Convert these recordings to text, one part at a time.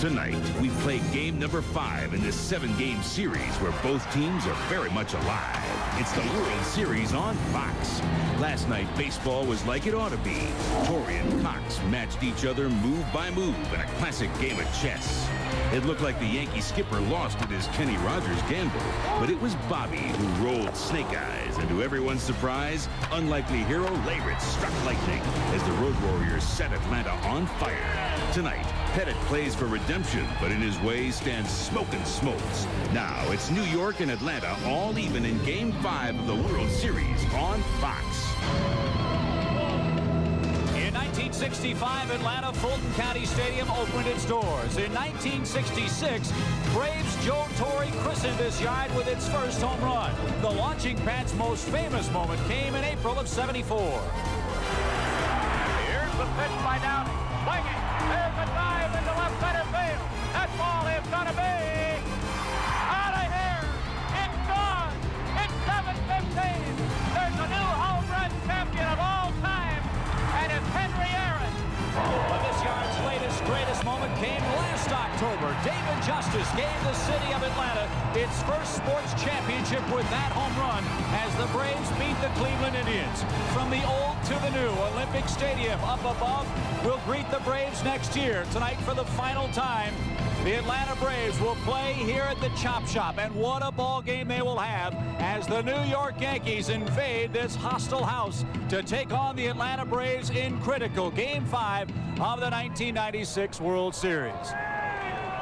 Tonight, we play game number 5 in this 7-game series where both teams are very much alive. It's the World Series on Fox. Last night, baseball was like it ought to be. Torre and Cox matched each other move by move in a classic game of chess. It looked like the Yankee skipper lost with his Kenny Rogers gamble, but it was Bobby who rolled snake eyes, and to everyone's surprise, unlikely hero Leyritz struck lightning as the Road Warriors set Atlanta on fire. Tonight, Pettit plays for redemption, but in his way stands Smokin' Smokes. Now it's New York and Atlanta all even in Game 5 of the World Series on Fox. In 1965, Atlanta Fulton County Stadium opened its doors. In 1966, Braves' Joe Torre christened this yard with its first home run. The launching pad's most famous moment came in April of '74. Here's the pitch by Downing. Swinging. There's a dive into left center field. That ball is going to be out of here. It's gone. It's 7:15. There's a new home run champion of all time, and it's Henry Aaron. But this yard's latest, greatest moment came last October. David Justice gave the city of Atlanta its first sports championship with that home run as the Braves beat the Cleveland Indians. From the old to the new, Olympic Stadium up above will greet the Braves next year. Tonight, for the final time, the Atlanta Braves will play here at the Chop Shop, and what a ball game they will have as the New York Yankees invade this hostile house to take on the Atlanta Braves in critical Game 5 of the 1996 World Series.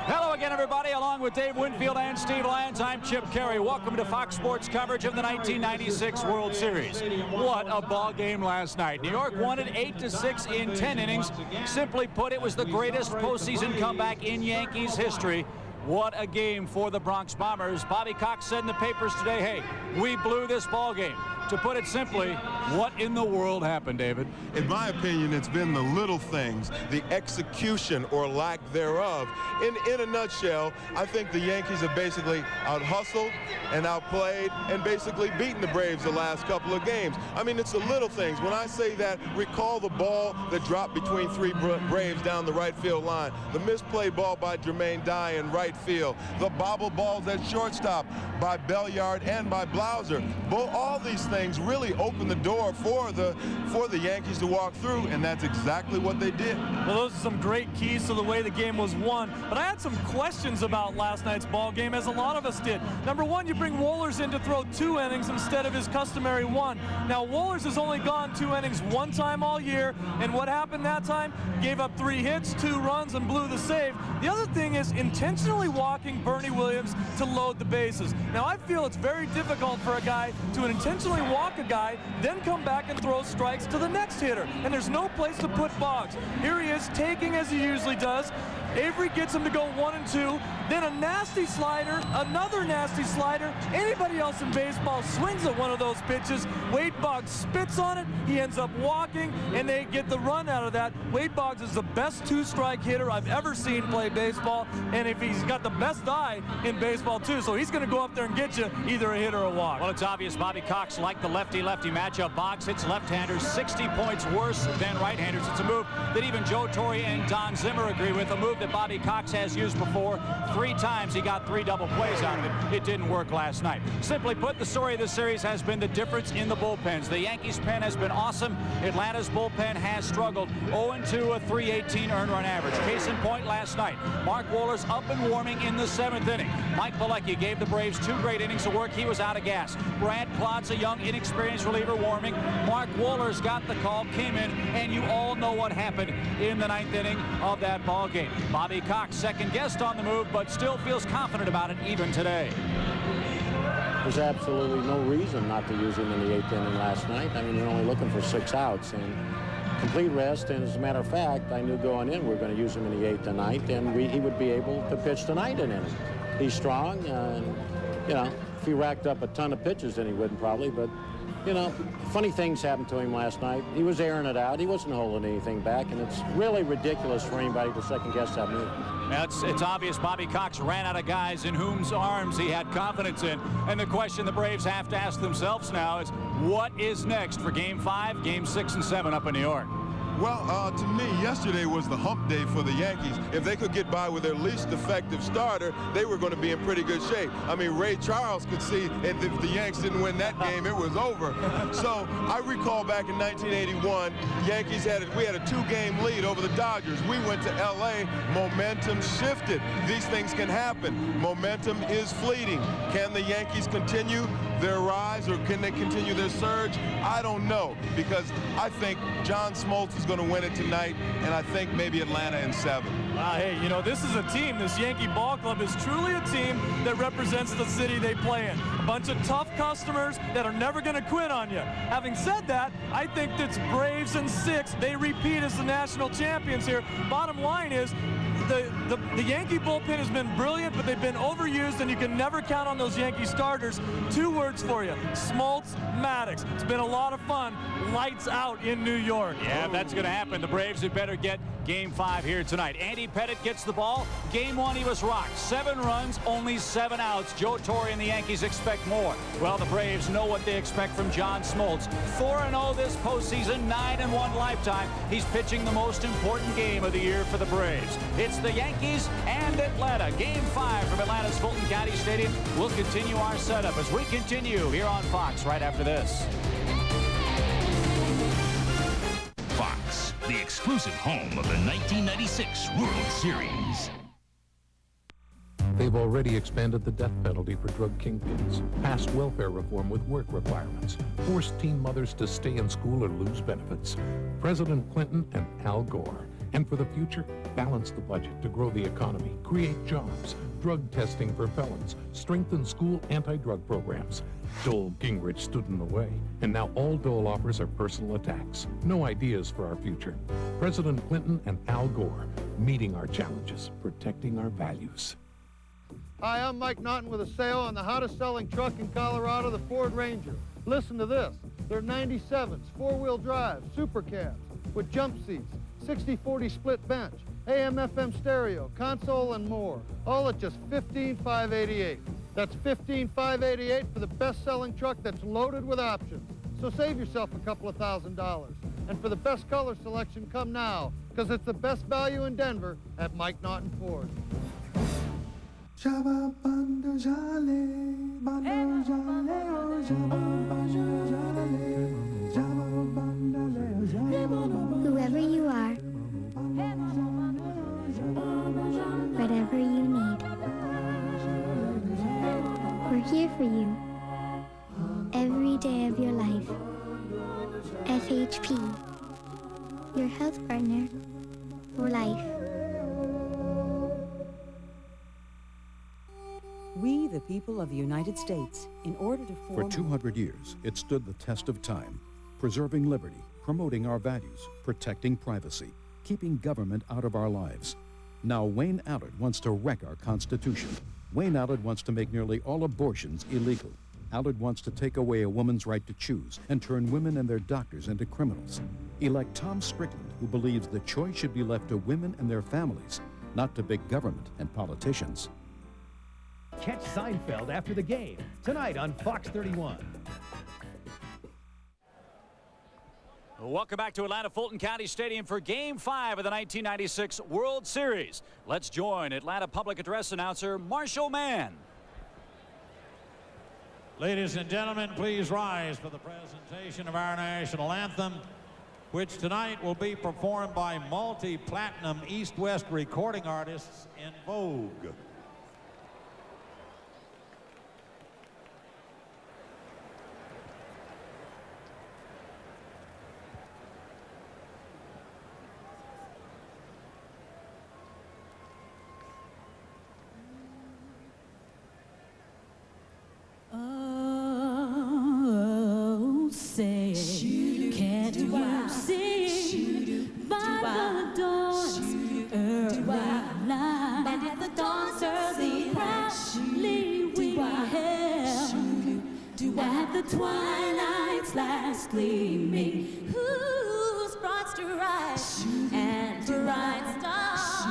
Hello again, everybody. Along with Dave Winfield and Steve Lyons, I'm Chip Caray. Welcome to Fox Sports coverage of the 1996 World Series. What a ball game last night. New York won it 8-6 in 10 innings. Simply put, it was the greatest postseason comeback in Yankees history. What a game for the Bronx Bombers. Bobby Cox said in the papers today, hey, we blew this ball game. To put it simply, what in the world happened, David? In my opinion, it's been the little things, the execution or lack thereof. In a nutshell, I think the Yankees have basically out-hustled and outplayed and basically beaten the Braves the last couple of games. I mean, it's the little things. When I say that, recall the ball that dropped between 3 Braves down the right field line, the misplayed ball by Jermaine Dye in right field, the bobble balls at shortstop by Belliard and by Blauser. All these things really opened the door for the Yankees to walk through, and that's exactly what they did. Well, those are some great keys to the way the game was won, but I had some questions about last night's ball game, as a lot of us did. Number one, you bring Wohlers in to throw 2 innings instead of his customary 1. Now, Wohlers has only gone 2 innings 1 time all year, and what happened that time? Gave up 3 hits, 2 runs, and blew the save. The other thing is intentionally walking Bernie Williams to load the bases. Now, I feel it's very difficult for a guy to intentionally walk a guy, then come back and throw strikes to the next hitter, and there's no place to put Boggs. Here he is, taking as he usually does. Avery gets him to go 1 and 2, then a nasty slider, another nasty slider. Anybody else in baseball swings at one of those pitches. Wade Boggs spits on it, he ends up walking, and they get the run out of that. Wade Boggs is the best 2-strike hitter I've ever seen play baseball, and if he's got the best eye in baseball too, so he's going to go up there and get you either a hit or a walk. Well, it's obvious Bobby Cox liked the lefty-lefty matchup. Boggs hits left-handers 60 points worse than right-handers. It's a move that even Joe Torre and Don Zimmer agree with, a move that Bobby Cox has used before. 3 times he got 3 double plays out of it. It didn't work last night. Simply put, the story of this series has been the difference in the bullpens. The Yankees' pen has been awesome. Atlanta's bullpen has struggled. 0-2, a .318 earned run average. Case in point last night. Mark Wohlers up and warming in the 7th inning. Mike Pilecki gave the Braves 2 great innings of work. He was out of gas. Brad Klotz, a young, inexperienced reliever, warming. Mark Wohlers got the call, came in, and you all know what happened in the 9th inning of that ball game. Bobby Cox second-guessed on the move, but still feels confident about it even today. There's absolutely no reason not to use him in the 8th inning last night. I mean, you're only looking for 6 outs and complete rest. And as a matter of fact, I knew going in we're going to use him in the 8th tonight, and he would be able to pitch tonight in it. He's strong, and you know, if he racked up a ton of pitches, then he wouldn't probably. But you know, funny things happened to him last night. He was airing it out. He wasn't holding anything back, and it's really ridiculous for anybody to second-guess that move. It's obvious Bobby Cox ran out of guys in whose arms he had confidence in. And the question the Braves have to ask themselves now is, what is next for Game 5, Game 6, and 7 up in New York? Well, to me, yesterday was the hump day for the Yankees. If they could get by with their least effective starter, they were going to be in pretty good shape. I mean, Ray Charles could see if the Yanks didn't win that game, it was over. So I recall back in 1981, we had a 2-game lead over the Dodgers. We went to L.A. Momentum shifted. These things can happen. Momentum is fleeting. Can the Yankees continue their rise, or can they continue their surge? I don't know, because I think John Smoltz is going to win it tonight, and I think maybe Atlanta in 7. Hey, you know, this is a team. This Yankee ball club is truly a team that represents the city they play in. A bunch of tough customers that are never going to quit on you. Having said that, I think it's Braves in 6. They repeat as the national champions here. Bottom line is, the Yankee bullpen has been brilliant, but they've been overused, and you can never count on those Yankee starters. 2 words for you: Smoltz, Maddox. It's been a lot of fun. Lights out in New York. Yeah, that's going to happen. The Braves had better get Game 5 here tonight. Andy Pettitte gets the ball. Game 1, he was rocked. 7 runs, only 7 outs. Joe Torre and the Yankees expect more. Well, the Braves know what they expect from John Smoltz. 4-0 this postseason, 9-1 lifetime. He's pitching the most important game of the year for the Braves. It's the Yankees and Atlanta. Game 5 from Atlanta's Fulton County Stadium. We'll continue our setup as we continue here on Fox right after this. Fox, the exclusive home of the 1996 World Series. They've already expanded the death penalty for drug kingpins, passed welfare reform with work requirements, forced teen mothers to stay in school or lose benefits. President Clinton and Al Gore. And for the future, balance the budget to grow the economy, create jobs, drug testing for felons, strengthen school anti-drug programs. Dole Gingrich stood in the way, and now all Dole offers are personal attacks. No ideas for our future. President Clinton and Al Gore, meeting our challenges, protecting our values. Hi, I'm Mike Naughton with a sale on the hottest selling truck in Colorado, the Ford Ranger. Listen to this. They're 97s, 4-wheel drive, super cabs with jump seats, 60/40 split bench, AM/FM stereo, console, and more. All at just $15,588. That's $15,588 for the best-selling truck that's loaded with options. So save yourself a couple of $1,000. And for the best color selection, come now, because it's the best value in Denver at Mike Naughton Ford. Whoever you are, whatever you need, we're here for you every day of your life. FHP, your health partner for life. We, the people of the United States, in order to form... For 200 years, it stood the test of time, preserving liberty, promoting our values, protecting privacy, keeping government out of our lives. Now Wayne Allard wants to wreck our Constitution. Wayne Allard wants to make nearly all abortions illegal. Allard wants to take away a woman's right to choose and turn women and their doctors into criminals. Elect Tom Strickland, who believes the choice should be left to women and their families, not to big government and politicians. Catch Seinfeld after the game, tonight on Fox 31. Welcome back to Atlanta Fulton County Stadium for Game 5 of the 1996 World Series. Let's join Atlanta Public Address announcer Marshall Mann. Ladies and gentlemen, please rise for the presentation of our national anthem, which tonight will be performed by multi-platinum East-West recording artists in Vogue. Say, can't you see by the dawn's early light, and if the dawn's early proudly we hail at the twilight's last gleaming, whose broad strides and bright stars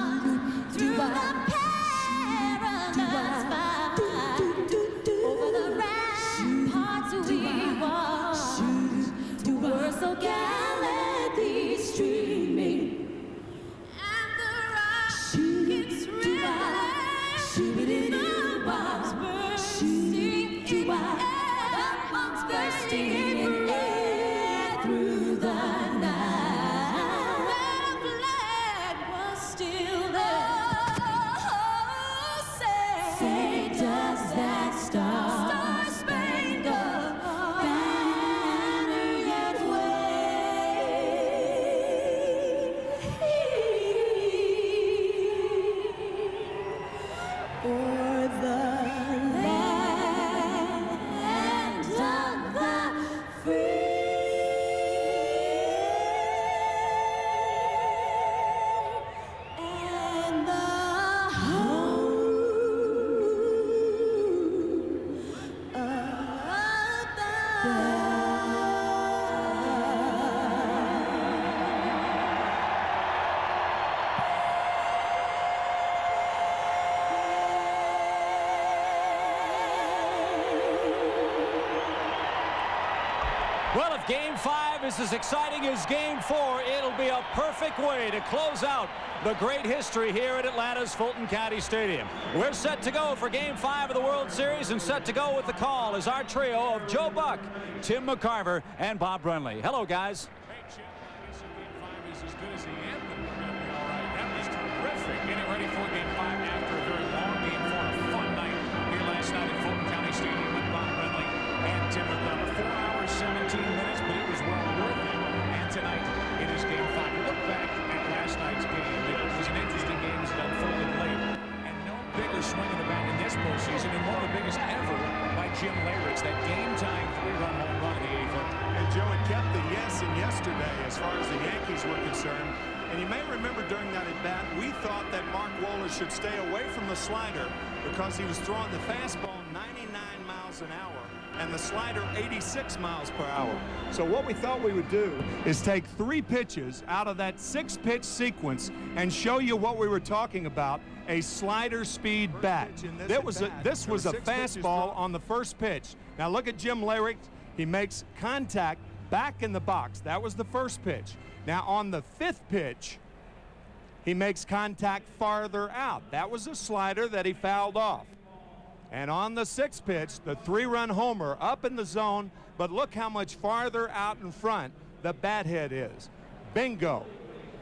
through the perilous fight, over the ramparts we walk. We're so gallantly street Well, if Game 5 is as exciting as Game 4, it'll be a perfect way to close out the great history here at Atlanta's Fulton County Stadium. We're set to go for Game 5 of the World Series, and set to go with the call is our trio of Joe Buck, Tim McCarver, and Bob Brunley. Hello, guys. Hey, Chip, I guess Game 5 is as good as the end, but we're going to be all right. That was terrific. Getting ready for Game 5 after a very long Game 4. A fun night here last night at Fulton County Stadium with Bob Brunley and Tim McCarver. 4 hours, 17 minutes, but it was well worth it. And tonight, it is Game 5. Look back at last night's game. It was an interesting game as it unfolded late. And no bigger swing of the bat in this postseason, and one of the biggest ever by Jim Leyritz. That game-time 3-run home run in the 8th inning. And Joe, it kept the yes in yesterday as far as the Yankees were concerned. And you may remember during that at-bat, we thought that Mark Wohlers should stay away from the slider because he was throwing the fastball 99 miles an hour and the slider 86 miles per hour. So what we thought we would do is take 3 pitches out of that 6-pitch sequence and show you what we were talking about, a slider speed bat. This was a fastball on the first pitch. Now look at Jim Leyritz. He makes contact back in the box. That was the first pitch. Now on the 5th pitch, he makes contact farther out. That was a slider that he fouled off. And on the 6th pitch, the 3-run homer up in the zone, but look how much farther out in front the bat head is. Bingo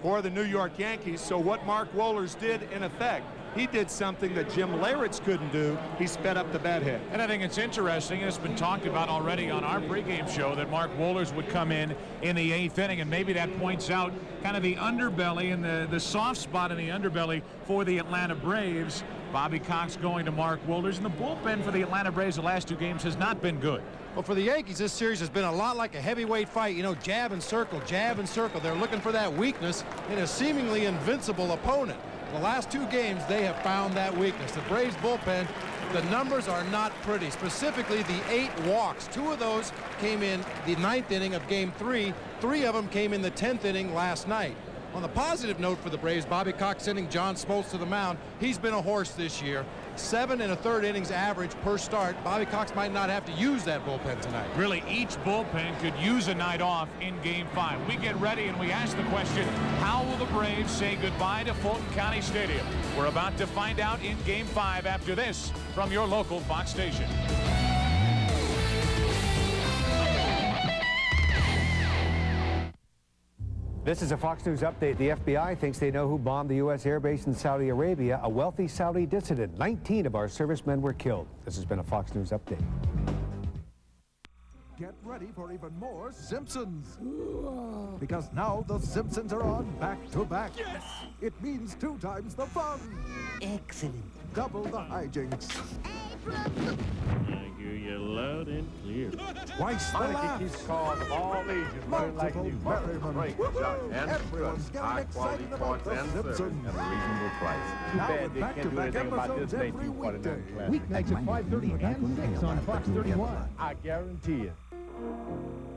for the New York Yankees. So what Mark Wohlers did, in effect, he did something that Jim Leyritz couldn't do. He sped up the bat head. And I think it's interesting, and it's been talked about already on our pregame show, that Mark Wohlers would come in the 8th inning, and maybe that points out kind of the underbelly and the soft spot in the underbelly for the Atlanta Braves. Bobby Cox going to Mark Wohlers, and the bullpen for the Atlanta Braves the last 2 games has not been good. Well, for the Yankees, this series has been a lot like a heavyweight fight. You know, jab and circle, jab and circle. They're looking for that weakness in a seemingly invincible opponent. The last 2 games, they have found that weakness. The Braves bullpen, the numbers are not pretty. Specifically, the 8 walks. 2 of those came in the 9th inning of Game 3. 3 of them came in the 10th inning last night. On the positive note for the Braves, Bobby Cox sending John Smoltz to the mound. He's been a horse this year. 7 1/3 innings average per start. Bobby Cox might not have to use that bullpen tonight. Really, each bullpen could use a night off in Game 5. We get ready and we ask the question, how will the Braves say goodbye to Fulton County Stadium? We're about to find out in Game 5 after this from your local Fox station. This is a Fox News update. The FBI thinks they know who bombed the U.S. airbase in Saudi Arabia, a wealthy Saudi dissident. 19 of our servicemen were killed. This has been a Fox News update. Get ready for even more Simpsons. Because now the Simpsons are on back-to-back. Yes! It means 2 times the fun. Excellent. Double the hijinks. I hear you loud and clear. Twice the laughs. Cars of all ages running like new. Great shot and everyone's getting excited about the Simpsons. At a reasonable price. Too Now bad with they can't do back-to-back anything about this episodes day. every weekday. Weeknights at 5:30 and 6 on Fox 31. I guarantee it.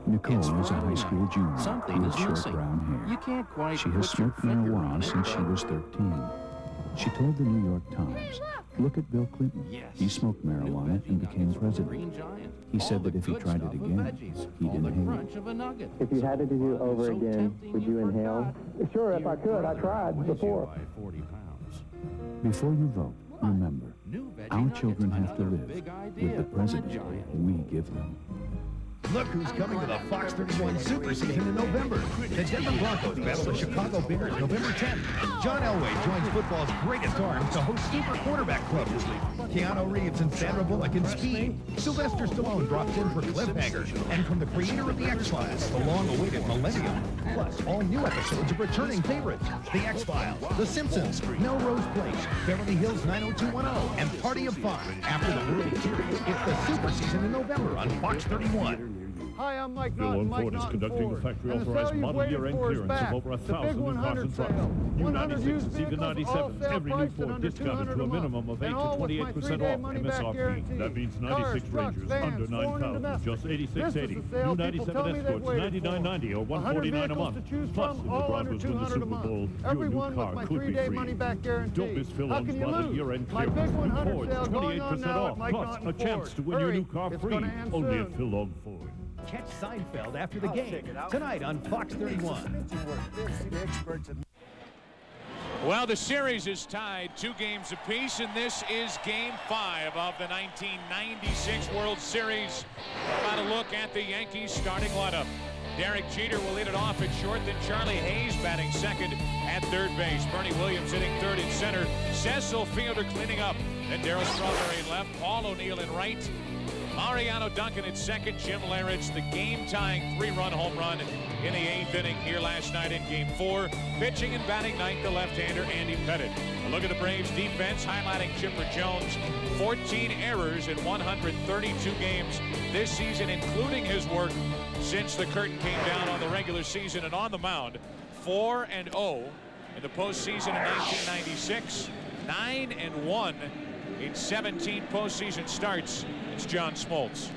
Nicole is a high school junior with short brown hair. You can't quite She has smoked marijuana since she was 13. She told the New York Times, "Look at Bill Clinton. He smoked marijuana and became president. He said that if he tried it again, he'd inhale." If you had to do it over again, would you inhale? Sure, if I could. I tried before. Before you vote, remember, our children have to live with the president we give them. Look who's coming to the Fox 31 Super Season in November. The Denver Broncos battle the Chicago Bears November 10th. John Elway joins football's greatest arms to host Super Quarterback Club this week. Keanu Reeves and Sandra Bullock in Speed. Sylvester Stallone drops in for Cliffhanger. And from the creator of The X-Files, the long-awaited Millennium. Plus, all new episodes of returning favorites. The X-Files, The Simpsons, Melrose Place, Beverly Hills 90210, and Party of Five. After the World Series, it's the Super Season in November on Fox 31. Hi, I'm Mike Phil Naughton. Ford is conducting the factory-authorized model year-end clearance of over 1,000 new cars and trucks. New 96s, even 97s, every new Ford discounted to a minimum of 8 to 28% off MSRP. That means 96 Rangers under 9,000, just $86.80. New 97 Escorts, $99.90 or $149 a month. Plus, if the Broncos win the Super Bowl, your new car could be free. Don't miss Phil Ford's model year-end clearance. New Fords, 28% off, plus a chance to win your new car free. Only at Phil Ford. Catch Seinfeld after the game. Tonight on Fox 31. Well, the series is tied 2 games apiece, and this is Game 5 of the 1996 World Series. About a look at the Yankees starting lineup. Derek Jeter will lead it off at short, then Charlie Hayes batting second at third base. Bernie Williams hitting third and center. Cecil Fielder cleaning up. Then Darryl Strawberry in left, Paul O'Neill in right. Mariano Duncan at second, Jim Leyritz, the game-tying 3-run home run in the 8th inning here last night in Game 4. Pitching and batting ninth, the left-hander Andy Pettitte. A look at the Braves defense, highlighting Chipper Jones. 14 errors in 132 games this season, including his work since the curtain came down on the regular season. And on the mound, 4-0 in the postseason in 1996, 9-1 in 17 postseason starts. It's John Smoltz.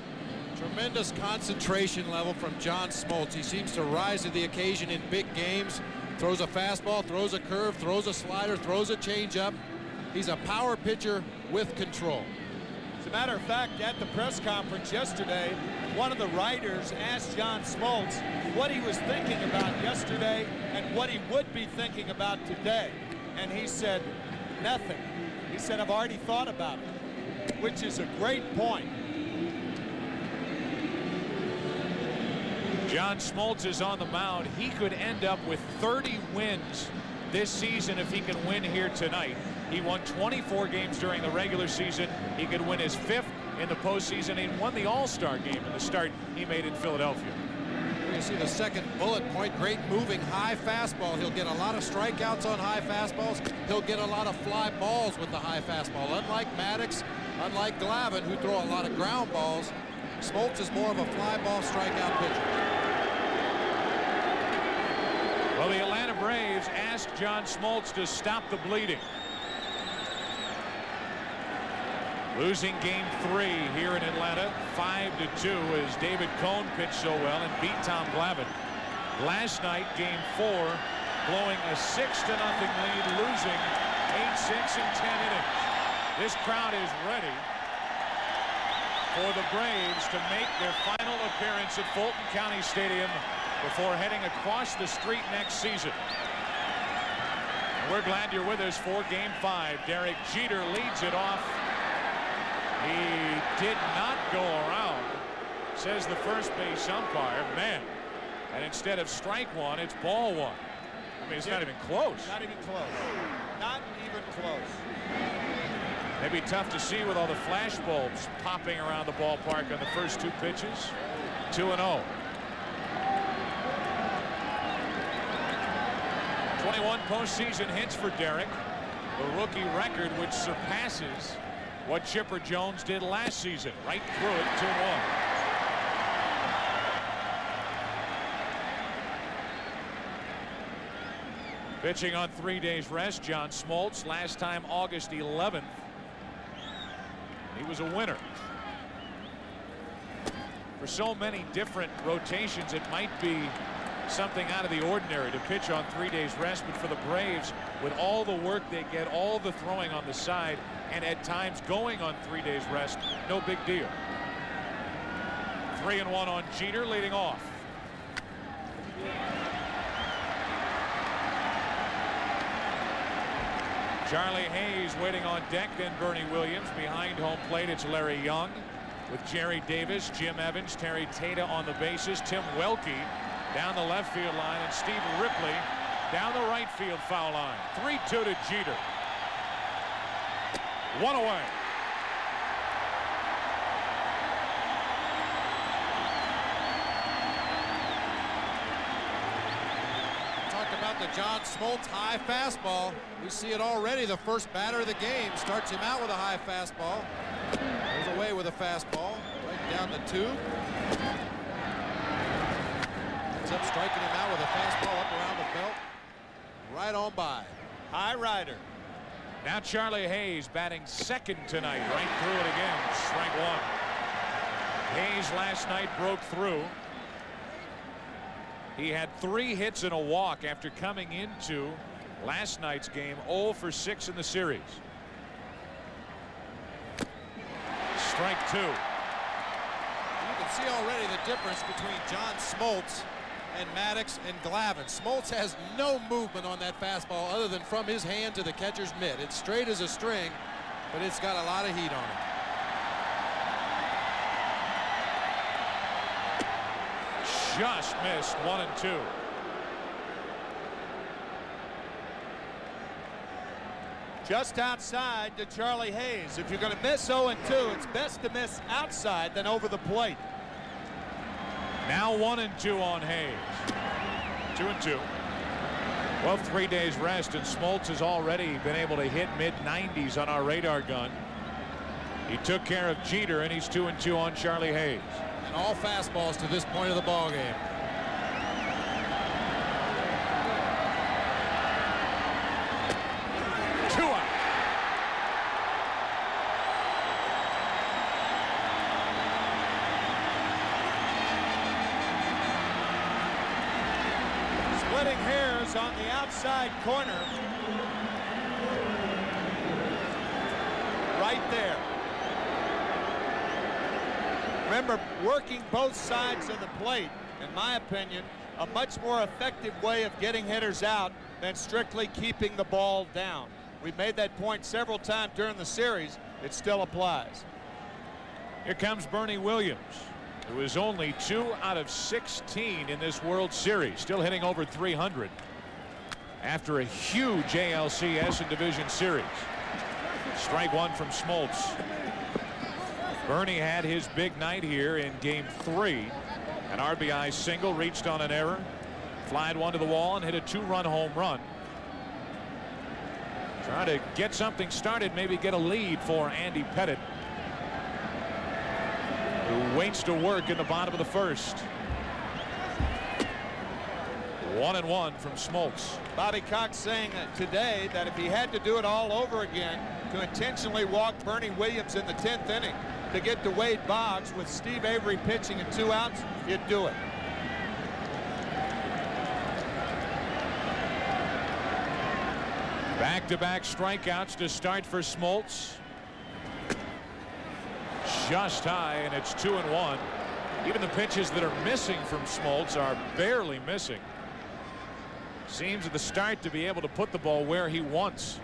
Tremendous concentration level from John Smoltz. He seems to rise to the occasion in big games. Throws a fastball, throws a curve, throws a slider, throws a changeup. He's a power pitcher with control. As a matter of fact, at the press conference yesterday, one of the writers asked John Smoltz what he was thinking about yesterday and what he would be thinking about today. And he said, nothing. He said, I've already thought about it, which is a great point. John Smoltz is on the mound. He could end up with 30 wins this season if he can win here tonight. He won 24 games during the regular season. He could win his 5th in the postseason. He won the All-Star game in the start he made in Philadelphia. You see the second bullet point, great moving high fastball. He'll get a lot of strikeouts on high fastballs. He'll get a lot of fly balls with the high fastball. Unlike Maddox, unlike Glavine, who throw a lot of ground balls, Smoltz is more of a fly ball strikeout pitcher. Well, the Atlanta Braves asked John Smoltz to stop the bleeding. Losing Game 3 here in Atlanta, 5-2, as David Cone pitched so well and beat Tom Glavine. Last night, Game 4, blowing a 6-0 lead, losing 8-6 in 10 innings. This crowd is ready for the Braves to make their final appearance at Fulton County Stadium before heading across the street next season. And we're glad you're with us for Game 5. Derek Jeter leads it off. He did not go around, says the first base umpire. Man, and instead of strike one, it's ball one. I mean, it's not even close. Not even close. Not even close. Maybe tough to see with all the flash bulbs popping around the ballpark on the first 2 pitches. 2-0. 21 postseason hits for Derek, the rookie record which surpasses what Chipper Jones did last season. Right through it, 2-1. Pitching on 3 days rest, John Smoltz. Last time August 11th. He was a winner. For so many different rotations, it might be something out of the ordinary to pitch on 3 days rest, but for the Braves, with all the work they get, all the throwing on the side, and at times going on 3 days rest, no big deal. 3-1 on Jeter, leading off. Charlie Hayes waiting on deck, then Bernie Williams. Behind home plate, it's Larry Young with Jerry Davis, Jim Evans, Terry Tata on the bases, Tim Welke down the left field line, and Steve Ripley down the right field foul line. 3-2 to Jeter. 1 away. Talked about the John Smoltz high fastball. We see it already. The first batter of the game starts him out with a high fastball. Goes away with a fastball right down the tube. Ends up striking him out with a fastball up around the belt. Right on by. High rider. Now Charlie Hayes batting second tonight. Right through it again. Strike one. Hayes last night broke through. He had 3 hits and a walk after coming into last night's game 0 for 6 in the series. Strike 2. You can can see already the difference between John Smoltz and Maddox and Glavine. Smoltz has no movement on that fastball other than from his hand to the catcher's mitt. It's straight as a string, but it's got a lot of heat on it. Just missed 1-2. Just outside to Charlie Hayes. If you're going to miss 0-2, it's best to miss outside than over the plate. Now 1-2 on Hayes. 2-2. Well, 3 days rest, and Smoltz has already been able to hit mid-90s on our radar gun. He took care of Jeter, and he's 2-2 on Charlie Hayes. And all fastballs to this point of the ball game. Splitting hairs on the outside corner. Right there. Remember, working both sides of the plate, in my opinion, a much more effective way of getting hitters out than strictly keeping the ball down. We've made that point several times during the series. It still applies. Here comes Bernie Williams, who is only 2 out of 16 in this World Series, still hitting over 300 after a huge ALCS and Division Series. Strike one from Smoltz. Bernie had his big night here in Game 3. An RBI single, reached on an error, flied one to the wall, and hit a 2-run home run. Trying to get something started, maybe get a lead for Andy Pettitte, who waits to work in the bottom of the first. 1-1 from Smoltz. Bobby Cox saying today that if he had to do it all over again, to intentionally walk Bernie Williams in the 10th inning to get to Wade Boggs with Steve Avery pitching and 2 outs, he'd do it. Back-to-back strikeouts to start for Smoltz. Just high, and it's 2-1. Even the pitches that are missing from Smoltz are barely missing. Seems at the start to be able to put the ball where he wants.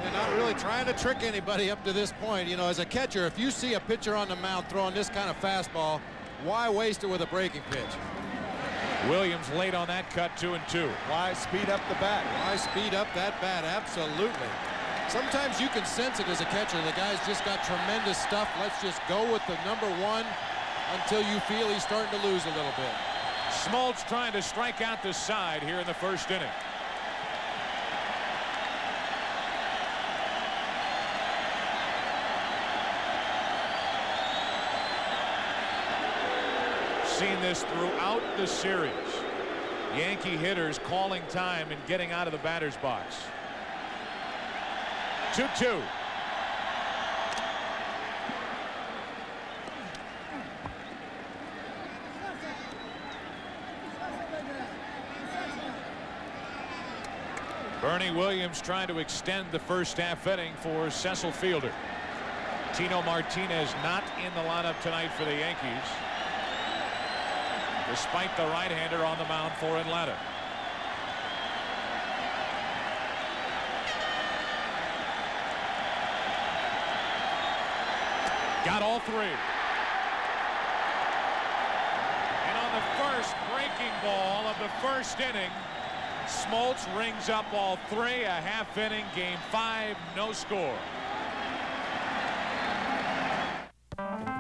They're not really trying to trick anybody up to this point. You know, as a catcher, if you see a pitcher on the mound throwing this kind of fastball, why waste it with a breaking pitch? Williams late on that cut, 2-2. Why speed up the bat? Why speed up that bat? Absolutely. Sometimes you can sense it as a catcher. The guy's just got tremendous stuff. Let's just go with the number 1 until you feel he's starting to lose a little bit. Smoltz trying to strike out the side here in the first inning. Seen this throughout the series. Yankee hitters calling time and getting out of the batter's box. 2-2. Bernie Williams trying to extend the first half inning for Cecil Fielder. Tino Martinez not in the lineup tonight for the Yankees, despite the right-hander on the mound for Atlanta. Got all 3. And on the first breaking ball of the first inning, Smoltz rings up all 3. A half inning, Game 5, no score.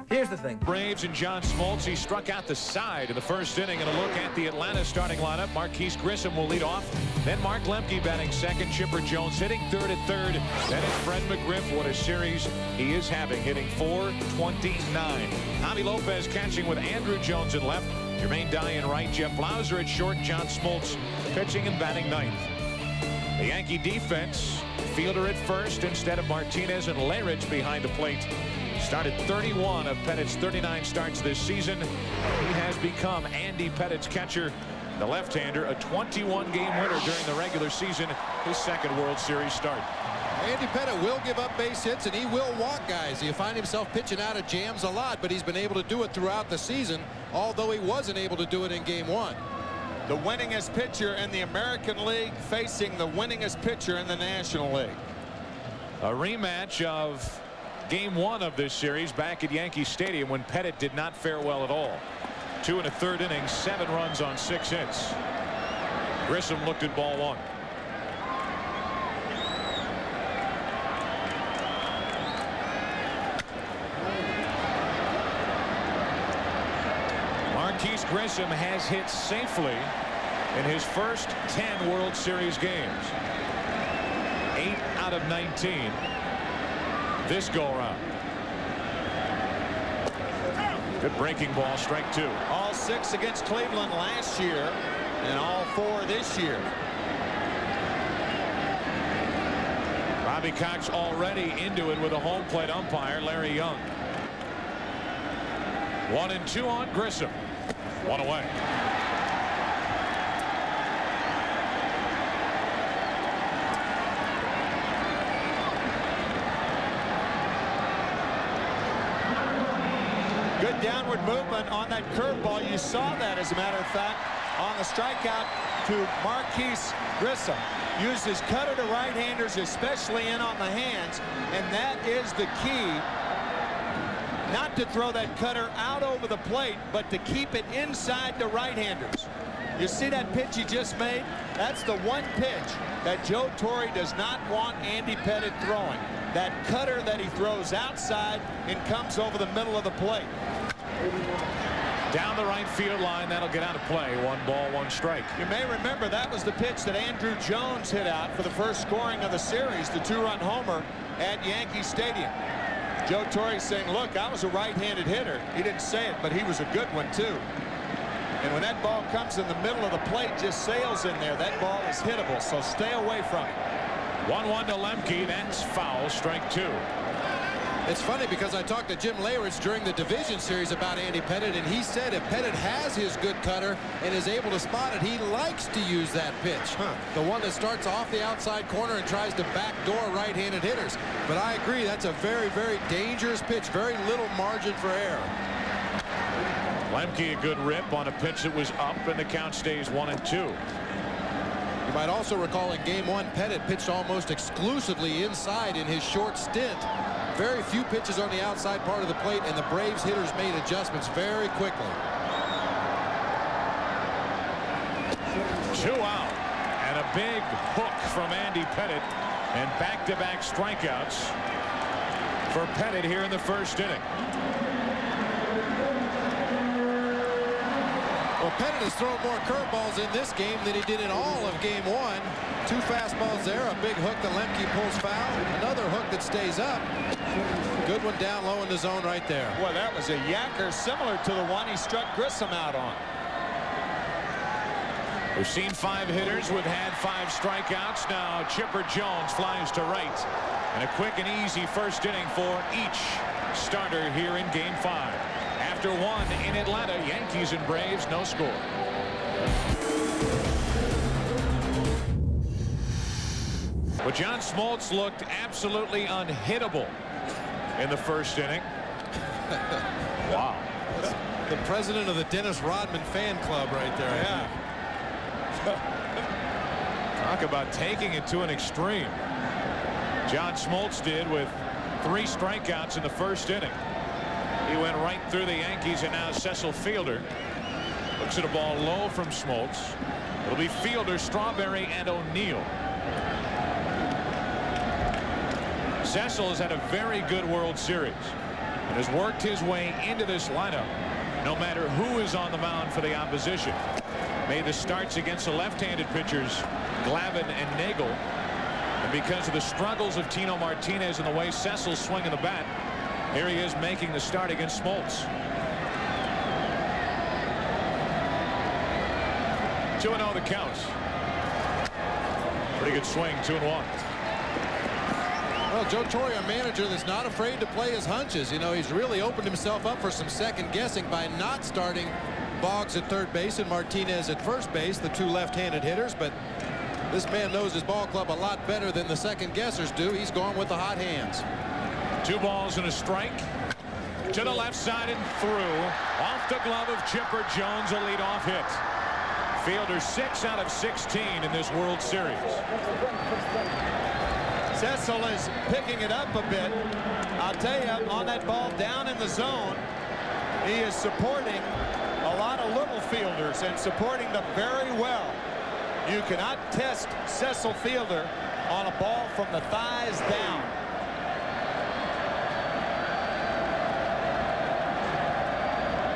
Here's the thing. Braves and John Smoltz. He struck out the side in the first inning. And a look at the Atlanta starting lineup. Marquise Grissom will lead off. Then Mark Lemke batting second. Chipper Jones hitting third at third. Then it's Fred McGriff. What a series he is having, hitting .429. Javi Lopez catching with Andrew Jones in left. Jermaine Dye in right. Jeff Blauser at short. John Smoltz pitching and batting ninth. The Yankee defense, Fielder at first instead of Martinez, and Larich behind the plate. Started 31 of Pettitte's 39 starts this season. He has become Andy Pettitte's catcher. The left-hander, a 21-game winner during the regular season, his second World Series start. Andy Pettitte will give up base hits, and he will walk guys. He'll find himself pitching out of jams a lot, but he's been able to do it throughout the season, although he wasn't able to do it in Game 1. The winningest pitcher in the American League facing the winningest pitcher in the National League. A rematch of Game 1 of this series back at Yankee Stadium when Pettitte did not fare well at all. 2 1/3 innings, 7 runs on 6 hits. Grissom looked at ball 1. Marquise Grissom has hit safely in his first 10 World Series games. 8 out of 19 this go around. Good breaking ball, strike 2. All 6 against Cleveland last year and all 4 this year. Bobby Cox already into it with a home plate umpire, Larry Young. 1-2 on Grissom. 1 away. Good downward movement on that curveball. You saw that, as a matter of fact, on the strikeout to Marquise Grissom. Used his cutter to right-handers, especially in on the hands, and that is the key. Not to throw that cutter out over the plate, but to keep it inside the right-handers. You see that pitch he just made? That's the one pitch that Joe Torre does not want Andy Pettitte throwing. That cutter that he throws outside and comes over the middle of the plate. Down the right field line, that'll get out of play. 1 ball, 1 strike. You may remember that was the pitch that Andrew Jones hit out for the first scoring of the series, the 2-run homer at Yankee Stadium. Joe Torre saying, look, I was a right-handed hitter. He didn't say it, but he was a good one, too. And when that ball comes in the middle of the plate, just sails in there, that ball is hittable, so stay away from it. 1-1 to Lemke. That's foul. Strike 2. It's funny because I talked to Jim Leyritz during the division series about Andy Pettitte, and he said if Pettitte has his good cutter and is able to spot it, he likes to use that pitch. The one that starts off the outside corner and tries to backdoor right-handed hitters. But I agree, that's a very, very dangerous pitch. Very little margin for error. Lemke, a good rip on a pitch that was up, and the count stays 1-2. You might also recall in Game 1, Pettitte pitched almost exclusively inside in his short stint. Very few pitches on the outside part of the plate, and the Braves hitters made adjustments very quickly. 2 out, and a big hook from Andy Pettitte, and back-to-back strikeouts for Pettitte here in the first inning. Well, Pettitte has thrown more curveballs in this game than he did in all of Game 1. 2 fastballs there, a big hook that Lemke pulls foul, another hook that stays up. Good one down low in the zone right there. Well, that was a yacker similar to the one he struck Grissom out on. We've seen 5 hitters. We've had 5 strikeouts. Now Chipper Jones flies to right. And a quick and easy first inning for each starter here in Game 5. After 1 in Atlanta, Yankees and Braves, no score. But John Smoltz looked absolutely unhittable in the first inning. Wow. The president of the Dennis Rodman fan club right there. Yeah. Talk about taking it to an extreme. John Smoltz did with 3 strikeouts in the first inning. He went right through the Yankees, and now Cecil Fielder looks at a ball low from Smoltz. It'll be Fielder, Strawberry, and O'Neill. Cecil has had a very good World Series and has worked his way into this lineup no matter who is on the mound for the opposition. Made the starts against the left-handed pitchers Glavine and Nagel, and because of the struggles of Tino Martinez and the way Cecil's swinging the bat, here he is making the start against Smoltz. 2-0 the count. Pretty good swing, 2-1. Well, Joe Torre, a manager that's not afraid to play his hunches. You know, he's really opened himself up for some second guessing by not starting Boggs at third base and Martinez at first base, the 2 left-handed hitters. But This man knows his ball club a lot better than the second guessers do. He's going with the hot hands. 2 balls and a strike. To the left side and through. Off the glove of Chipper Jones, a leadoff hit. Fielder 6 out of 16 in this World Series. Cecil is picking it up a bit. I'll tell you, on that ball down in the zone, he is supporting a lot of little fielders and supporting them very well. You cannot test Cecil Fielder on a ball from the thighs down.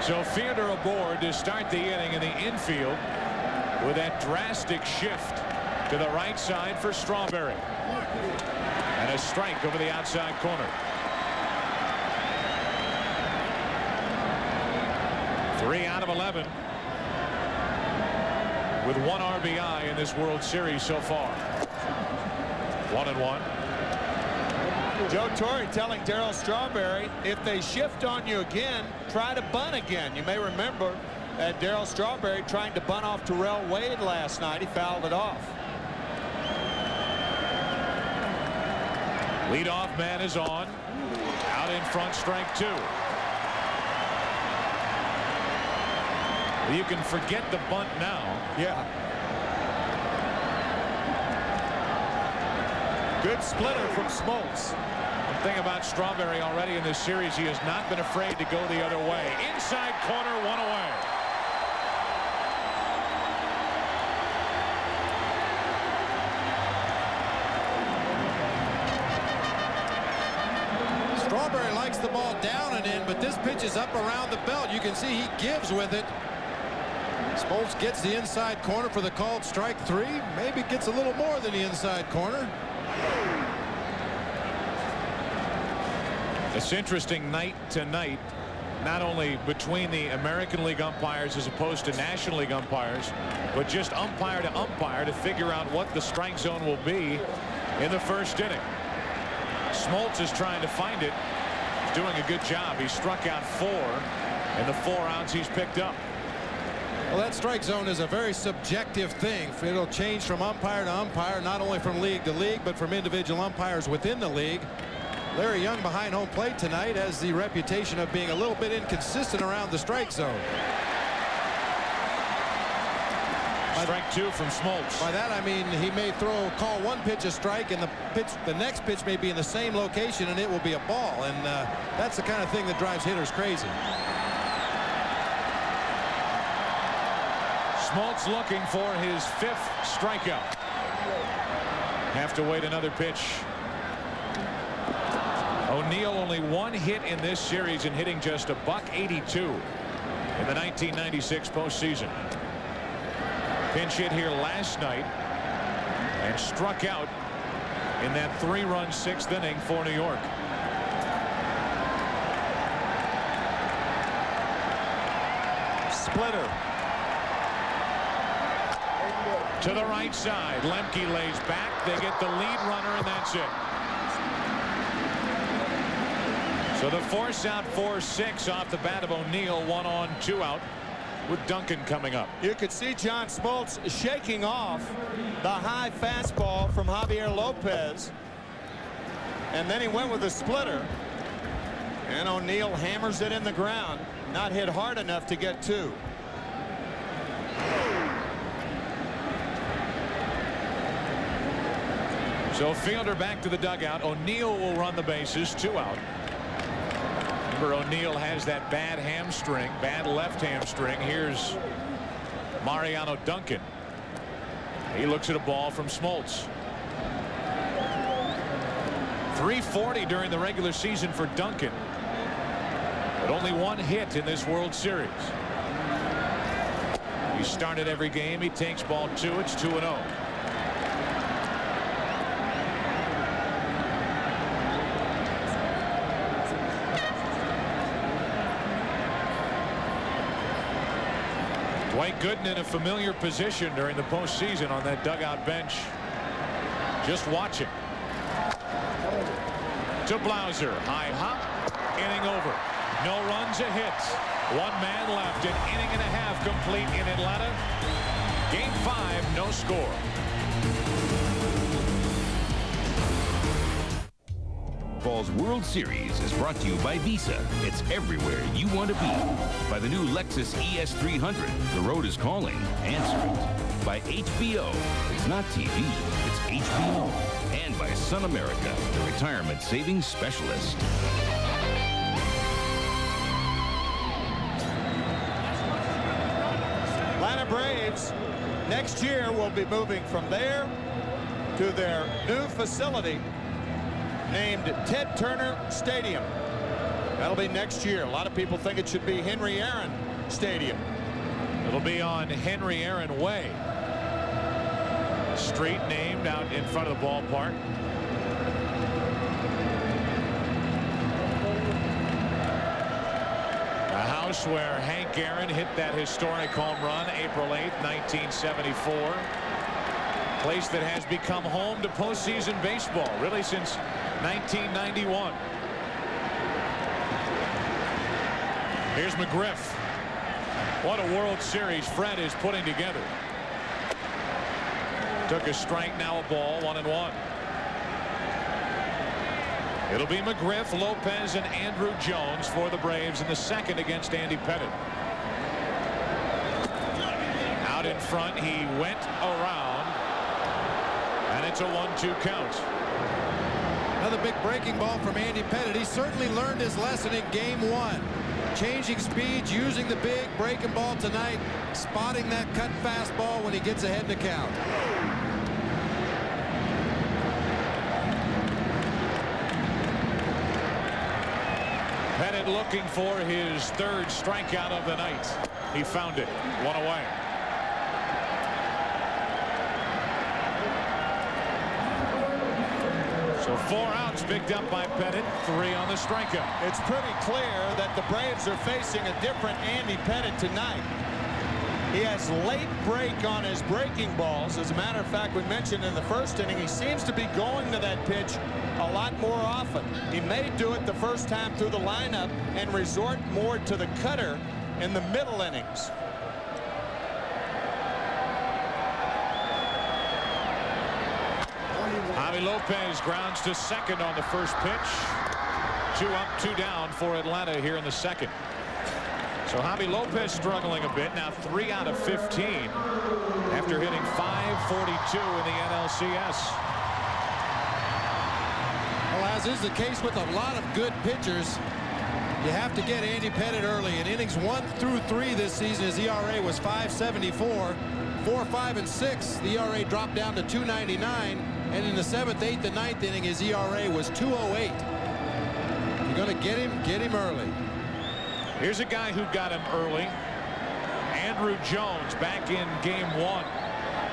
So Fielder aboard to start the inning in the infield with that drastic shift to the right side for Strawberry. And a strike over the outside corner. 3 out of 11 with 1 RBI in this World Series so far. 1-1. Joe Torre telling Darryl Strawberry, if they shift on you again, try to bunt again. You may remember that Darryl Strawberry trying to bunt off Terrell Wade last night. He fouled it off. Leadoff man is on. Out in front, strike 2. You can forget the bunt now. Yeah. Good splitter from Smoltz. The thing about Strawberry already in this series, he has not been afraid to go the other way. Inside corner, 1 away. Strawberry likes the ball down and in, but this pitch is up around the belt. You can see he gives with it. Smoltz gets the inside corner for the called strike 3. Maybe gets a little more than the inside corner. It's interesting night to night, not only between the American League umpires as opposed to National League umpires, but just umpire to figure out what the strike zone will be in the first inning. Smoltz is trying to find it. He's doing a good job. He struck out 4 in the 4 outs he's picked up. Well, that strike zone is a very subjective thing. It'll change from umpire to umpire, not only from league to league, but from individual umpires within the league. Larry Young behind home plate tonight has the reputation of being a little bit inconsistent around the strike zone. Strike 2 from Smoltz. By that I mean he may call one pitch a strike, and the next pitch may be in the same location and it will be a ball, and that's the kind of thing that drives hitters crazy. Smoltz looking for his 5th strikeout. Have to wait another pitch. O'Neill only 1 hit in this series and hitting just a .182 in the 1996 postseason. Pinch hit here last night and struck out in that 3-run 6th inning for New York. Splitter. To the right side. Lemke lays back. They get the lead runner, and that's it. So the force out 4-6 off the bat of O'Neill. 1 on, 2 out with Duncan coming up. You could see John Smoltz shaking off the high fastball from Javier Lopez. And then he went with a splitter. And O'Neill hammers it in the ground. Not hit hard enough to get 2. So Fielder back to the dugout. O'Neill will run the bases. 2 out. Remember, O'Neill has that bad hamstring, bad left hamstring. Here's Mariano Duncan. He looks at a ball from Smoltz. .340 during the regular season for Duncan, but only 1 hit in this World Series. He started every game. He takes ball 2. It's 2-0. Dwight Gooden in a familiar position during the postseason on that dugout bench. Just watching. To Blauser. High hop. Inning over. No runs, a hit. 1 man left. An inning and a half complete in Atlanta. Game 5, no score. Football's World Series is brought to you by Visa. It's everywhere you want to be. By the new Lexus ES300. The road is calling. Answer it. By HBO. It's not TV. It's HBO. And by Sun America, the retirement savings specialist. Atlanta Braves next year will be moving from there to their new facility named Ted Turner Stadium. That'll be next year. A lot of people think it should be Henry Aaron Stadium. It'll be on Henry Aaron Way. Street named out in front of the ballpark. The house where Hank Aaron hit that historic home run April 8th, 1974. Place that has become home to postseason baseball really since 1991. Here's McGriff. What a World Series Fred is putting together. Took a strike, now a ball, 1-1. It'll be McGriff, Lopez, and Andrew Jones for the Braves in the second against Andy Pettitte. Out in front, he went around, and it's a 1-2 count. Another big breaking ball from Andy Pettitte. He certainly learned his lesson in game one. Changing speeds, using the big breaking ball tonight, spotting that cut fastball when he gets ahead in the count. Pettitte looking for his third strikeout of the night. He found it. One away. So 4 outs picked up by Pettitte, 3 on the strikeout. It's pretty clear that the Braves are facing a different Andy Pettitte tonight. He has late break on his breaking balls. As a matter of fact, we mentioned in the first inning, he seems to be going to that pitch a lot more often. He may do it the first time through the lineup and resort more to the cutter in the middle innings. Javi Lopez grounds to second on the first pitch. 2 up, 2 down for Atlanta here in the second. So Javi Lopez struggling a bit, now 3 out of 15 after hitting .542 in the NLCS. Well, as is the case with a lot of good pitchers, you have to get Andy Pettitte early. In innings 1 through 3 this season, his ERA was .574. 4, 5, and 6, the ERA dropped down to .299, and in the 7th, 8th, and 9th inning, his ERA was .208. You're going to get him early. Here's a guy who got him early. Andrew Jones back in game 1.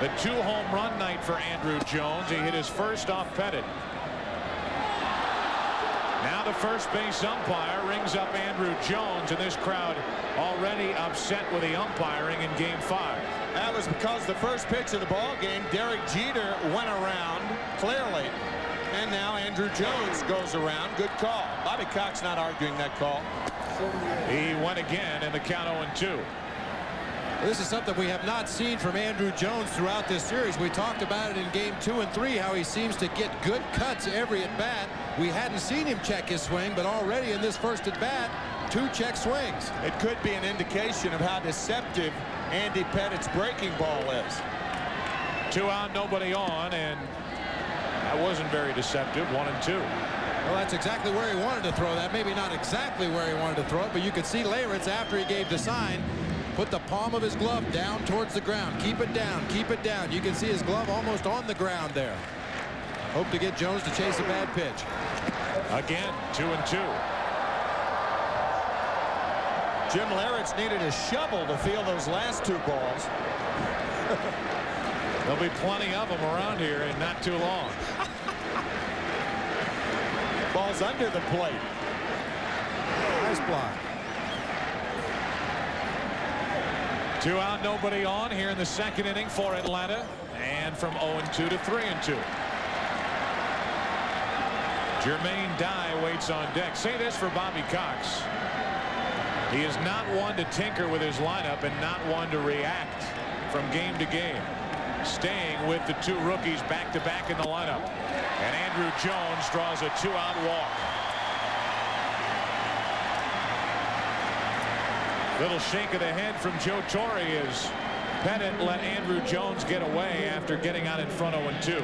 The 2-home run night for Andrew Jones. He hit his first off Pettitte. Now the first base umpire rings up Andrew Jones, and this crowd already upset with the umpiring in game 5. That was because the first pitch of the ball game, Derek Jeter went around clearly, and now Andrew Jones goes around. Good call. Bobby Cox not arguing that call. He went again in the count 0-2. This is something we have not seen from Andrew Jones throughout this series. We talked about it in game 2 and 3, how he seems to get good cuts every at bat. We hadn't seen him check his swing, but already in this first at bat, 2 check swings. It could be an indication of how deceptive Andy Pettitte's breaking ball is. 2 out, nobody on, and that wasn't very deceptive. 1-2. Well, that's exactly where he wanted to throw that. Maybe not exactly where he wanted to throw it, but you could see Leyritz, after he gave the sign, put the palm of his glove down towards the ground. Keep it down. Keep it down. You can see his glove almost on the ground there. Hope to get Jones to chase a bad pitch. Again, 2-2. Jim Leyritz needed a shovel to field those last 2 balls. There'll be plenty of them around here in not too long. Ball's under the plate. Nice block. 2 out, nobody on here in the second inning for Atlanta, and from 0-2 to 3-2. Jermaine Dye waits on deck. Say this for Bobby Cox. He is not one to tinker with his lineup and not one to react from game to game. Staying with the 2 rookies back-to-back in the lineup. And Andrew Jones draws a 2-out walk. Little shake of the head from Joe Torre as Pettit let Andrew Jones get away after getting out in front 0-2.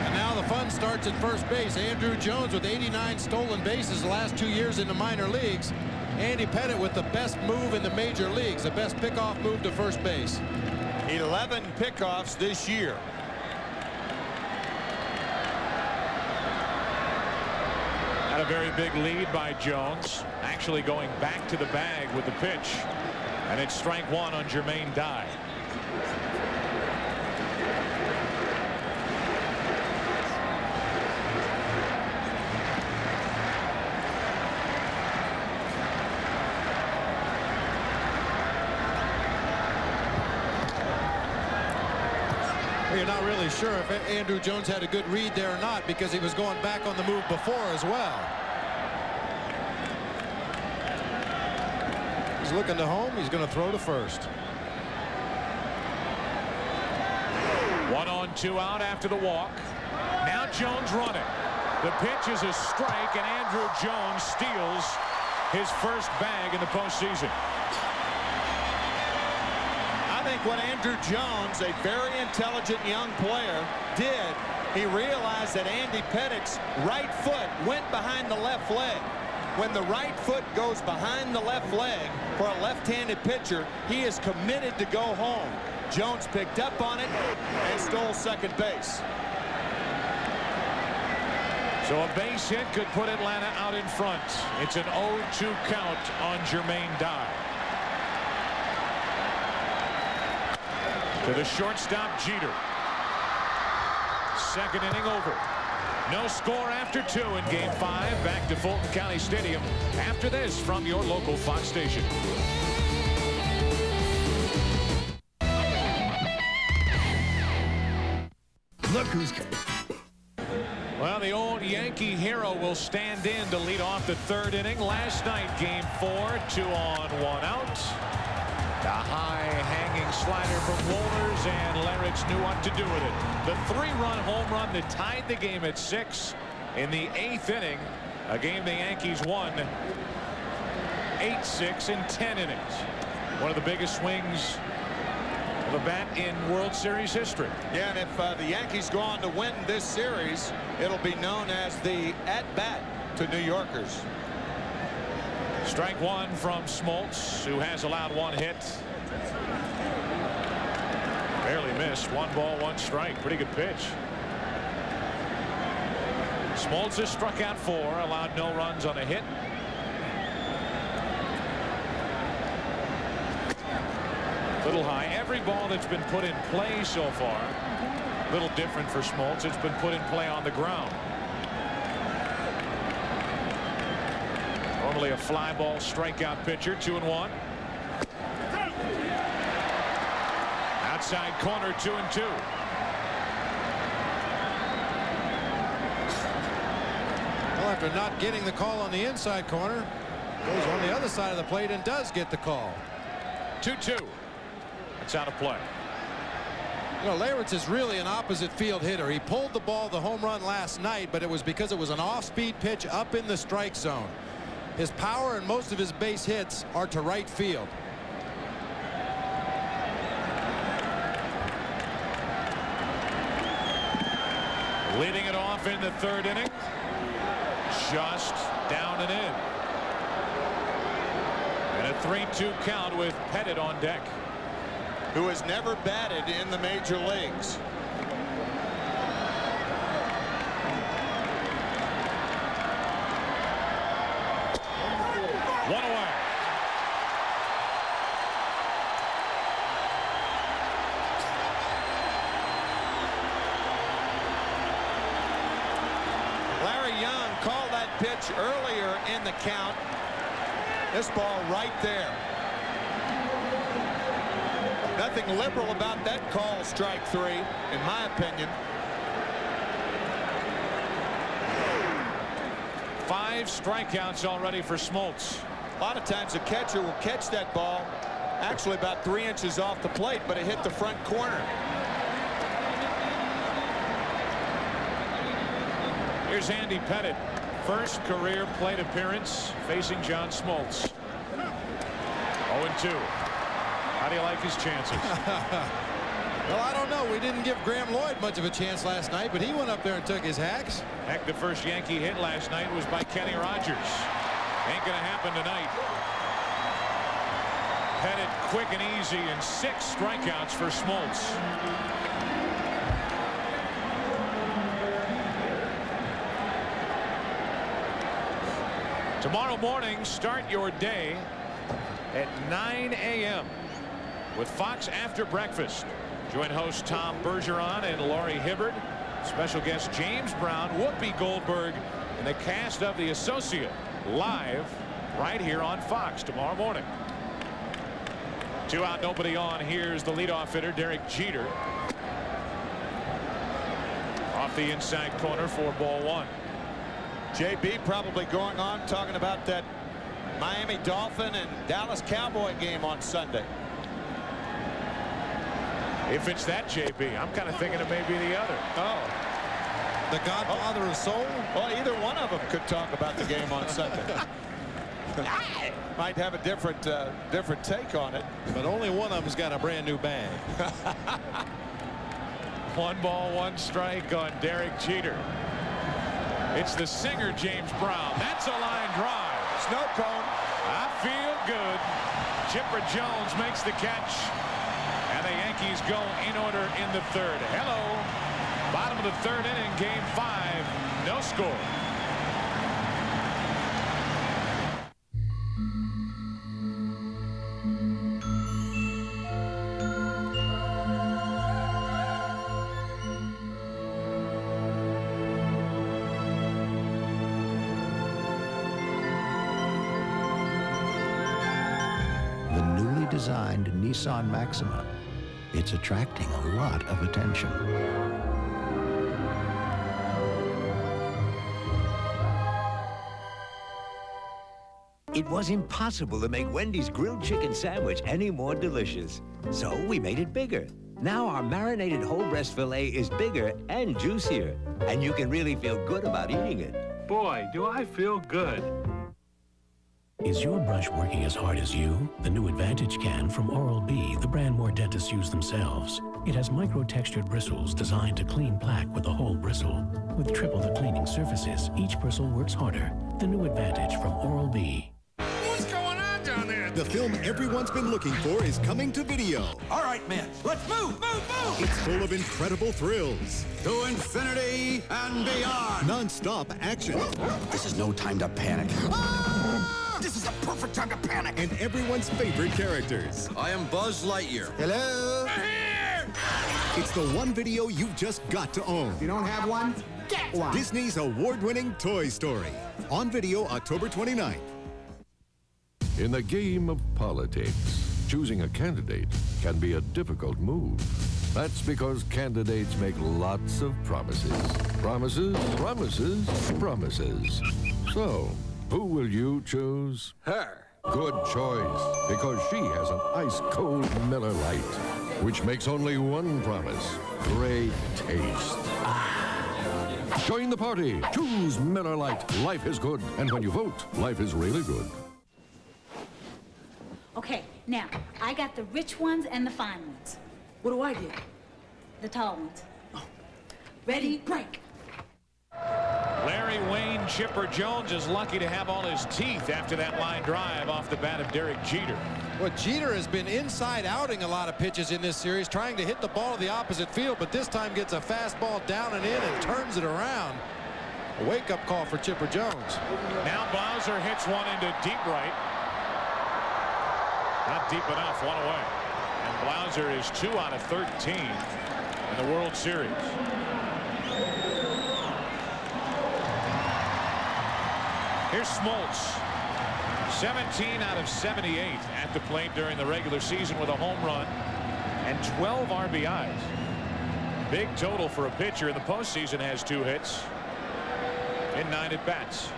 And now the fun starts at first base. Andrew Jones with 89 stolen bases the last 2 years in the minor leagues. Andy Pettit with the best move in the major leagues, the best pickoff move to first base. 11 pickoffs this year. Had a very big lead by Jones, actually going back to the bag with the pitch, and it's strike one on Jermaine Dye. You're not really sure if Andrew Jones had a good read there or not, because he was going back on the move before as well. He's looking to home. He's going to throw to first. 1 on 2 out after the walk. Now Jones running. The pitch is a strike, and Andrew Jones steals his first bag in the postseason. I think what Andrew Jones, a very intelligent young player, did, he realized that Andy Pettit's right foot went behind the left leg. When the right foot goes behind the left leg for a left-handed pitcher, he is committed to go home. Jones picked up on it and stole second base. So a base hit could put Atlanta out in front. It's an 0-2 count on Jermaine Dye. To the shortstop, Jeter. Second inning over. No score after 2 in Game 5. Back to Fulton County Stadium after this from your local Fox station. Look who's... Well, the old Yankee hero will stand in to lead off the 3rd inning. Last night, Game 4, 2 on, 1 out. The high hanging slider from Wohlers, and Larich knew what to do with it. The 3-run home run that tied the game at 6 in the 8th inning. A game the Yankees won 8-6 in 10 innings. One of the biggest swings of a bat in World Series history. Yeah, and if the Yankees go on to win this series, it'll be known as the at-bat to New Yorkers. Strike one from Smoltz, who has allowed 1 hit. Barely missed. 1 ball, 1 strike. Pretty good pitch. Smoltz has struck out 4, allowed no runs on a hit. Little high. Every ball that's been put in play so far, a little different for Smoltz. It's been put in play on the ground. Normally a fly ball strikeout pitcher. 2-1. Outside corner, 2-2. Well, after not getting the call on the inside corner, goes on the other side of the plate and does get the call. 2-2. It's out of play. You know, Larich is really an opposite field hitter. He pulled the ball the home run last night, but it was because it was an off-speed pitch up in the strike zone. His power and most of his base hits are to right field. Leading it off in the 3rd inning. Just down and in. And a 3-2 count with Pettit on deck, who has never batted in the major leagues. One away. Larry Young called that pitch earlier in the count. This ball right there. Nothing liberal about that call, strike 3, in my opinion. 5 strikeouts already for Smoltz. A lot of times the catcher will catch that ball actually about 3 inches off the plate, but it hit the front corner. Here's Andy Pettitte. First career plate appearance facing John Smoltz. 0-2. How do you like his chances? Well, I don't know. We didn't give Graham Lloyd much of a chance last night, but he went up there and took his hacks. Heck, the first Yankee hit last night was by Kenny Rogers. Ain't gonna happen tonight. Pettitte quick and easy, and 6 strikeouts for Smoltz. Tomorrow morning, start your day at 9 a.m. with Fox After Breakfast. Join host Tom Bergeron and Laurie Hibbert. Special guest James Brown, Whoopi Goldberg, and the cast of The Associate live right here on Fox tomorrow morning. 2 out, nobody on. Here's the leadoff hitter, Derek Jeter. Off the inside corner for ball 1. JB probably going on talking about that Miami Dolphin and Dallas Cowboy game on Sunday. If it's that, JB, I'm kind of thinking it may be the other. Oh. The Godfather of Soul? Well, either one of them could talk about the game on Sunday. Might have a different take on it. But only one of them's got a brand new bag. 1 ball, 1 strike on Derek Jeter. It's the singer James Brown. That's a line drive. Snow cone. I feel good. Chipper Jones makes the catch. And the Yankees go in order in the 3rd. Hello. Bottom of the 3rd inning, game 5. No score. Designed Nissan Maxima. It's attracting a lot of attention. It was impossible to make Wendy's grilled chicken sandwich any more delicious. So we made it bigger. Now our marinated whole breast filet is bigger and juicier. And you can really feel good about eating it. Boy, do I feel good. Is your brush working as hard as you? The new Advantage can from Oral-B, the brand more dentists use themselves. It has micro-textured bristles designed to clean plaque with a whole bristle. With triple the cleaning surfaces, each bristle works harder. The new Advantage from Oral-B. What's going on down there? The film everyone's been looking for is coming to video. All right, man, let's move. It's full of incredible thrills. To infinity and beyond. Non-stop action. This is no time to panic. This is a perfect time to panic. And everyone's favorite characters. I am Buzz Lightyear. Hello? Here! It's the one video you've just got to own. If you don't have one, get one. Disney's award-winning Toy Story. On video October 29th. In the game of politics, choosing a candidate can be a difficult move. That's because candidates make lots of promises. Promises, promises, promises. So, who will you choose? Her. Good choice, because she has an ice-cold Miller Lite, which makes only one promise: great taste. Join the party. Choose Miller Lite. Life is good. And when you vote, life is really good. Okay, now, I got the rich ones and the fine ones. What do I get? The tall ones. Oh. Ready, break. Larry Wayne Chipper Jones is lucky to have all his teeth after that line drive off the bat of Derek Jeter. Well, Jeter has been inside-outing a lot of pitches in this series, trying to hit the ball to the opposite field, but this time gets a fastball down and in and turns it around. A wake-up call for Chipper Jones. Now Blauser hits one into deep right. Not deep enough, one away. And Blauser is 2 out of 13 in the World Series. Here's Smoltz. 17 out of 78 at the plate during the regular season with a home run and 12 RBIs. Big total for a pitcher in the postseason. Has 2 hits in 9 at-bats.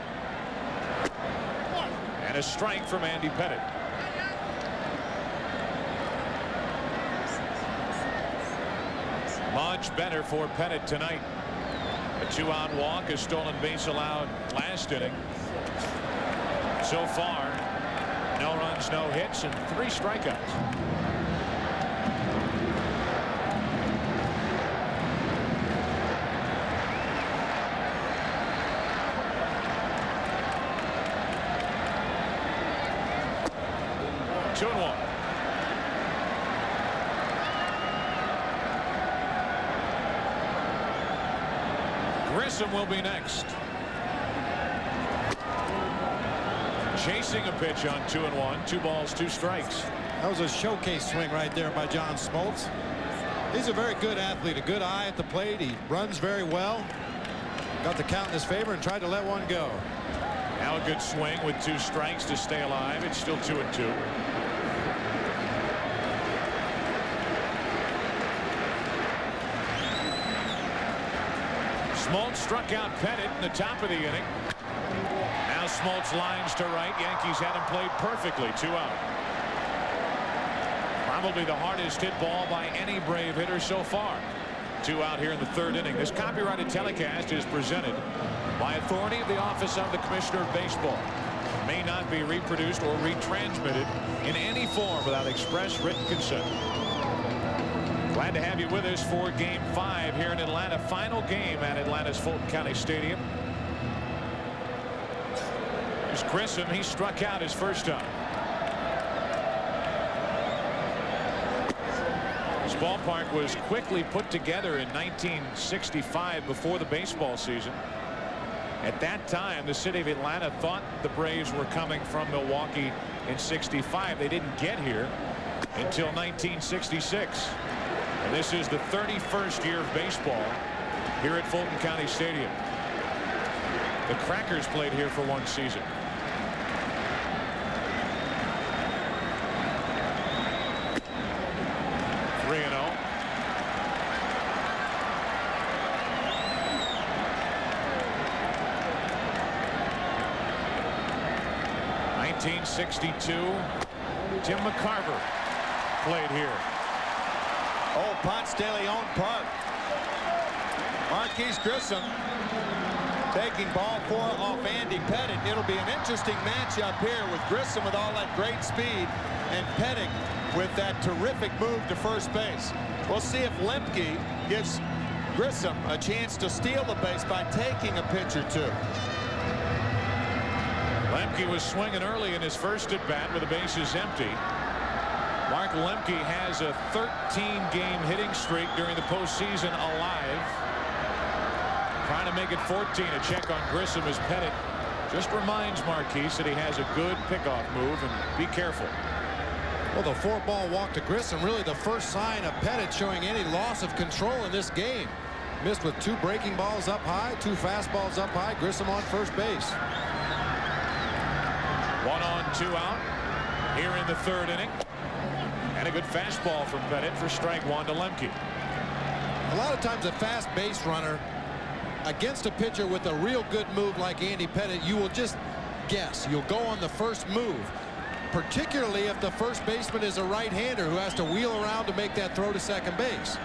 And a strike from Andy Pettitte. Much better for Pettitte tonight. A 2-out walk, a stolen base allowed last inning. So far, no runs, no hits, and 3 strikeouts. Grissom will be next. Chasing a pitch on 2-1. 2 balls, 2 strikes. That was a showcase swing right there by John Smoltz. He's a very good athlete, a good eye at the plate. He runs very well. Got the count in his favor and tried to let one go. Now a good swing with 2 strikes to stay alive. It's still 2-2. Smoltz struck out Pettit in the top of the inning. Now Smoltz lines to right. Yankees had him played perfectly. 2 out. Probably the hardest hit ball by any Brave hitter so far. 2 out here in the 3rd inning. This copyrighted telecast is presented by authority of the Office of the Commissioner of Baseball. May not be reproduced or retransmitted in any form without express written consent. Glad to have you with us for Game 5 here in Atlanta. Final game at Atlanta's Fulton County Stadium. There's Grissom. He struck out his first time. This ballpark was quickly put together in 1965 before the baseball season. At that time, the city of Atlanta thought the Braves were coming from Milwaukee in '65. They didn't get here until 1966. And this is the 31st year of baseball here at Fulton County Stadium. The Crackers played here for 1 season. '62, Tim McCarver played here. Oh, Ponce de Leon Park. Marquise Grissom taking ball 4 off Andy Pettit. It'll be an interesting matchup here with Grissom with all that great speed and Pettit with that terrific move to first base. We'll see if Lemke gives Grissom a chance to steal the base by taking a pitch or 2. Lemke was swinging early in his first at bat with the bases empty. Mark Lemke has a 13-game hitting streak during the postseason alive. Trying to make it 14. A check on Grissom as Pettit just reminds Marquise that he has a good pickoff move and be careful. Well, the 4-ball walk to Grissom, really the first sign of Pettit showing any loss of control in this game. Missed with 2 breaking balls up high, 2 fastballs up high. Grissom on first base. 1 on, 2 out here in the 3rd inning. And a good fastball from Pettit for strike 1 to Lemke. A lot of times a fast base runner against a pitcher with a real good move like Andy Pettit, you will just guess. You'll go on the first move, particularly if the first baseman is a right-hander who has to wheel around to make that throw to second base.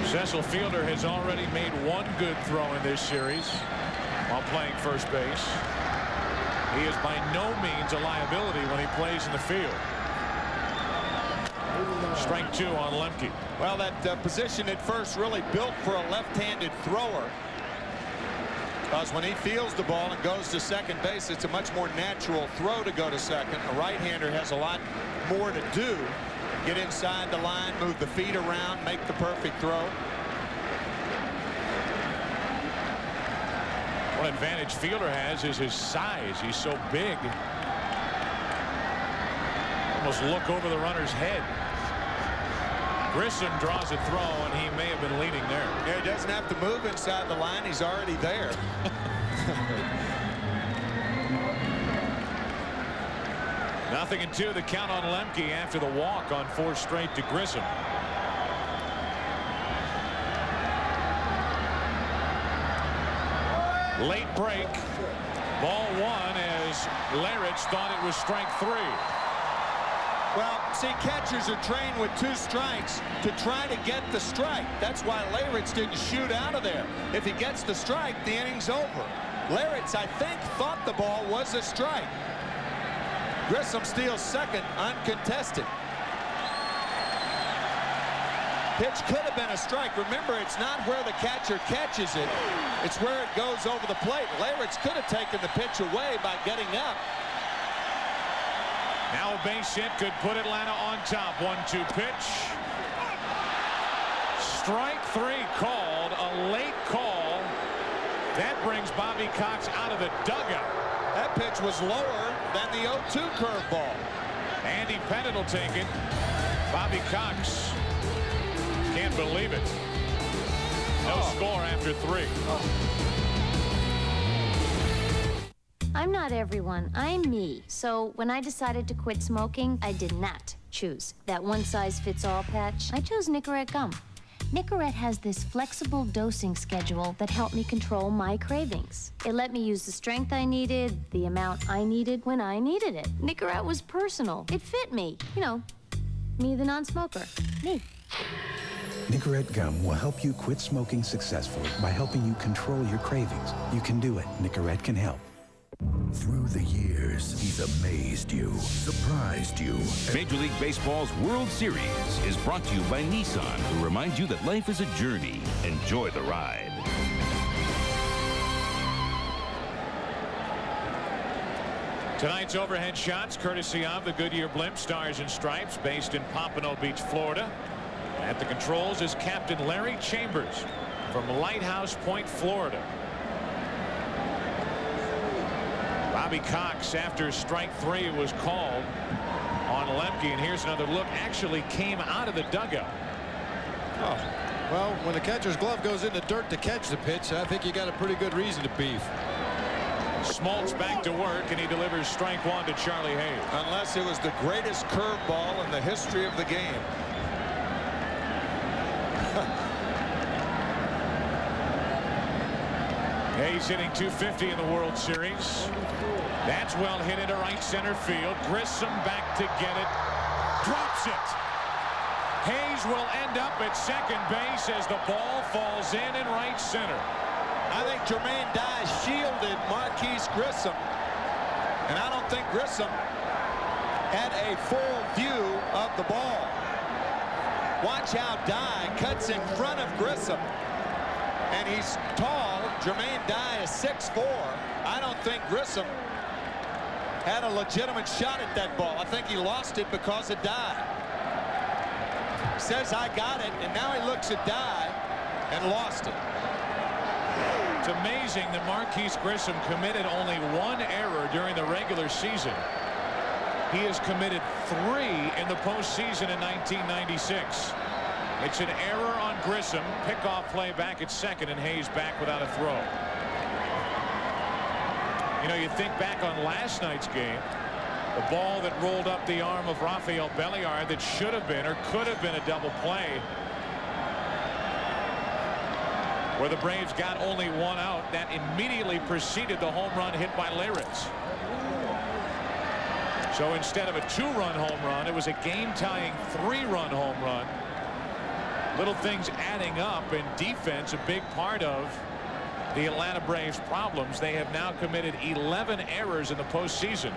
Cecil Fielder has already made 1 good throw in this series while playing first base. He is by no means a liability when he plays in the field. Strike 2 on Lemke. Well, that position at first really built for a left-handed thrower. Because when he fields the ball and goes to second base, it's a much more natural throw to go to second. A right-hander has a lot more to do. Get inside the line, move the feet around, make the perfect throw. One advantage Fielder has is his size. He's so big. Almost look over the runner's head. Grissom draws a throw, and he may have been leading there. Yeah, he doesn't have to move inside the line. He's already there. Nothing in 2, the count on Lemke after the walk on 4 straight to Grissom. Late break. Ball one as Larich thought it was strike 3. Well, see, catchers are trained with 2 strikes to try to get the strike. That's why Larich didn't shoot out of there. If he gets the strike, the inning's over. Larich, I think, thought the ball was a strike. Grissom steals second, uncontested. Pitch could have been a strike. Remember, it's not where the catcher catches it. It's where it goes over the plate. Larich could have taken the pitch away by getting up. Now a base hit could put Atlanta on top. 1-2 pitch. Strike 3 called. A late call. That brings Bobby Cox out of the dugout. That pitch was lower than the 0-2 curveball. Andy Pettit will take it. Bobby Cox can't believe it. No score after 3. I'm not everyone, I'm me. So when I decided to quit smoking, I did not choose that one-size-fits-all patch. I chose Nicorette gum. Nicorette has this flexible dosing schedule that helped me control my cravings. It let me use the strength I needed, the amount I needed, when I needed it. Nicorette was personal. It fit me. You know, me the non-smoker. Me. Nicorette gum will help you quit smoking successfully by helping you control your cravings. You can do it. Nicorette can help. Through the years, he's amazed you, surprised you. Major League Baseball's World Series is brought to you by Nissan, who reminds you that life is a journey. Enjoy the ride. Tonight's overhead shots, courtesy of the Goodyear Blimp Stars and Stripes, based in Pompano Beach, Florida. At the controls is Captain Larry Chambers from Lighthouse Point, Florida. Bobby Cox, after strike 3 was called on Lemke, and here's another look, actually came out of the dugout. Oh, well, when the catcher's glove goes in the dirt to catch the pitch, I think you got a pretty good reason to beef. Smoltz back to work, and he delivers strike 1 to Charlie Hayes. Unless it was the greatest curveball in the history of the game. Hayes hitting .250 in the World Series. That's well hit into right center field. Grissom back to get it. Drops it. Hayes will end up at second base as the ball falls in right center. I think Jermaine Dye shielded Marquise Grissom. And I don't think Grissom had a full view of the ball. Watch how Dye cuts in front of Grissom. And he's tall. Jermaine Dye is 6'4". I don't think Grissom had a legitimate shot at that ball. I think he lost it because of Dye. Says I got it, and now he looks at Dye and lost it. It's amazing that Marquise Grissom committed only 1 error during the regular season. He has committed 3 in the postseason in 1996. It's an error on Grissom. Pickoff play back at second, and Hayes back without a throw. You know, you think back on last night's game, the ball that rolled up the arm of Rafael Belliard that should have been or could have been a double play, where the Braves got only 1 out. That immediately preceded the home run hit by Larich. So instead of a 2-run home run, it was a game-tying 3-run home run. Little things adding up, and defense a big part of the Atlanta Braves' problems. They have now committed 11 errors in the postseason,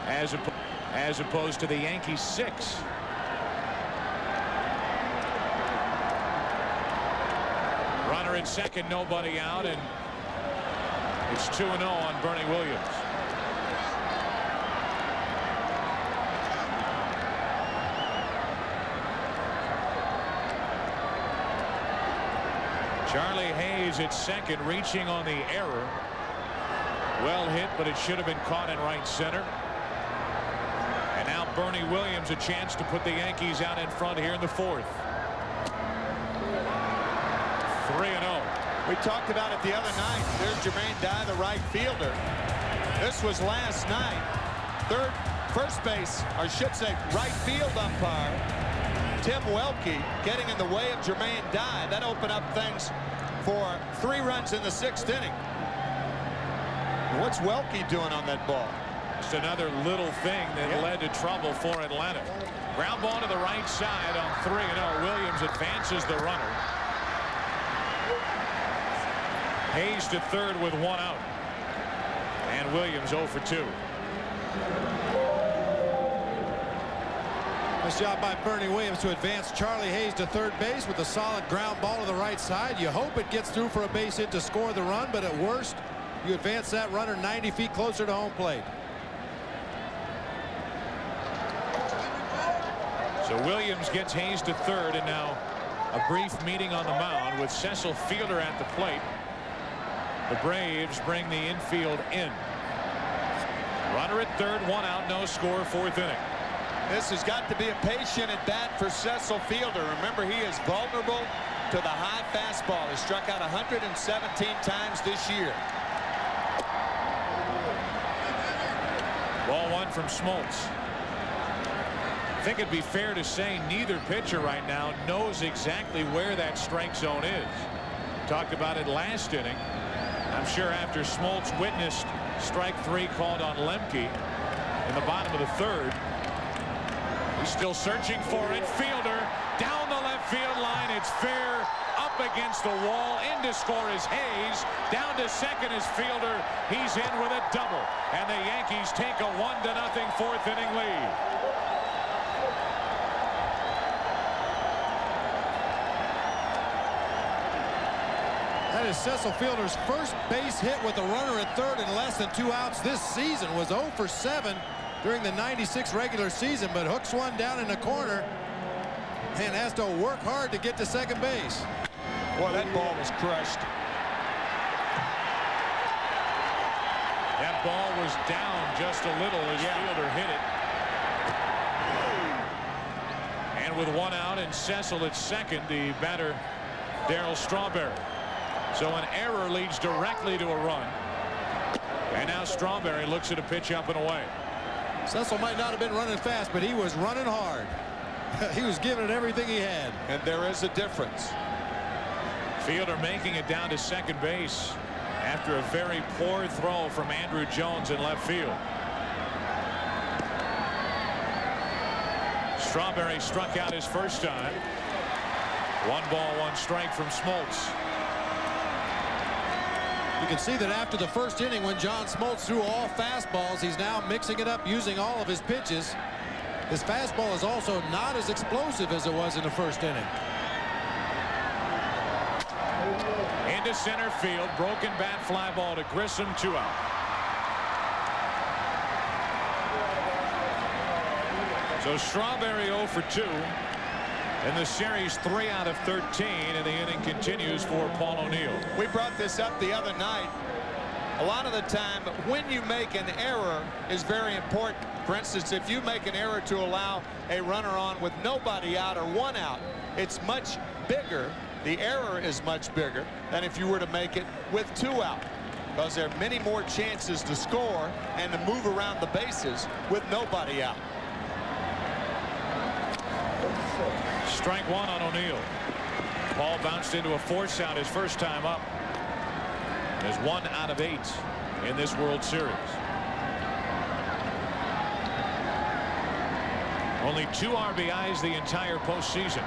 as opposed to the Yankees 6. Runner at second, nobody out, and it's 2-0 on Bernie Williams. Charlie Hayes at second, reaching on the error. Well hit, but it should have been caught in right center. And now Bernie Williams a chance to put the Yankees out in front here in the 4th. 3-0. We talked about it the other night. There's Jermaine Dye, the right fielder. This was last night. First base, or I should say right field umpire Tim Welke getting in the way of Jermaine Dye. That opened up things for 3 runs in the 6th inning. What's Welke doing on that ball? Just another little thing that led to trouble for Atlanta. Ground ball to the right side on 3-0. Williams advances the runner. Hayes to third with 1 out. And Williams 0 for 2. Nice job by Bernie Williams to advance Charlie Hayes to third base with a solid ground ball to the right side. You hope it gets through for a base hit to score the run, but at worst, you advance that runner 90 feet closer to home plate. So Williams gets Hayes to third, and now a brief meeting on the mound with Cecil Fielder at the plate. The Braves bring the infield in. Runner at third, 1 out, no score, 4th inning. This has got to be a patient at bat for Cecil Fielder. Remember, he is vulnerable to the high fastball. He struck out 117 times this year. Ball 1 from Smoltz. I think it'd be fair to say neither pitcher right now knows exactly where that strike zone is. Talked about it last inning. I'm sure after Smoltz witnessed strike 3 called on Lemke in the bottom of the 3rd. He's still searching for it. Fielder down the left field line. It's fair. Up against the wall. In to score is Hayes. Down to second is Fielder. He's in with a double. And the Yankees take a 1-0 4th inning lead. That is Cecil Fielder's first base hit with a runner at third in less than 2 outs this season. Was 0 for 7 during the '96 regular season, but hooks one down in the corner and has to work hard to get to second base. Boy, that ball was crushed. That ball was down just a little as Fielder hit it. And with 1 out and Cecil at second, the batter Darryl Strawberry. So an error leads directly to a run. And now Strawberry looks at a pitch up and away. Cecil might not have been running fast, but he was running hard. He was giving it everything he had. And there is a difference. Fielder making it down to second base after a very poor throw from Andruw Jones in left field. Strawberry struck out his first time. 1 ball, 1 strike from Smoltz. You can see that after the first inning, when John Smoltz threw all fastballs, he's now mixing it up using all of his pitches. His fastball is also not as explosive as it was in the first inning. Into center field, broken bat fly ball to Grissom, 2 out. So Strawberry 0 for 2. In the series, 3 out of 13, and the inning continues for Paul O'Neill. We brought this up the other night. A lot of the time, when you make an error is very important. For instance, if you make an error to allow a runner on with nobody out or 1 out, it's much bigger. The error is much bigger than if you were to make it with 2 out, because there are many more chances to score and to move around the bases with nobody out. Strike 1 on O'Neill. Ball bounced into a force out his first time up. There's 1 out of 8 in this World Series. Only 2 RBIs the entire postseason.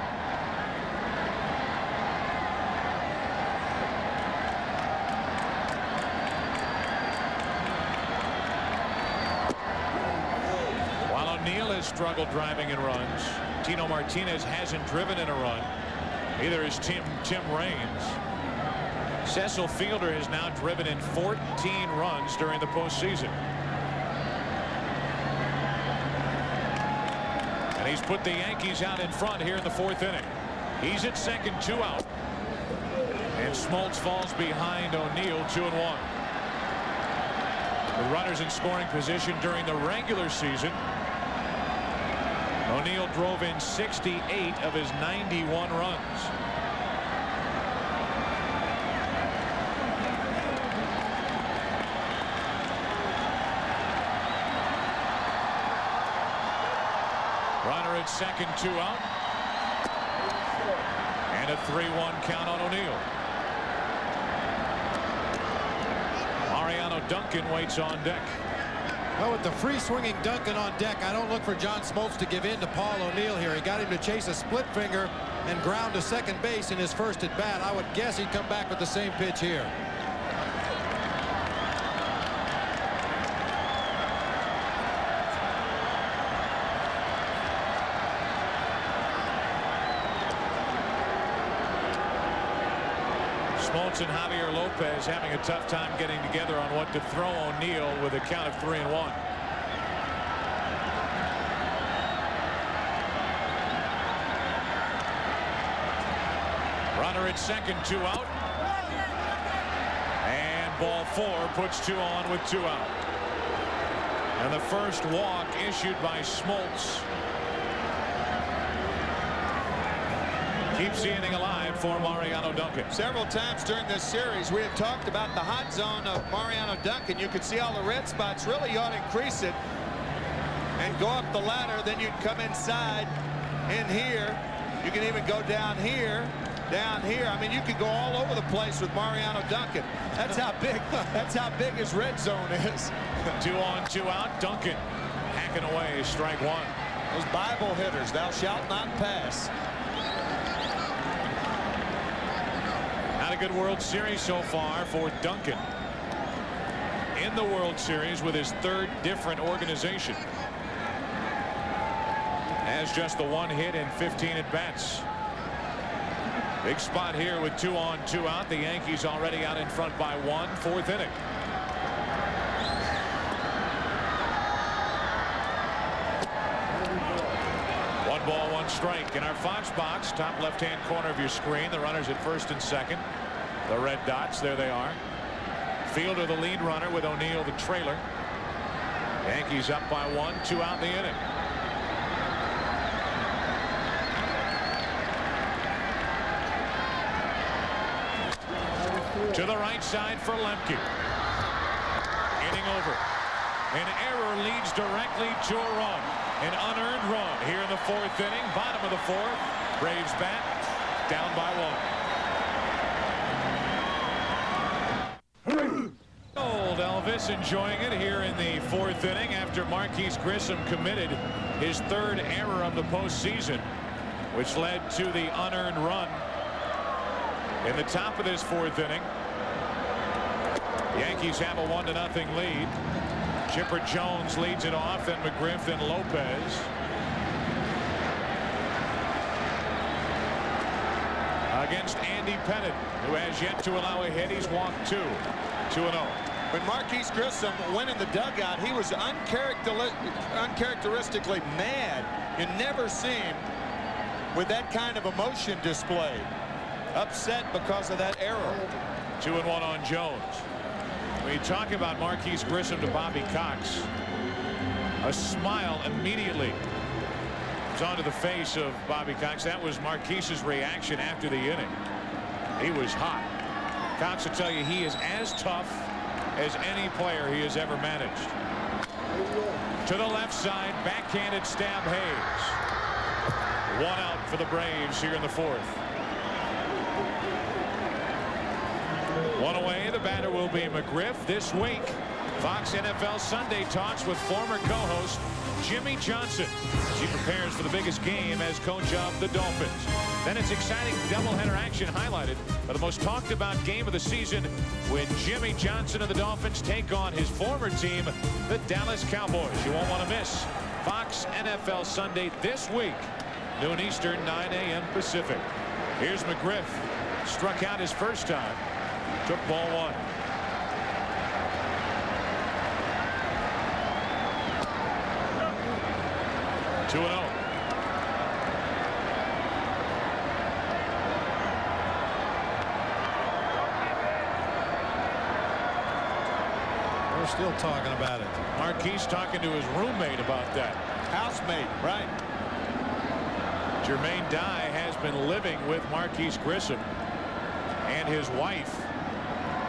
While O'Neill has struggled driving in runs, Tino Martinez hasn't driven in a run. Neither is Tim Raines. Cecil Fielder has now driven in 14 runs during the postseason. And he's put the Yankees out in front here in the 4th inning. He's at second, 2 out. And Smoltz falls behind O'Neill, 2-1. With runners in scoring position during the regular season, O'Neill drove in 68 of his 91 runs. Runner at second, 2 out. And a 3-1 count on O'Neill. Mariano Duncan waits on deck. Well, with the free-swinging Duncan on deck, I don't look for John Smoltz to give in to Paul O'Neill here. He got him to chase a split finger and ground to second base in his first at bat. I would guess he'd come back with the same pitch here. Smoltz and Javier Lopez having a tough time getting together on what to throw O'Neill with a count of 3-1. Runner at second, 2 out. And ball 4 puts 2 on with 2 out. And the first walk issued by Smoltz keeps the inning alive for Mariano Duncan. Several times during this series we have talked about the hot zone of Mariano Duncan. You can see all the red spots. Really, you ought to increase it and go up the ladder. Then you'd come inside in here. You can even go down here. Down here. I mean, you could go all over the place with Mariano Duncan. That's how big his red zone is. 2 on, 2 out. Duncan hacking away, strike 1. Those Bible hitters, thou shalt not pass. Not a good World Series so far for Duncan. In the World Series with his 3rd different organization. Has just the 1 hit in 15 at-bats. Big spot here with 2 on, 2 out. The Yankees already out in front by 1, 4th inning. One ball, 1 strike. In our Fox box, top left-hand corner of your screen, the runners at first and second. The red dots, there they are. Fielder the lead runner with O'Neill the trailer. Yankees up by 1, 2 out in the inning. To the right side for Lemke. Inning over. An error leads directly to a run. An unearned run here in the 4th inning. Bottom of the 4th. Braves bat down by 1. Old Elvis enjoying it here in the 4th inning after Marquise Grissom committed his 3rd error of the postseason, which led to the unearned run in the top of this 4th inning. Yankees have a 1-0 lead. Chipper Jones leads it off, then McGriff, then Lopez. Against Andy Pettitte, who has yet to allow a hit. He's walked 2. 2-0. When Marquise Grissom went in the dugout, he was uncharacteristically mad. You never see him with that kind of emotion displayed. Upset because of that error. 2-1 on Jones. When you talk about Marquise Grissom to Bobby Cox, a smile immediately was onto the face of Bobby Cox. That was Marquise's reaction after the inning. He was hot. Cox will tell you he is as tough as any player he has ever managed. To the left side, backhanded stab Hayes. 1 out for the Braves here in the 4th. 1 away. The batter will be McGriff. This week, Fox NFL Sunday talks with former co-host Jimmy Johnson as he prepares for the biggest game as coach of the Dolphins. Then it's exciting doubleheader action highlighted by the most talked about game of the season when Jimmy Johnson and the Dolphins take on his former team, the Dallas Cowboys. You won't want to miss Fox NFL Sunday this week, noon Eastern, 9 a.m. Pacific. Here's McGriff. Struck out his first time. Took ball 1. Two and 0. We're still talking about it. Marquise talking to his roommate about that. Housemate, right. Jermaine Dye has been living with Marquise Grissom and his wife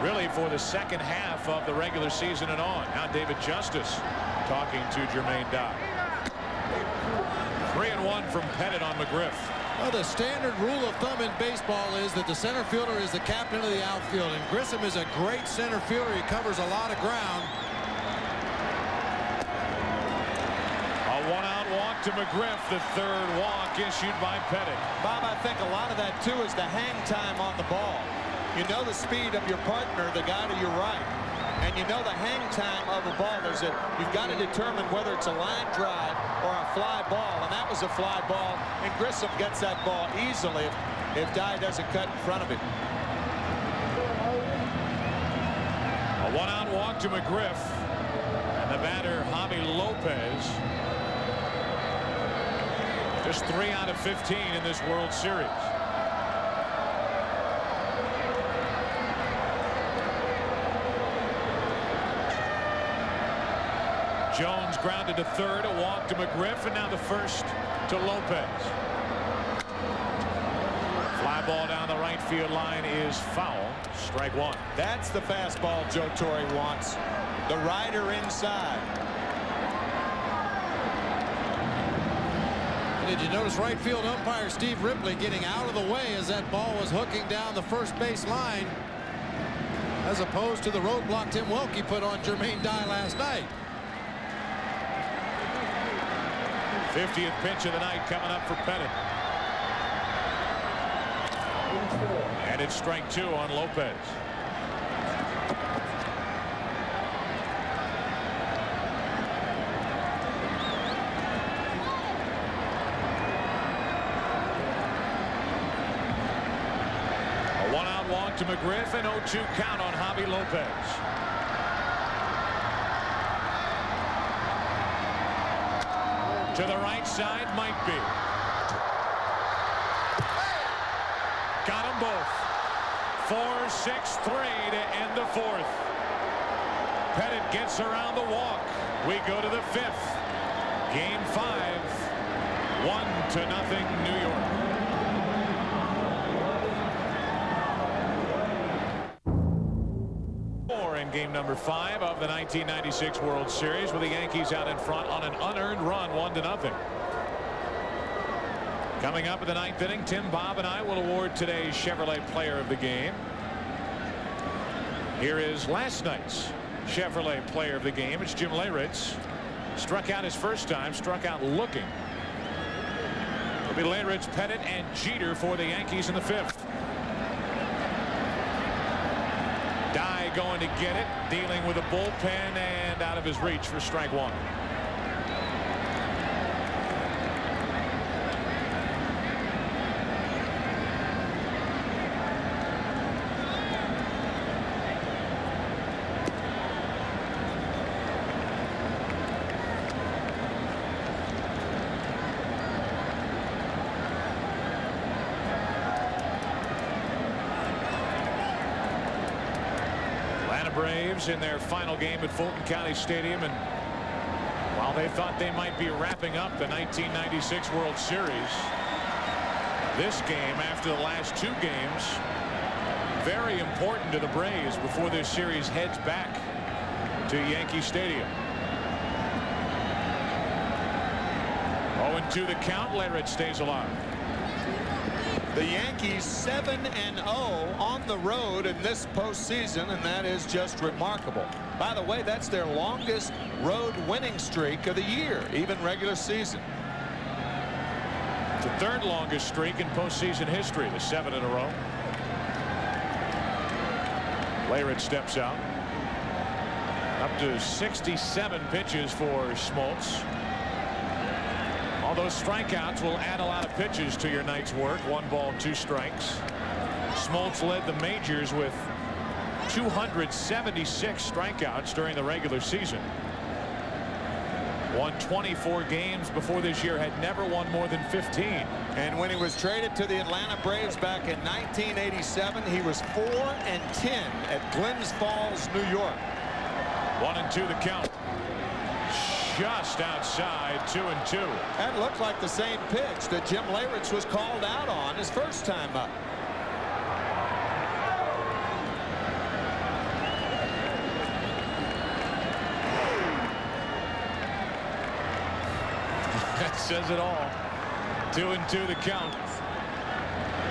really for the second half of the regular season and on. Now David Justice talking to Jermaine Dye. 3-1 from Pettitte on McGriff. Well, the standard rule of thumb in baseball is that the center fielder is the captain of the outfield, and Grissom is a great center fielder. He covers a lot of ground. A one-out walk to McGriff, the third walk issued by Pettit. Bob, I think a lot of that, too, is the hang time on the ball. You know the speed of your partner, the guy to your right, and you know the hang time of a ball. You've got to determine whether it's a line drive or a fly ball, and that was a fly ball, and Grissom gets that ball easily if Dye doesn't cut in front of it. A one-out walk to McGriff, and the batter, Javi Lopez. Just 3 out of 15 in this World Series. Jones grounded to third, a walk to McGriff, and now the first to Lopez. Fly ball down the right field line is foul. Strike one. That's the fastball Joe Torre wants. The rider inside. Did you notice right field umpire Steve Ripley getting out of the way as that ball was hooking down the first base line, as opposed to the roadblock Tim Welke put on Jermaine Dye last night. 50th pitch of the night coming up for Pettit. And it's strike 2 on Lopez. A one-out walk to McGriff, and 0-2 count on Javi Lopez. To the right side, might be. Got them both. 4-6-3 to end the fourth. Pettit gets around the walk. We go to the 5th. Game 5. 1-0 New York. In game number 5 of the 1996 World Series, with the Yankees out in front on an unearned run, 1-0. Coming up in the 9th inning, Tim, Bob, and I will award today's Chevrolet Player of the Game. Here is last night's Chevrolet Player of the Game. It's Jim Leyritz. Struck out his first time, struck out looking. It'll be Leyritz, Pettit, and Jeter for the Yankees in the 5th. Dye going to get it, dealing with a bullpen, and out of his reach for strike 1. Braves in their final game at Fulton County Stadium, and while they thought they might be wrapping up the 1996 World Series, this game, after the last 2 games, very important to the Braves before this series heads back to Yankee Stadium. 0-2 the count. Leyritz stays alive. The Yankees 7-0 on the road in this postseason, and that is just remarkable. By the way, that's their longest road winning streak of the year, even regular season. The 3rd longest streak in postseason history, the 7 in a row. Leyritz steps out. Up to 67 pitches for Smoltz. All those strikeouts will add a lot of pitches to your night's work. 1 ball, 2 strikes. Smoltz led the majors with 276 strikeouts during the regular season. Won 24 games before this year, had never won more than 15. And when he was traded to the Atlanta Braves back in 1987, he was 4-10 at Glens Falls, New York. 1-2 the count. Just outside, 2-2. That looked like the same pitch that Jim Leyritz was called out on his first time up. That says it all. 2-2 the count.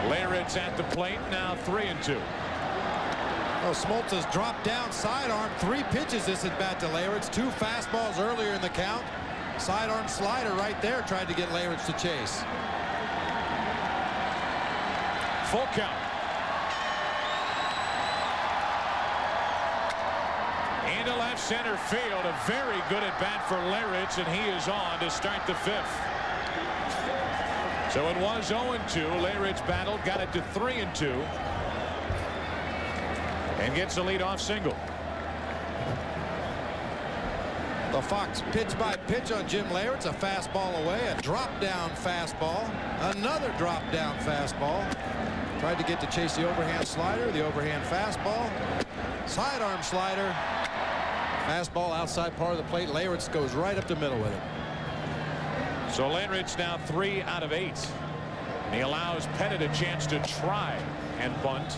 Leyritz at the plate, now 3-2. Oh, Smoltz has dropped down sidearm. 3 pitches this at bat to Leyritz. 2 fastballs earlier in the count. Sidearm slider right there, tried to get Leyritz to chase. Full count. Into left center field. A very good at bat for Leyritz, and he is on to start the 5th. So it was 0-2. Leyritz battled, got it to 3-2. And gets a leadoff single. The Fox pitch by pitch on Jim Leyritz. A fastball away. A drop down fastball. Another drop down fastball. Tried to get to chase the overhand slider. The overhand fastball. Sidearm slider. Fastball outside part of the plate. Leyritz goes right up the middle with it. So Leyritz now 3 out of 8. And he allows Pettit a chance to try and bunt.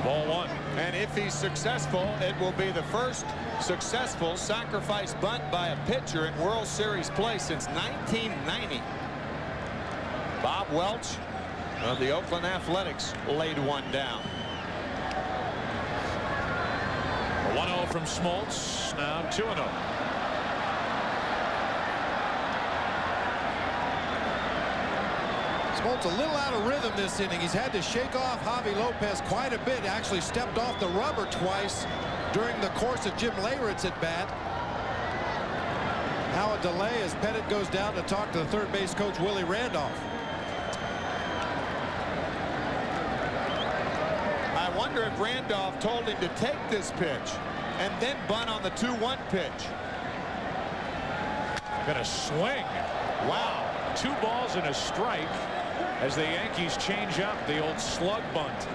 Ball 1. And if he's successful, it will be the first successful sacrifice bunt by a pitcher in World Series play since 1990. Bob Welch of the Oakland Athletics laid one down. 1-0 from Smoltz, now 2-0. Smoltz a little out of rhythm this inning. He's had to shake off Javi Lopez quite a bit. Actually stepped off the rubber twice during the course of Jim Leyritz at bat. Now a delay as Pettit goes down to talk to the third base coach Willie Randolph. I wonder if Randolph told him to take this pitch and then bunt on the 2-1 pitch. Gonna swing. Wow. 2 balls and a strike as the Yankees change up the old slug bunt.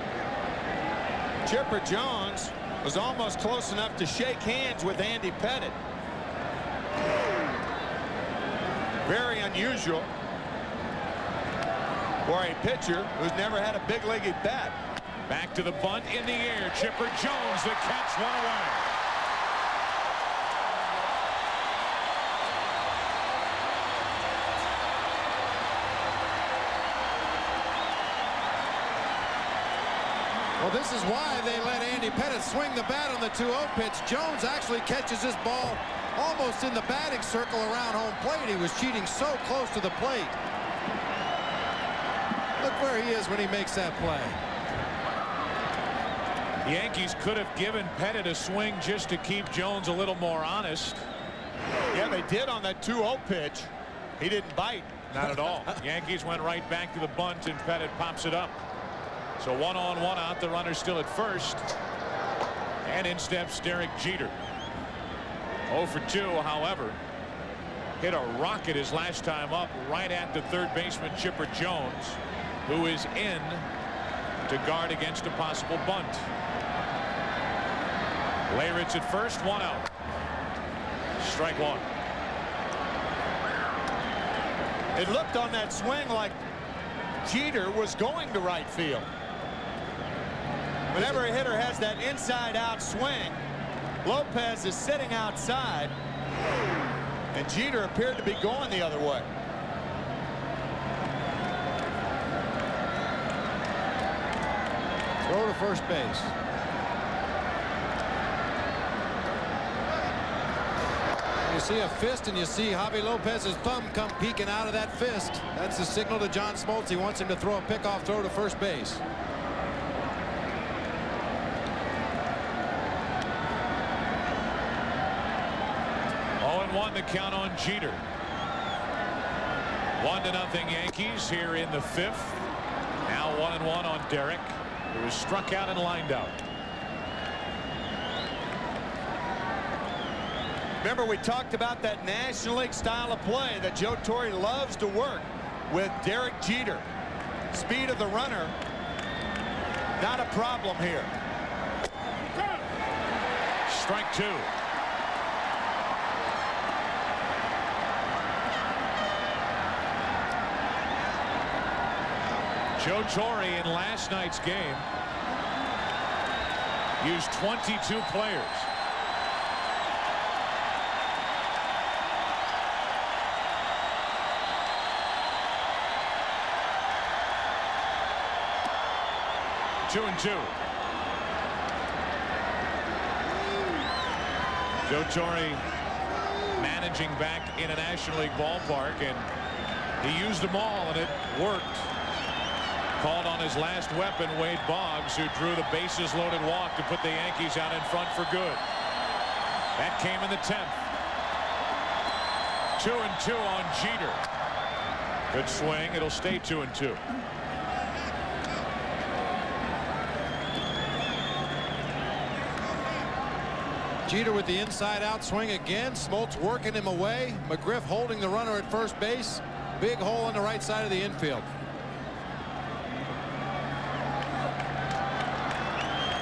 Chipper Jones was almost close enough to shake hands with Andy Pettit. Very unusual for a pitcher who's never had a big league at bat. Back to the bunt in the air. Chipper Jones, the catch, one away. Well, this is why they let Andy Pettit swing the bat on the 2-0 pitch. Jones actually catches this ball almost in the batting circle around home plate. He was cheating so close to the plate. Look where he is when he makes that play. The Yankees could have given Pettit a swing just to keep Jones a little more honest. Yeah, they did on that 2-0 pitch. He didn't bite. Not at all. Yankees went right back to the bunt, and Pettit pops it up. So 1 on 1 out. The runner still at first. And in steps Derek Jeter. 0 for 2, however. Hit a rocket his last time up right at the third baseman Chipper Jones, who is in to guard against a possible bunt. Leyritz at first, 1 out. Strike 1. It looked on that swing like Jeter was going to right field. Whenever a hitter has that inside-out swing, Lopez is sitting outside, and Jeter appeared to be going the other way. Throw to first base. You see a fist, and you see Javi Lopez's thumb come peeking out of that fist. That's the signal to John Smoltz. He wants him to throw a pickoff throw to first base. The count on Jeter. 1-0 Yankees here in the 5th. Now 1-1 on Derek, who was struck out and lined out. Remember, we talked about that National League style of play that Joe Torre loves to work with Derek Jeter. Speed of the runner, not a problem here. Strike 2. Joe Torre in last night's game used 22 players. 2-2. Joe Torre managing back in a National League ballpark, and he used them all, and it worked. Called on his last weapon, Wade Boggs, who drew the bases-loaded walk to put the Yankees out in front for good. That came in the 10th. 2-2 on Jeter. Good swing. It'll stay 2-2. Jeter with the inside-out swing again. Smoltz working him away. McGriff holding the runner at first base. Big hole on the right side of the infield.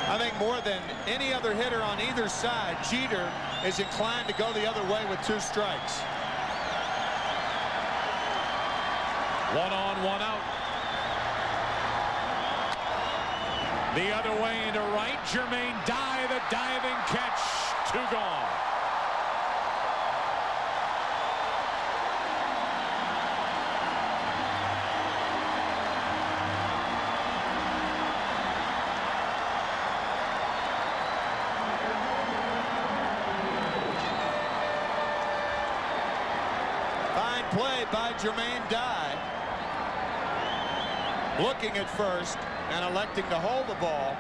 I think more than any other hitter on either side, Jeter is inclined to go the other way with 2 strikes. 1 on, 1 out. The other way into right. Jermaine Dye, the diving catch. 2 gone. Fine play by Jermaine Dye. Looking at first and electing to hold the ball.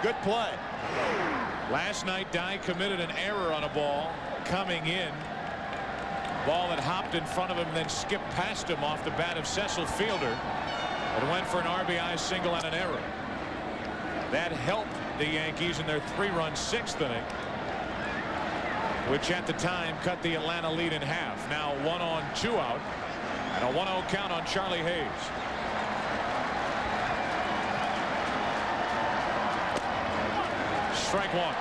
Good play. Last night, Dye committed an error on a ball coming in. Ball that hopped in front of him, then skipped past him off the bat of Cecil Fielder and went for an RBI single and an error. That helped the Yankees in their 3-run 6th inning, which at the time cut the Atlanta lead in half. Now 1 on, 2 out, and a 1-0 count on Charlie Hayes. Strike 1.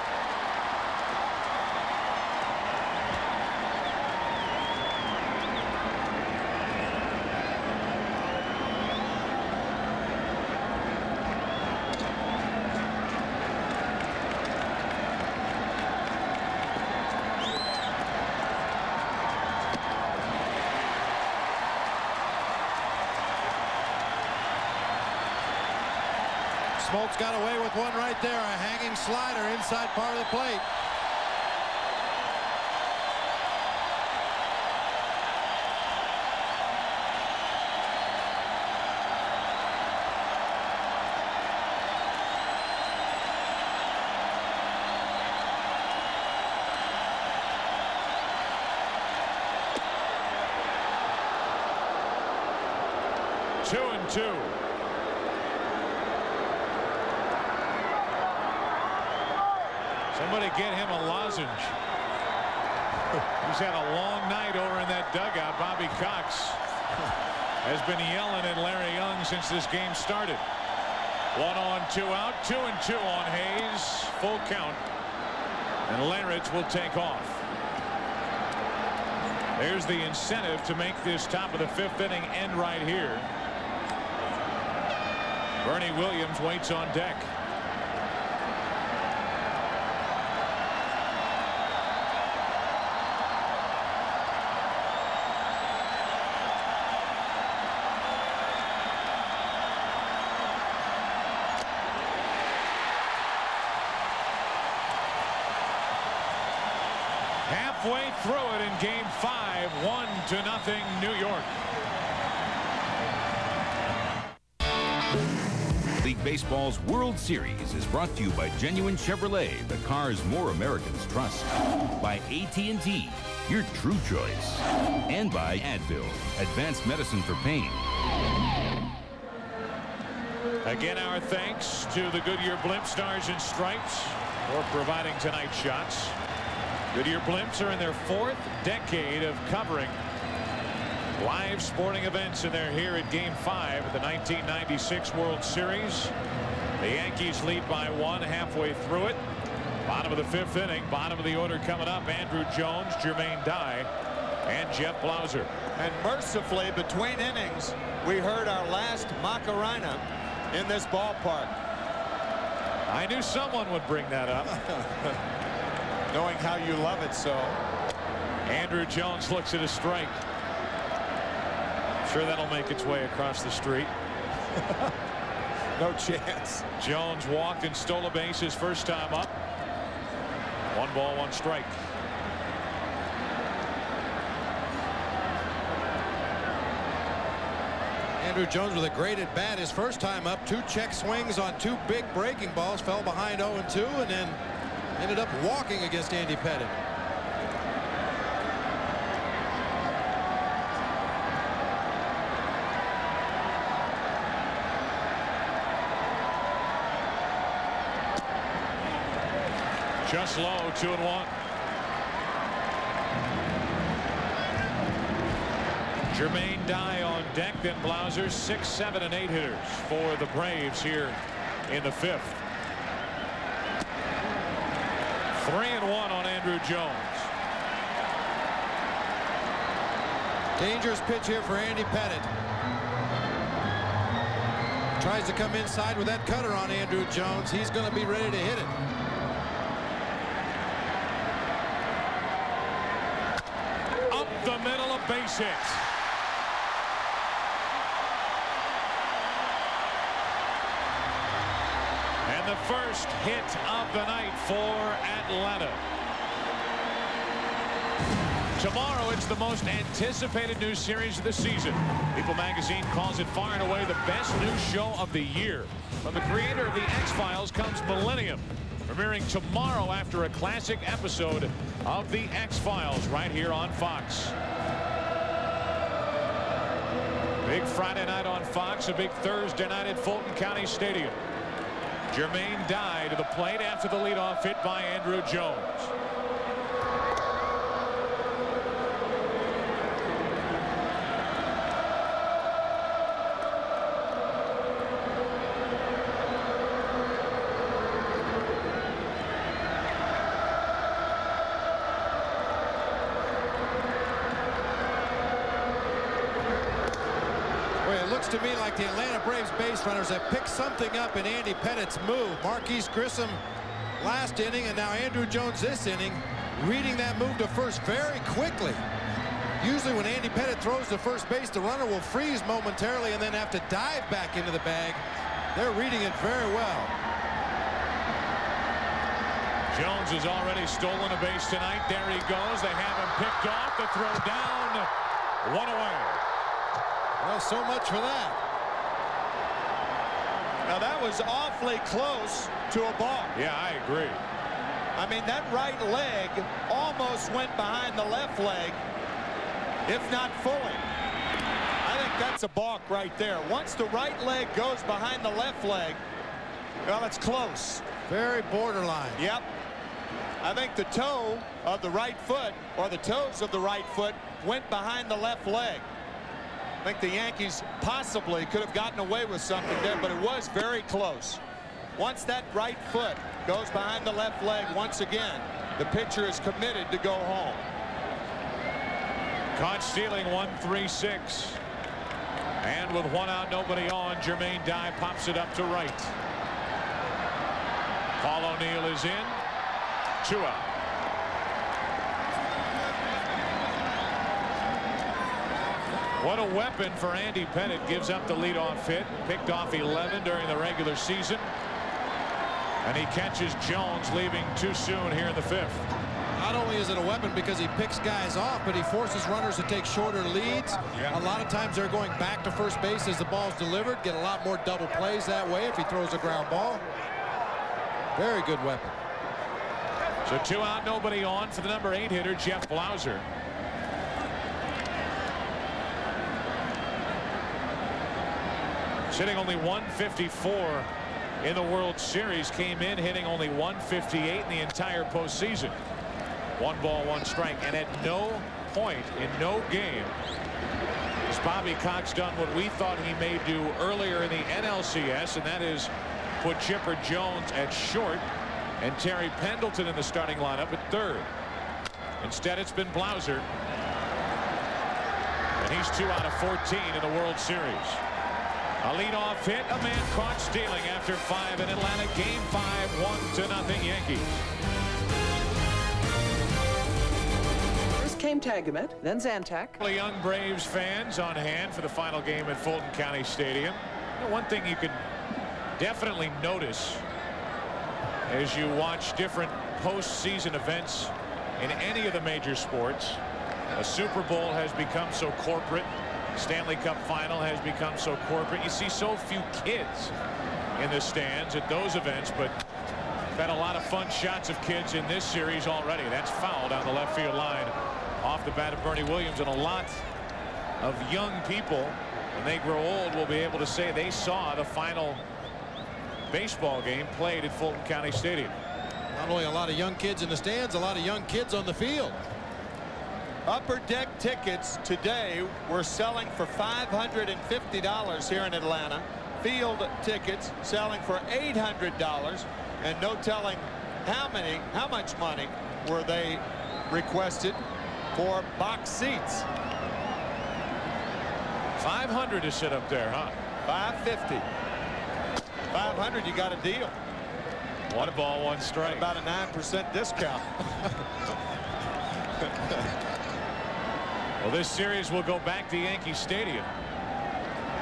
Smoltz got away with one right there, a hanging slider inside part of the plate. Two and two. Somebody get him a lozenge. He's had a long night over in that dugout. Bobby Cox has been yelling at Larry Young since this game started. 1 on, 2 out. 2 and 2 on Hayes. Full count. And Larich will take off. There's the incentive to make this top of the 5th inning end right here. Bernie Williams waits on deck. Halfway through it in game 5, 1-0 New York. League Baseball's World Series is brought to you by Genuine Chevrolet, the cars more Americans trust. By AT&T, your true choice. And by Advil, advanced medicine for pain. Again, our thanks to the Goodyear Blimp Stars and Stripes for providing tonight's shots. Goodyear Blimps are in their 4th decade of covering live sporting events, and they're here at Game 5 of the 1996 World Series. The Yankees lead by 1 halfway through it. Bottom of the 5th inning, bottom of the order coming up. Andrew Jones, Jermaine Dye, and Jeff Blauser. And mercifully, between innings, we heard our last Macarena in this ballpark. I knew someone would bring that up. Knowing how you love it so. Andrew Jones looks at a strike. Sure that'll make its way across the street. No chance. Jones walked and stole a base his first time up. 1 ball, 1 strike. Andrew Jones with a great at bat his first time up. 2 check swings on 2 big breaking balls. Fell behind 0-2 and then ended up walking against Andy Pettitte. Just low, 2-1. Jermaine Dye on deck, then Blauser. 6, 7, and 8 hitters for the Braves here in the 5th. 3-1 on Andrew Jones. Dangerous pitch here for Andy Pettitte. Tries to come inside with that cutter on Andrew Jones. He's going to be ready to hit it. Up the middle, a base hit. And the first hit of the night for Atlanta. Tomorrow, it's the most anticipated new series of the season. People magazine calls it far and away the best new show of the year. From the creator of The X-Files comes Millennium, premiering tomorrow after a classic episode of The X-Files right here on Fox. Big Friday night on Fox, a big Thursday night at Fulton County Stadium. Jermaine Dye to the plate after the leadoff hit by Andrew Jones. To me like the Atlanta Braves base runners have picked something up in Andy Pettitte's move. Marquise Grissom last inning and now Andrew Jones this inning, reading that move to first very quickly. Usually when Andy Pettitte throws to first base, the runner will freeze momentarily and then have to dive back into the bag. They're reading it very well. Jones has already stolen a base tonight. There he goes. They have him picked off. The throw down. 1 away. Well, so much for that. Now that was awfully close to a ball. Yeah, I agree. I mean, that right leg almost went behind the left leg, if not fully. I think that's a balk right there. Once the right leg goes behind the left leg, well, it's close. Very borderline. Yep. I think the toe of the right foot, or the toes of the right foot, went behind the left leg. I think the Yankees possibly could have gotten away with something there, but it was very close. Once that right foot goes behind the left leg once again, the pitcher is committed to go home. Caught stealing, 1-3-6. And with 1 out, nobody on, Jermaine Dye pops it up to right. Paul O'Neill is in. 2 out. What a weapon for Andy Pettitte. Gives up the leadoff hit. Picked off 11 during the regular season. And he catches Jones, leaving too soon here in the 5th. Not only is it a weapon because he picks guys off, but he forces runners to take shorter leads. Yeah. A lot of times they're going back to first base as the ball's delivered. Get a lot more double plays that way if he throws a ground ball. Very good weapon. So 2 out, nobody on for the number 8 hitter, Jeff Blauser. Sitting only 154 in the World Series, came in hitting only 158 in the entire postseason. 1 ball, 1 strike, and at no point in no game has Bobby Cox done what we thought he may do earlier in the NLCS, and that is put Chipper Jones at short and Terry Pendleton in the starting lineup at third. Instead, it's been Blauser, and he's 2 out of 14 in the World Series. A leadoff hit, a man caught stealing after 5 in Atlanta. Game 5, 1-0 Yankees. First came Tagamet, then Zantac. Young Braves fans on hand for the final game at Fulton County Stadium. One thing you could definitely notice as you watch different postseason events in any of the major sports. A Super Bowl has become so corporate. Stanley Cup final has become so corporate. You see so few kids in the stands at those events, but we've had a lot of fun shots of kids in this series already. That's foul down the left field line off the bat of Bernie Williams, and a lot of young people, when they grow old, will be able to say they saw the final baseball game played at Fulton County Stadium. Not only a lot of young kids in the stands, a lot of young kids on the field. Upper Deck tickets today were selling for $550 here in Atlanta. Field tickets selling for $800, and no telling how much money were they requested for box seats. $500 to sit up there, huh? $550. $500, you got a deal. 1 ball, 1 strike. About a 9% discount. Well, this series will go back to Yankee Stadium.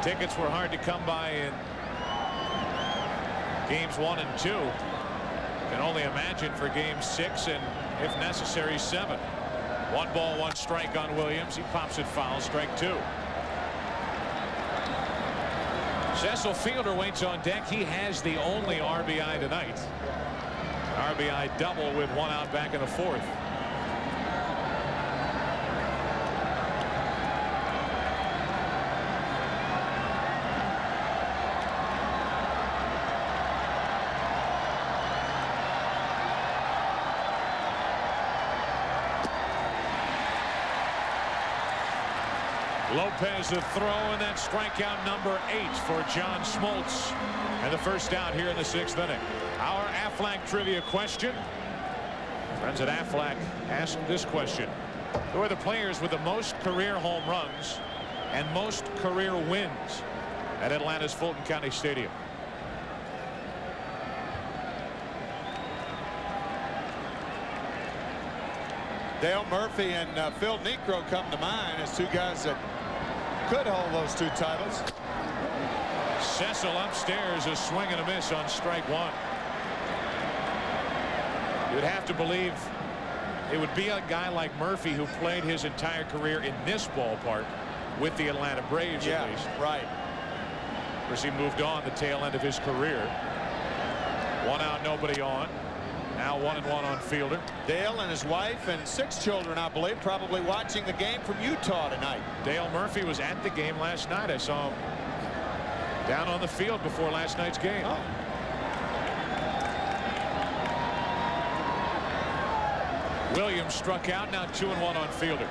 Tickets were hard to come by in games 1 and 2. Can only imagine for game 6 and, if necessary, 7. 1 ball, 1 strike on Williams. He pops it foul, strike 2. Cecil Fielder waits on deck. He has the only RBI tonight. RBI double with 1 out back in the 4th. Lopez the throw, and that's strikeout number 8 for John Smoltz, and the first out here in the 6th inning. Our Aflac trivia question. Friends at Aflac asked this question: who are the players with the most career home runs and most career wins at Atlanta's Fulton County Stadium? Dale Murphy and Phil Niekro come to mind as 2 guys that could hold those 2 titles. Cecil upstairs, a swing and a miss on strike 1. You'd have to believe it would be a guy like Murphy who played his entire career in this ballpark with the Atlanta Braves, at least. Right. Of course, he moved on the tail end of his career. 1 out, nobody on. Now 1-1 on Fielder. Dale and his wife and 6 children, I believe, probably watching the game from Utah tonight. Dale Murphy was at the game last night. I saw him down on the field before last night's game. Oh. Williams struck out. Now 2-1 on Fielder.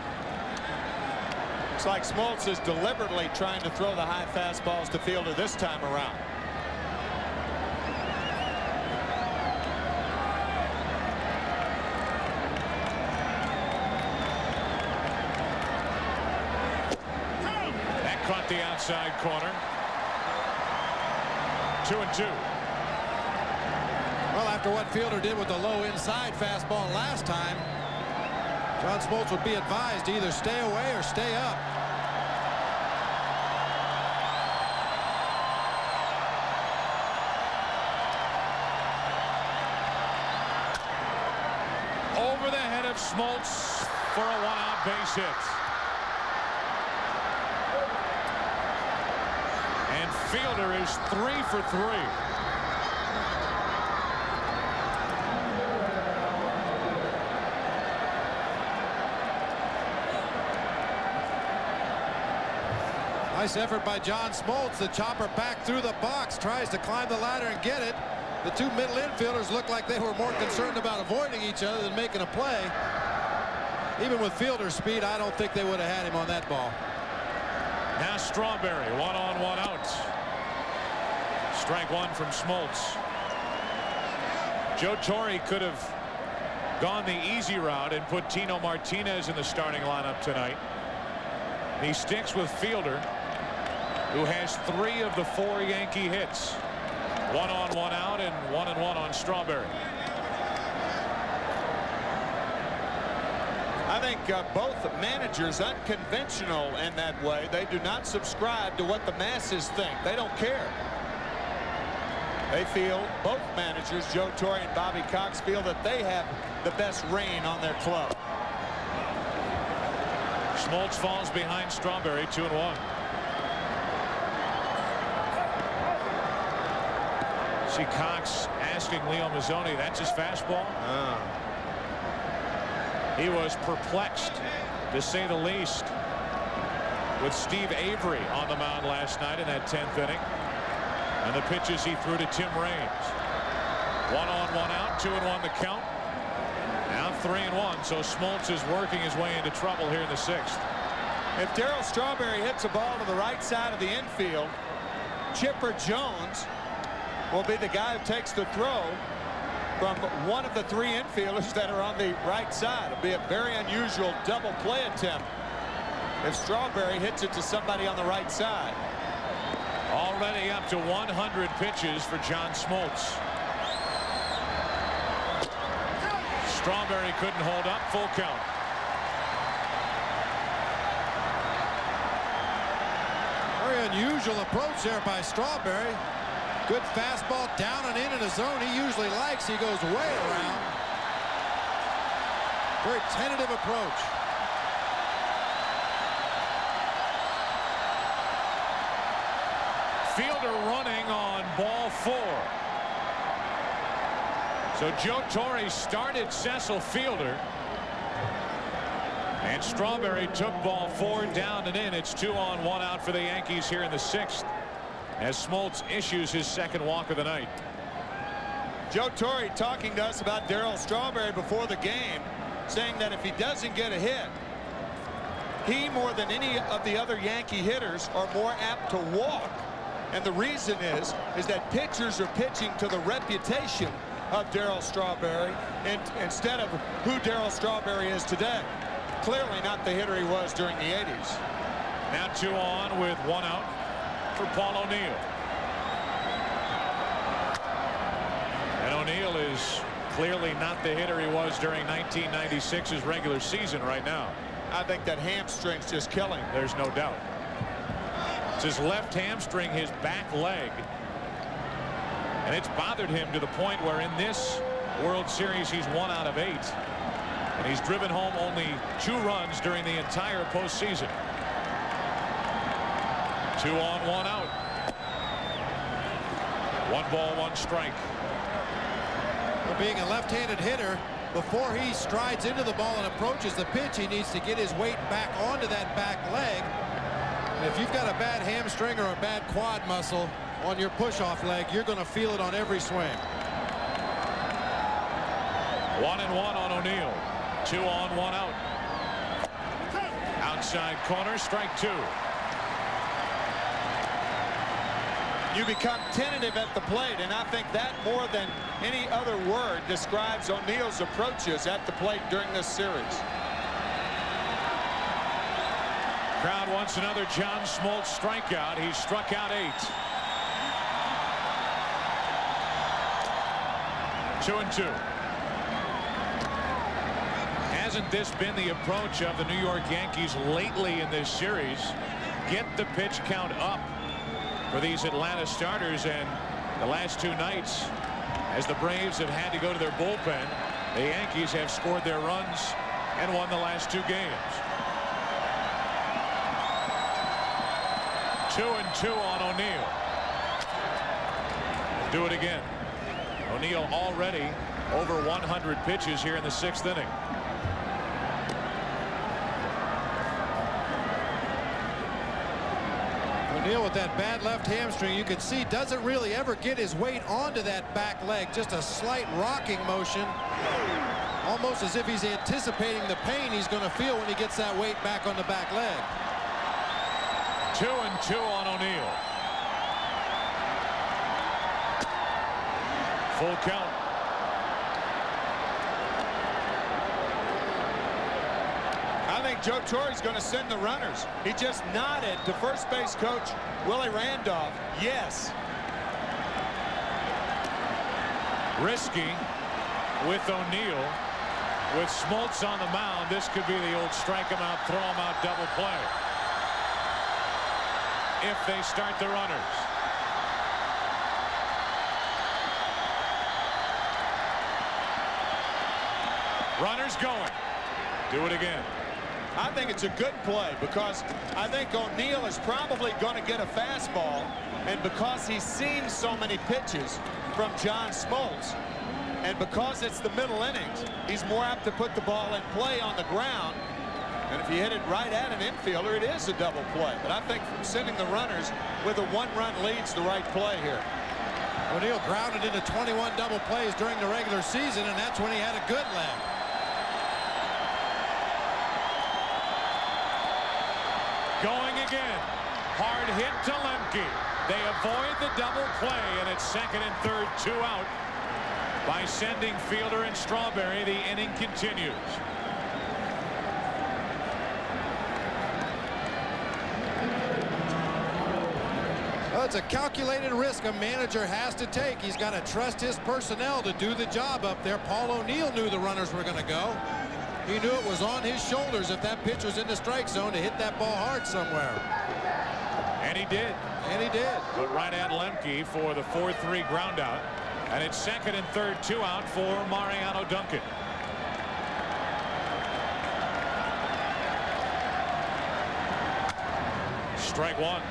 Looks like Smoltz is deliberately trying to throw the high fastballs to Fielder this time around. Caught the outside corner. 2-2. Well, after what Fielder did with the low inside fastball last time, John Smoltz would be advised to either stay away or stay up. Over the head of Smoltz for a 1-out base hit. Fielder is 3 for 3. Nice effort by John Smoltz. The chopper back through the box, tries to climb the ladder and get it. The 2 middle infielders looked like they were more concerned about avoiding each other than making a play. Even with Fielder's speed, I don't think they would have had him on that ball. Now Strawberry, 1 on, 1 out. Strike 1 from Smoltz. Joe Torre could have gone the easy route and put Tino Martinez in the starting lineup tonight. He sticks with Fielder, who has 3 of the 4 Yankee hits. 1 on, 1 out, and 1-1 on Strawberry. I think both managers unconventional in that way. They do not subscribe to what the masses think. They don't care. They feel, both managers, Joe Torre and Bobby Cox, feel that they have the best reign on their club. Smoltz falls behind Strawberry, 2-1. See Cox asking Leo Mazzoni, that's his fastball? He was perplexed, to say the least, with Steve Avery on the mound last night in that 10th inning. And the pitches he threw to Tim Raines. 1 on, 1 out, 2-1 the count. Now 3-1, so Smoltz is working his way into trouble here in the 6th. If Darryl Strawberry hits a ball to the right side of the infield, Chipper Jones will be the guy who takes the throw from one of the 3 infielders that are on the right side. It'll be a very unusual double play attempt if Strawberry hits it to somebody on the right side. Already up to 100 pitches for John Smoltz. Strawberry couldn't hold up, full count. Very unusual approach there by Strawberry. Good fastball down and in a zone he usually likes. He goes way around. Very tentative approach. Fielder running on ball 4. So Joe Torre started Cecil Fielder. And Strawberry took ball 4 down and in. It's 2 on, 1 out for the Yankees here in the 6th. As Smoltz issues his 2nd walk of the night. Joe Torre talking to us about Darryl Strawberry before the game, saying that if he doesn't get a hit, he, more than any of the other Yankee hitters, are more apt to walk. And the reason is that pitchers are pitching to the reputation of Darryl Strawberry instead of who Darryl Strawberry is today. Clearly not the hitter he was during the 80s. Now 2 on with 1 out for Paul O'Neill. And O'Neill is clearly not the hitter he was during 1996's regular season right now. I think that hamstring's just killing. There's no doubt. It's his left hamstring, his back leg. And it's bothered him to the point where in this World Series he's 1 out of 8. And he's driven home only 2 runs during the entire postseason. 2 on, 1 out. 1 ball, 1 strike. Well, being a left-handed hitter, before he strides into the ball and approaches the pitch, he needs to get his weight back onto that back leg. And if you've got a bad hamstring or a bad quad muscle on your push-off leg, you're going to feel it on every swing. 1-1 on O'Neill. 2 on, 1 out. Outside corner, strike 2. You become tentative at the plate, and I think that more than any other word describes O'Neill's approaches at the plate during this series. Crowd wants another John Smoltz strikeout. He struck out 8. 2-2. Hasn't this been the approach of the New York Yankees lately in this series? Get the pitch count up for these Atlanta starters, and the last 2 nights, as the Braves have had to go to their bullpen, the Yankees have scored their runs and won the last 2 games. 2-2 on O'Neill. Do it again. O'Neill already over 100 pitches here in the 6th inning. O'Neill with that bad left hamstring, you can see, doesn't really ever get his weight onto that back leg. Just a slight rocking motion, almost as if he's anticipating the pain he's going to feel when he gets that weight back on the back leg. 2-2 on O'Neill. Full count. I think Joe Torre's going to send the runners. He just nodded to first base coach Willie Randolph. Yes. Risky with O'Neill. With Smoltz on the mound, this could be the old strike him out, throw him out double play. If they start the runners. Runners going. Do it again. I think it's a good play because I think O'Neill is probably going to get a fastball, and because he's seen so many pitches from John Smoltz, and because it's the middle innings, he's more apt to put the ball in play on the ground. And if you hit it right at an infielder, it is a double play. But I think sending the runners with a one-run lead's the right play here. O'Neill grounded into 21 double plays during the regular season, and that's when he had a good leg. Going again. Hard hit to Lemke. They avoid the double play, and it's second and third, 2 out. By sending Fielder and Strawberry, the inning continues. Well, it's a calculated risk a manager has to take. He's got to trust his personnel to do the job up there. Paul O'Neill knew the runners were going to go. He knew it was on his shoulders if that pitch was in the strike zone to hit that ball hard somewhere. And he did. And he did. But right at Lemke for the 4-3 ground out. And it's second and third, 2 out for Mariano Duncan. Strike one.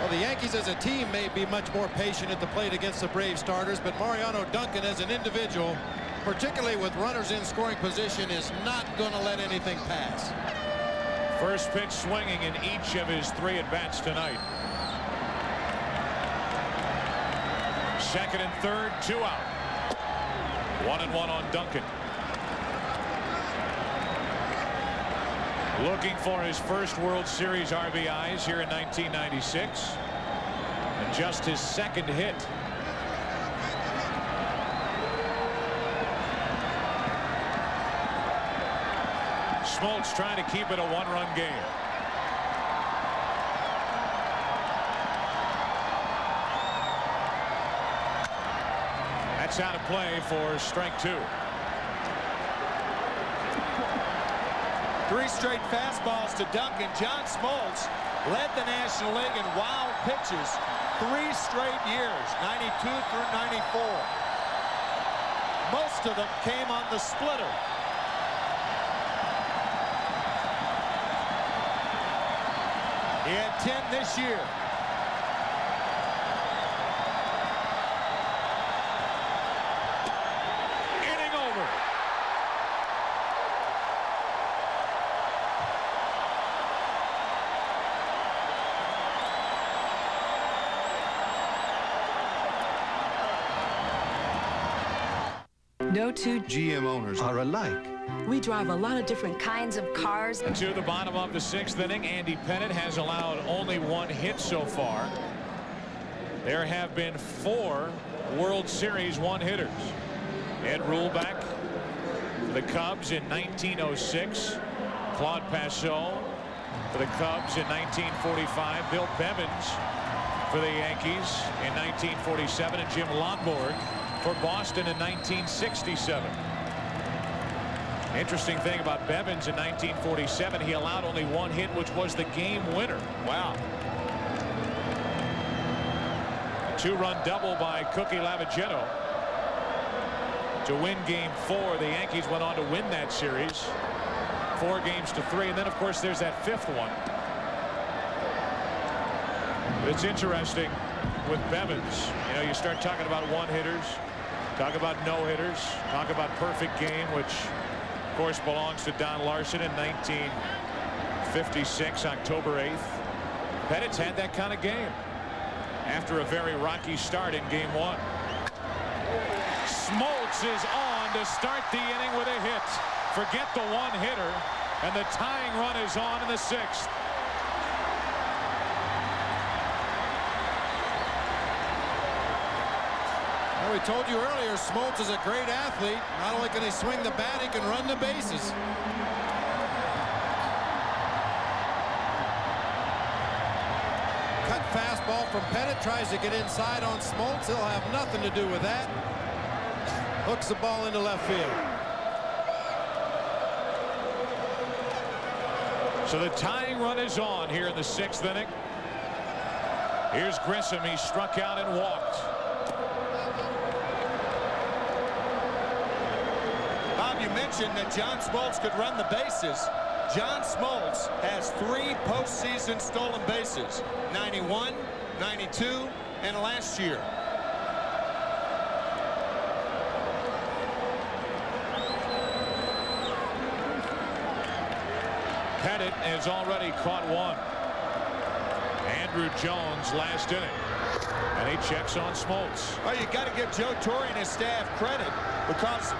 Well, the Yankees as a team may be much more patient at the plate against the Brave starters, but Mariano Duncan as an individual, particularly with runners in scoring position, is not going to let anything pass. First pitch swinging in each of his 3 at-bats tonight. Second and third, 2 out. 1-1 on Duncan. Looking for his first World Series RBIs here in 1996. And just his second hit. Smoltz trying to keep it a 1-run game. That's out of play for strike 2. 3 straight fastballs to Duncan. John Smoltz led the National League in wild pitches 3 straight years, 92 through 94. Most of them came on the splitter. He had 10 this year. Inning over. No two GM owners are alike. We drive a lot of different kinds of cars. And to the bottom of the 6th inning, Andy Pettitte has allowed only 1 hit so far. There have been 4 World Series one-hitters. Ed Ruleback for the Cubs in 1906. Claude Passot for the Cubs in 1945. Bill Bevins for the Yankees in 1947. And Jim Lonborg for Boston in 1967. Interesting thing about Bevins in 1947, he allowed only 1 hit, which was the game winner. Wow. A 2-run double by Cookie Lavagetto to win game 4. The Yankees went on to win that series 4 games to 3. And then, of course, there's that 5th one. But it's interesting with Bevins. You know, you start talking about one-hitters, talk about no-hitters, talk about perfect game, which of course belongs to Don Larson in 1956, October 8th. Pettitte's had that kind of game after a very rocky start in game 1. Smoltz is on to start the inning with a hit. Forget the one-hitter, and the tying run is on in the 6th. Well, we told you earlier, Smoltz is a great athlete. Not only can he swing the bat, he can run the bases. Cut fastball from Pettitte, tries to get inside on Smoltz. He'll have nothing to do with that. Hooks the ball into left field. So the tying run is on here in the 6th inning. Here's Grissom. He struck out and walked. mentioned that John Smoltz could run the bases. John Smoltz has 3 postseason stolen bases, 91, 92, and last year. Pettit has already caught 1. Andrew Jones last inning. And he checks on Smoltz. Well, you got to give Joe Torre and his staff credit because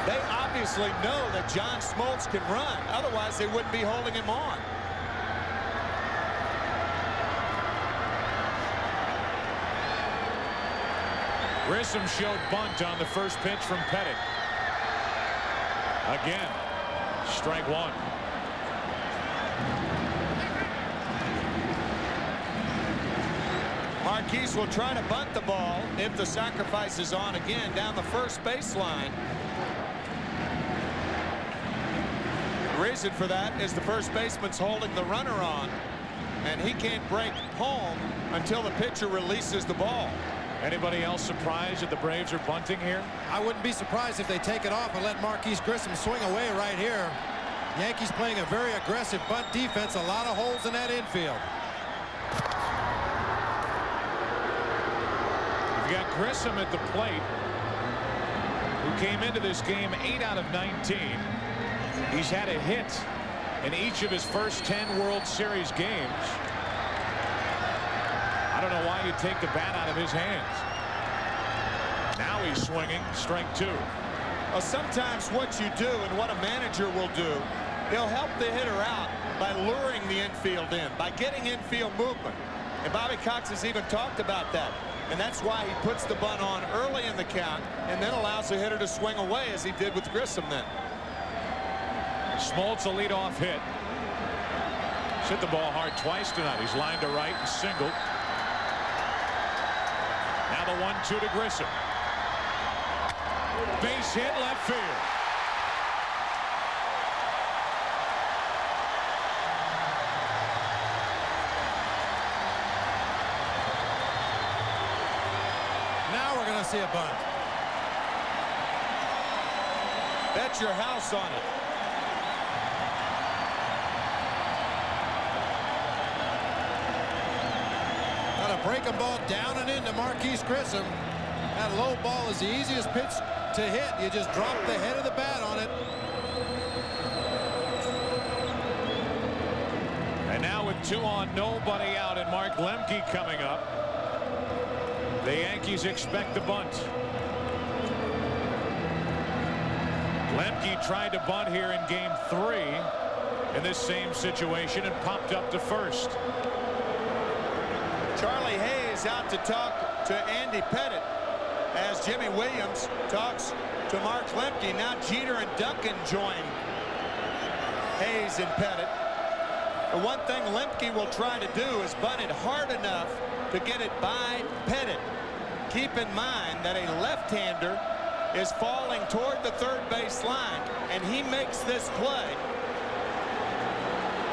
they obviously know that John Smoltz can run. Otherwise, they wouldn't be holding him on. Grissom showed bunt on the first pitch from Pettit. Again, strike 1. Marquise will try to bunt the ball if the sacrifice is on again down the first baseline. The reason for that is the first baseman's holding the runner on, and he can't break home until the pitcher releases the ball. Anybody else surprised that the Braves are bunting here? I wouldn't be surprised if they take it off and let Marquise Grissom swing away right here. Yankees playing a very aggressive bunt defense. A lot of holes in that infield. You've got Grissom at the plate, who came into this game 8 out of 19. He's had a hit in each of his first 10 World Series games. I don't know why you take the bat out of his hands. Now he's swinging, strike 2. Well, sometimes what you do and what a manager will do, he'll help the hitter out by luring the infield in, by getting infield movement. And Bobby Cox has even talked about that. And that's why he puts the bunt on early in the count and then allows the hitter to swing away, as he did with Grissom then. Smoltz a leadoff hit. He's hit the ball hard twice tonight. He's lined to right and singled. Now the 1-2 to Grissom. Base hit left field. Now we're going to see a bunt. Bet your house on it. Got a breaking ball down and into Marquise Grissom. That low ball is the easiest pitch to hit. You just drop the head of the bat on it. And now with 2 on, nobody out, and Mark Lemke coming up. The Yankees expect the bunt. Lemke tried to bunt here in game 3 in this same situation and popped up to first. Charlie Hayes out to talk to Andy Pettit as Jimmy Williams talks to Mark Lemke. Now Jeter and Duncan join Hayes and Pettit. The one thing Lemke will try to do is bunt it hard enough to get it by Pettit. Keep in mind that a left-hander is falling toward the third base line, and he makes this play.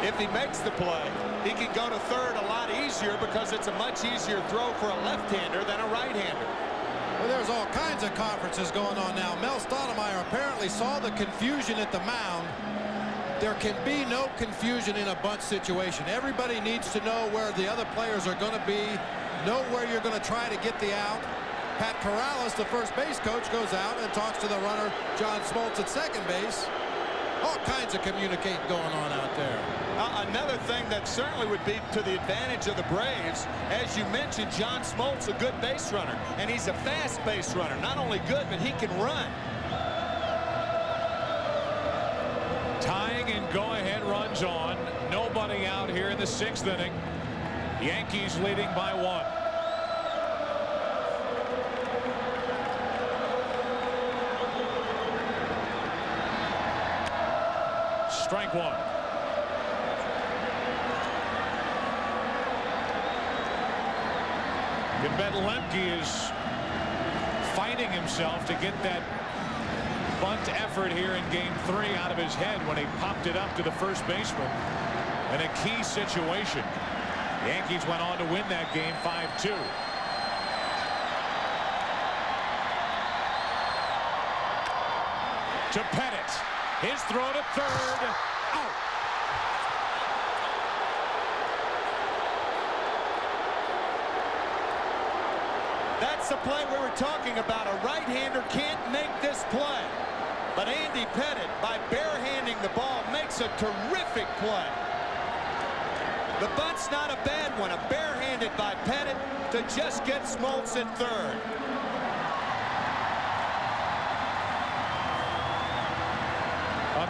If he makes the play, he can go to third a lot easier because it's a much easier throw for a left-hander than a right-hander. Well, there's all kinds of conferences going on now. Mel Stottlemyre apparently saw the confusion at the mound. There can be no confusion in a bunt situation. Everybody needs to know where the other players are going to be, know where you're going to try to get the out. Pat Corrales, the first base coach, goes out and talks to the runner, John Smoltz, at second base. All kinds of communicating going on out there. Another thing that certainly would be to the advantage of the Braves, as you mentioned, John Smoltz, a good base runner, and he's a fast base runner. Not only good, but he can run. Tying and go-ahead runs on. Nobody out here in the 6th inning. Yankees leading by 1. Strike 1. You bet Lemke is fighting himself to get that bunt effort here in game 3 out of his head when he popped it up to the first baseman in a key situation. The Yankees went on to win that game 5-2. To Pettit. throw to third. Out. That's the play we were talking about. A right-hander can't make this play. But Andy Pettitte, by barehanding the ball, makes a terrific play. The bunt's not a bad one. A barehanded by Pettitte to just get Smoltz at third.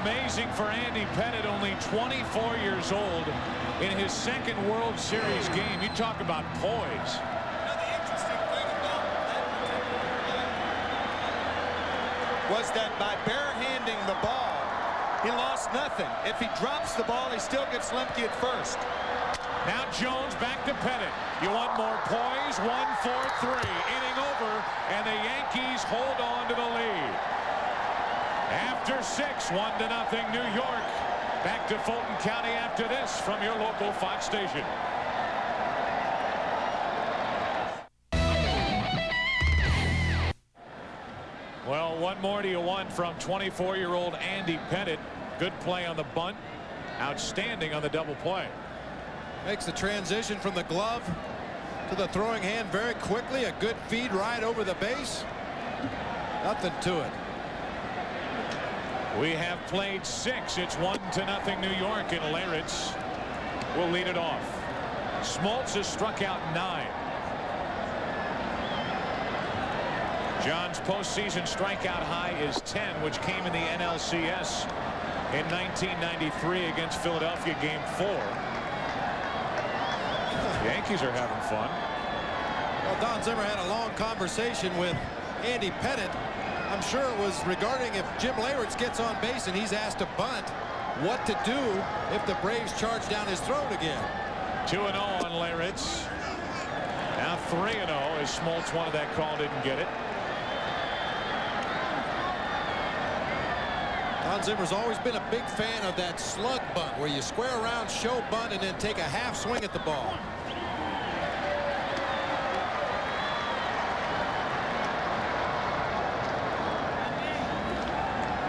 Amazing for Andy Pettitte, only 24 years old in his second World Series game. You talk about poise. Was that by barehanding the ball, he lost nothing. If he drops the ball, he still gets Lemke at first. Now Jones back to Pettitte. You want more poise? 1-4-3. Inning over, and the Yankees hold on to the lead. After 6, 1-0 New York. Back to Fulton County after this from your local Fox station. Well, 1-1 from 24-year-old Andy Pettitte. Good play on the bunt. Outstanding on the double play. Makes the transition from the glove to the throwing hand very quickly. A good feed right over the base. Nothing to it. We have played 6. It's 1-0 New York, and Leyritz will lead it off. Smoltz has struck out 9. John's postseason strikeout high is 10, which came in the NLCS in 1993 against Philadelphia, Game 4. The Yankees are having fun. Well, Don Zimmer had a long conversation with Andy Pettitte. I'm sure it was regarding if Jim Leyritz gets on base and he's asked to bunt, what to do if the Braves charge down his throat again. 2-0 on Leyritz. Now 3-0 as Smoltz wanted that call, didn't get it. Don Zimmer's always been a big fan of that slug bunt where you square around, show bunt, and then take a half swing at the ball.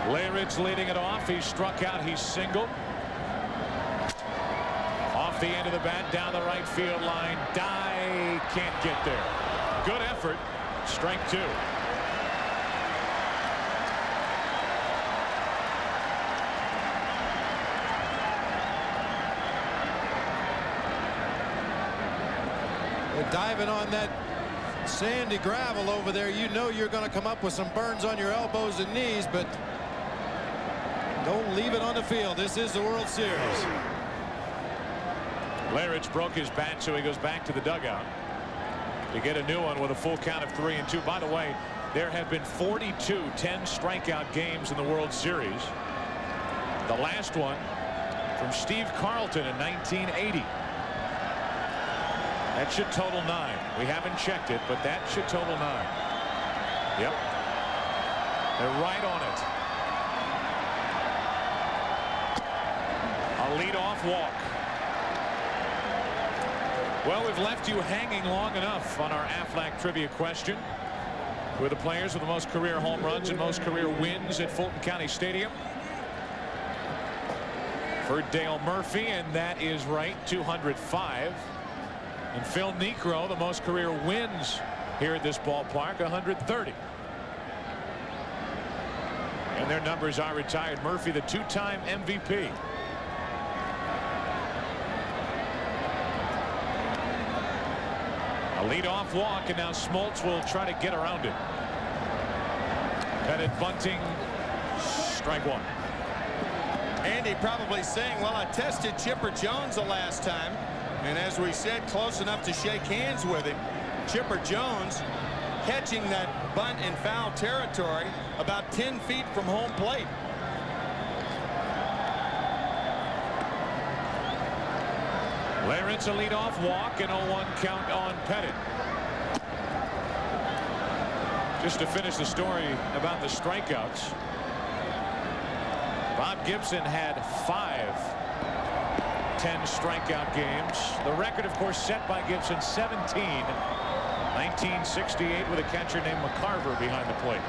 Leyritz leading it off. He's struck out. He's singled. Off the end of the bat, down the right field line. Dye can't get there. Good effort. Strike 2. Diving on that sandy gravel over there, you know you're going to come up with some burns on your elbows and knees, but don't leave it on the field. This is the World Series. Leyritz broke his bat, so he goes back to the dugout to get a new one with a full count of 3-2. By the way, there have been 42 10 strikeout games in the World Series. The last one from Steve Carlton in 1980. That should total 9. We haven't checked it, but that should total 9. Yep. They're right on it. A leadoff walk. Well, we've left you hanging long enough on our Aflac trivia question. Who are the players with the most career home runs and most career wins at Fulton County Stadium? For Dale Murphy, and that is right, 205. And Phil Niekro, the most career wins here at this ballpark, 130. And their numbers are retired. Murphy, the 2-time MVP. A leadoff walk, and now Smoltz will try to get around it. Pettitte bunting, strike 1. Andy probably saying, well, I tested Chipper Jones the last time. And as we said, close enough to shake hands with him. Chipper Jones catching that bunt in foul territory about 10 feet from home plate. Leyritz a leadoff walk and 0-1 count on Pettitte. Just to finish the story about the strikeouts, Bob Gibson had 5 10 strikeout games. The record, of course, set by Gibson, 17. 1968 with a catcher named McCarver behind the plate.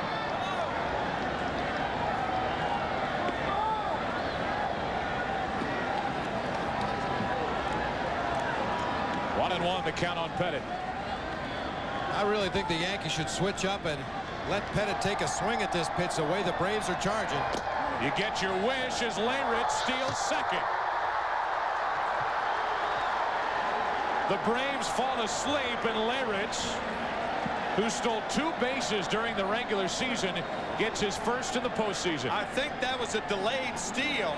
1-1, the count on Pettit. I really think the Yankees should switch up and let Pettit take a swing at this pitch the way the Braves are charging. You get your wish as Leyritz steals second. The Braves fall asleep, and Leyritz, who stole 2 bases during the regular season, gets his first in the postseason. I think that was a delayed steal.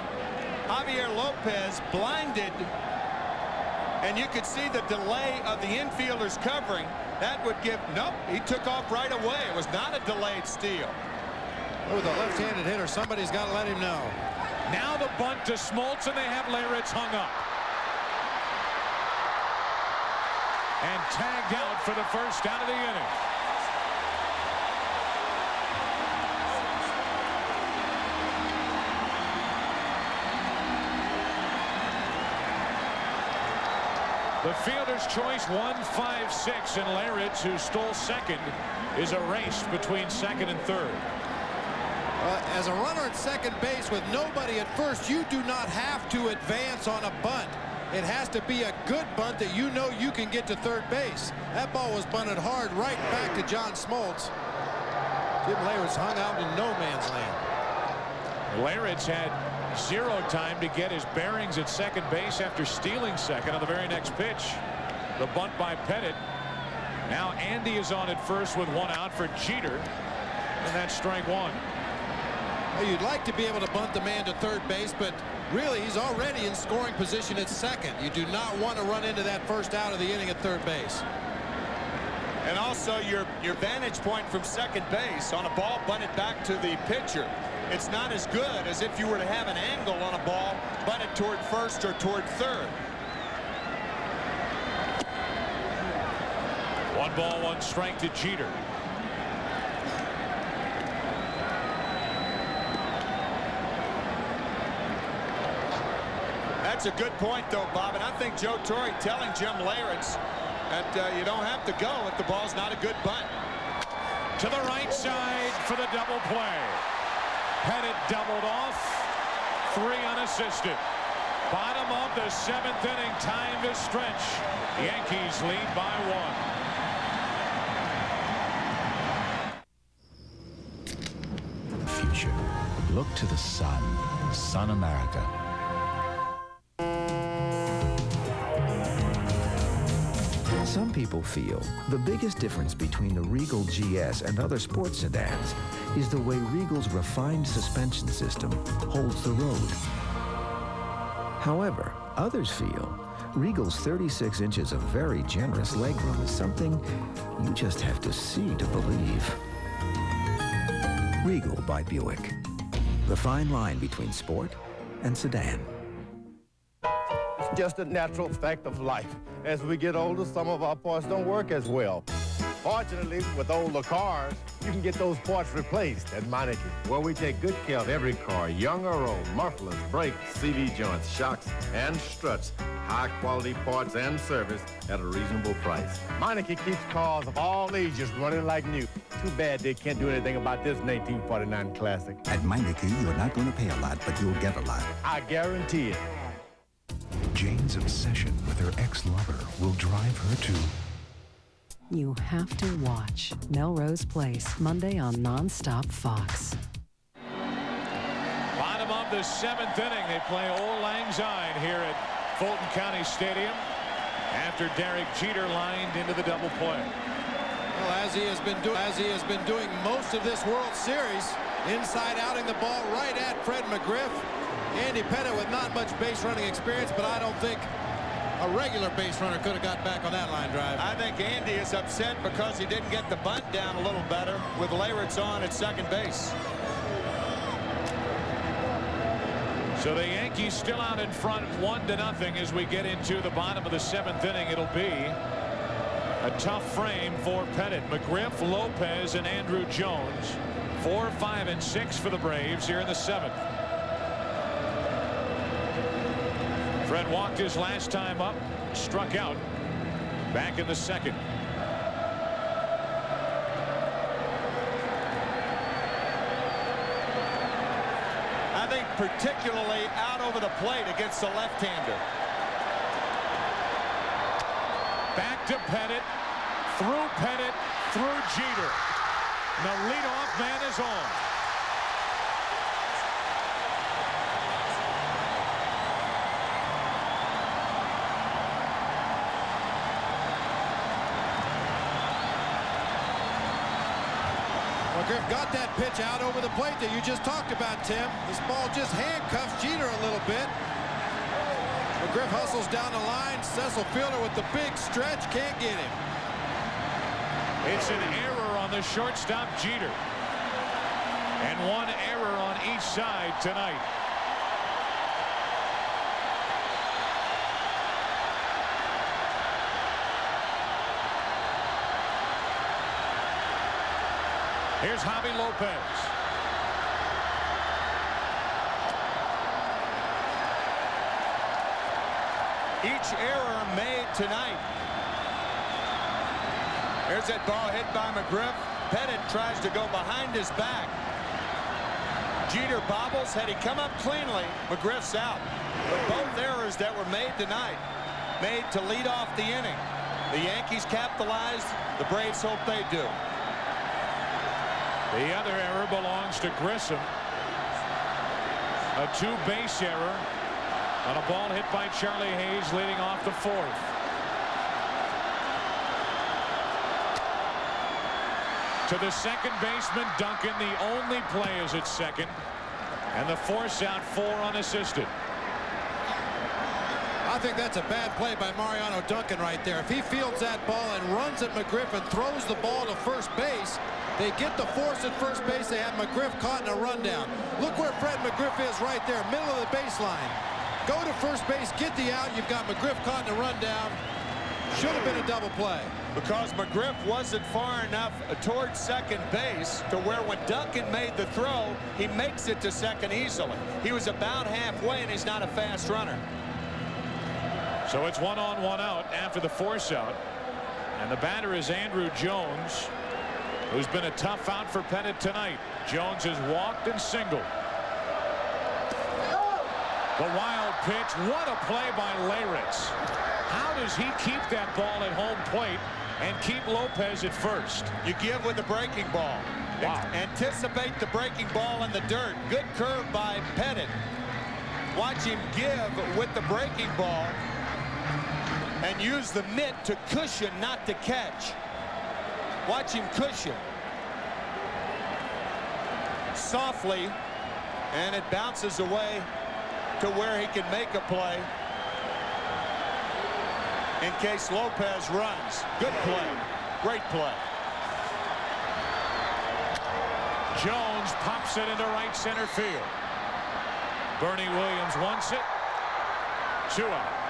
Javier Lopez blinded, and you could see the delay of the infielders covering. That would give, nope, he took off right away. It was not a delayed steal. Oh, the left-handed hitter, somebody's got to let him know. Now the bunt to Smoltz, and they have Leyritz hung up. And tagged out for the first out of the inning. The fielder's choice 1-5-6, and Leyritz, who stole second, is erased between second and third. As a runner at second base with nobody at first, you do not have to advance on a bunt. It has to be a good bunt that you know you can get to third base. That ball was bunted hard right back to John Smoltz. Jim Leyritz hung out in no man's land. Leyritz had 0 time to get his bearings at second base after stealing second on the very next pitch. The bunt by Pettit. Now Andy is on at first with 1 out for Jeter, and that's strike 1. Well, you'd like to be able to bunt the man to third base, but really he's already in scoring position at second. You do not want to run into that first out of the inning at third base. And also your vantage point from second base on a ball bunted back to the pitcher. It's not as good as if you were to have an angle on a ball bunted toward first or toward third. 1 ball, 1 strike to Jeter. That's a good point, though, Bob. And I think Joe Torre telling Jim Leyritz that you don't have to go if the ball's not a good bunt. To the right side for the double play. Pettit doubled off. 3 unassisted. Bottom of the 7th inning. Time to stretch. Yankees lead by 1. Future. Look to the sun. Sun America. Some people feel the biggest difference between the Regal GS and other sports sedans is the way Regal's refined suspension system holds the road. However, others feel Regal's 36 inches of very generous legroom is something you just have to see to believe. Regal by Buick. The fine line between sport and sedan. It's just a natural fact of life. As we get older, some of our parts don't work as well. Fortunately, with older cars, you can get those parts replaced at Meineke, where we take good care of every car, young or old, mufflers, brakes, CV joints, shocks, and struts, high-quality parts and service at a reasonable price. Meineke keeps cars of all ages running like new. Too bad they can't do anything about this 1949 classic. At Meineke, you're not going to pay a lot, but you'll get a lot. I guarantee it. Jane's obsession with her ex-lover will drive her to... You have to watch Melrose Place, Monday on Nonstop Fox. Bottom of the 7th inning. They play Old Lang Syne here at Fulton County Stadium after Derek Jeter lined into the double play. Well, as he has been doing most of this World Series, inside outing the ball right at Fred McGriff. Andy Pettit with not much base running experience, but I don't think a regular base runner could have got back on that line drive. I think Andy is upset because he didn't get the bunt down a little better with Leyritz on at second base. So the Yankees still out in front 1-0 as we get into the bottom of the 7th inning. It'll be a tough frame for Pettit. McGriff, Lopez, and Andrew Jones. 4, 5, and 6 for the Braves here in the 7th. Fred walked his last time up, struck out back in the 2nd. I think particularly out over the plate against the left-hander. Back to Pettit. Through Pettit. Through Jeter. The leadoff man is on. McGriff got that pitch out over the plate that you just talked about, Tim. This ball just handcuffs Jeter a little bit. McGriff hustles down the line. Cecil Fielder with the big stretch. Can't get him. It's an error on the shortstop, Jeter. And one error on each side tonight. Here's Javi Lopez. Each error made tonight. There's that ball hit by McGriff. Pettit tries to go behind his back. Jeter bobbles. Had he come up cleanly, McGriff's out. But both errors that were made tonight made to lead off the inning. The Yankees capitalized. The Braves hope they do. The other error belongs to Grissom. A two-base error on a ball hit by Charlie Hayes leading off the fourth. To the second baseman, Duncan. The only play is at second. And the force out, 4 unassisted. I think that's a bad play by Mariano Duncan right there. If he fields that ball and runs at McGriff and throws the ball to first base, they get the force at first base. They have McGriff caught in a rundown. Look where Fred McGriff is right there, middle of the baseline. Go to first base, get the out. You've got McGriff caught in a rundown. Should have been a double play. Because McGriff wasn't far enough towards second base to where when Duncan made the throw, he makes it to second easily. He was about halfway, and he's not a fast runner. So it's 1 on 1 out after the force out. And the batter is Andrew Jones, who's been a tough out for Pettit tonight. Jones has walked and singled. The wild pitch. What a play by Leyritz. How does he keep that ball at home plate and keep Lopez at first? You give with the breaking ball. Wow. Anticipate the breaking ball in the dirt. Good curve by Pettit. Watch him give with the breaking ball and use the mitt to cushion, not to catch. Watch him cushion. Softly, and it bounces away to where he can make a play in case Lopez runs. Good play. Great play. Jones pops it into right center field. Bernie Williams wants it. 2 out.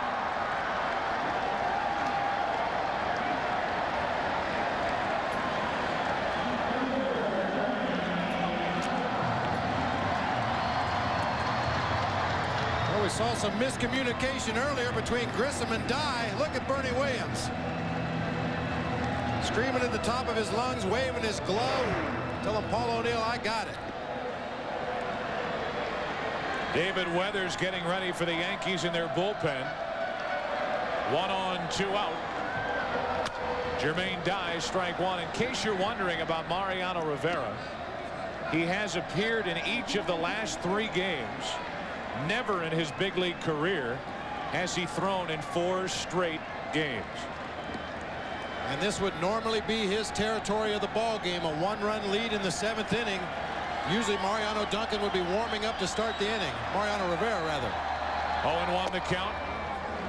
We saw some miscommunication earlier between Grissom and Dye. Look at Bernie Williams. Screaming at the top of his lungs, waving his glove, telling Paul O'Neill, I got it. David Weathers getting ready for the Yankees in their bullpen. 1 on 2 out. Jermaine Dye, strike 1. In case you're wondering about Mariano Rivera, he has appeared in each of the last 3 games. Never in his big league career has he thrown in 4 straight games. And this would normally be his territory of the ball game, a 1-run lead in the 7th inning. Usually Mariano Duncan would be warming up to start the inning. Mariano Rivera, rather. 0-1 the count.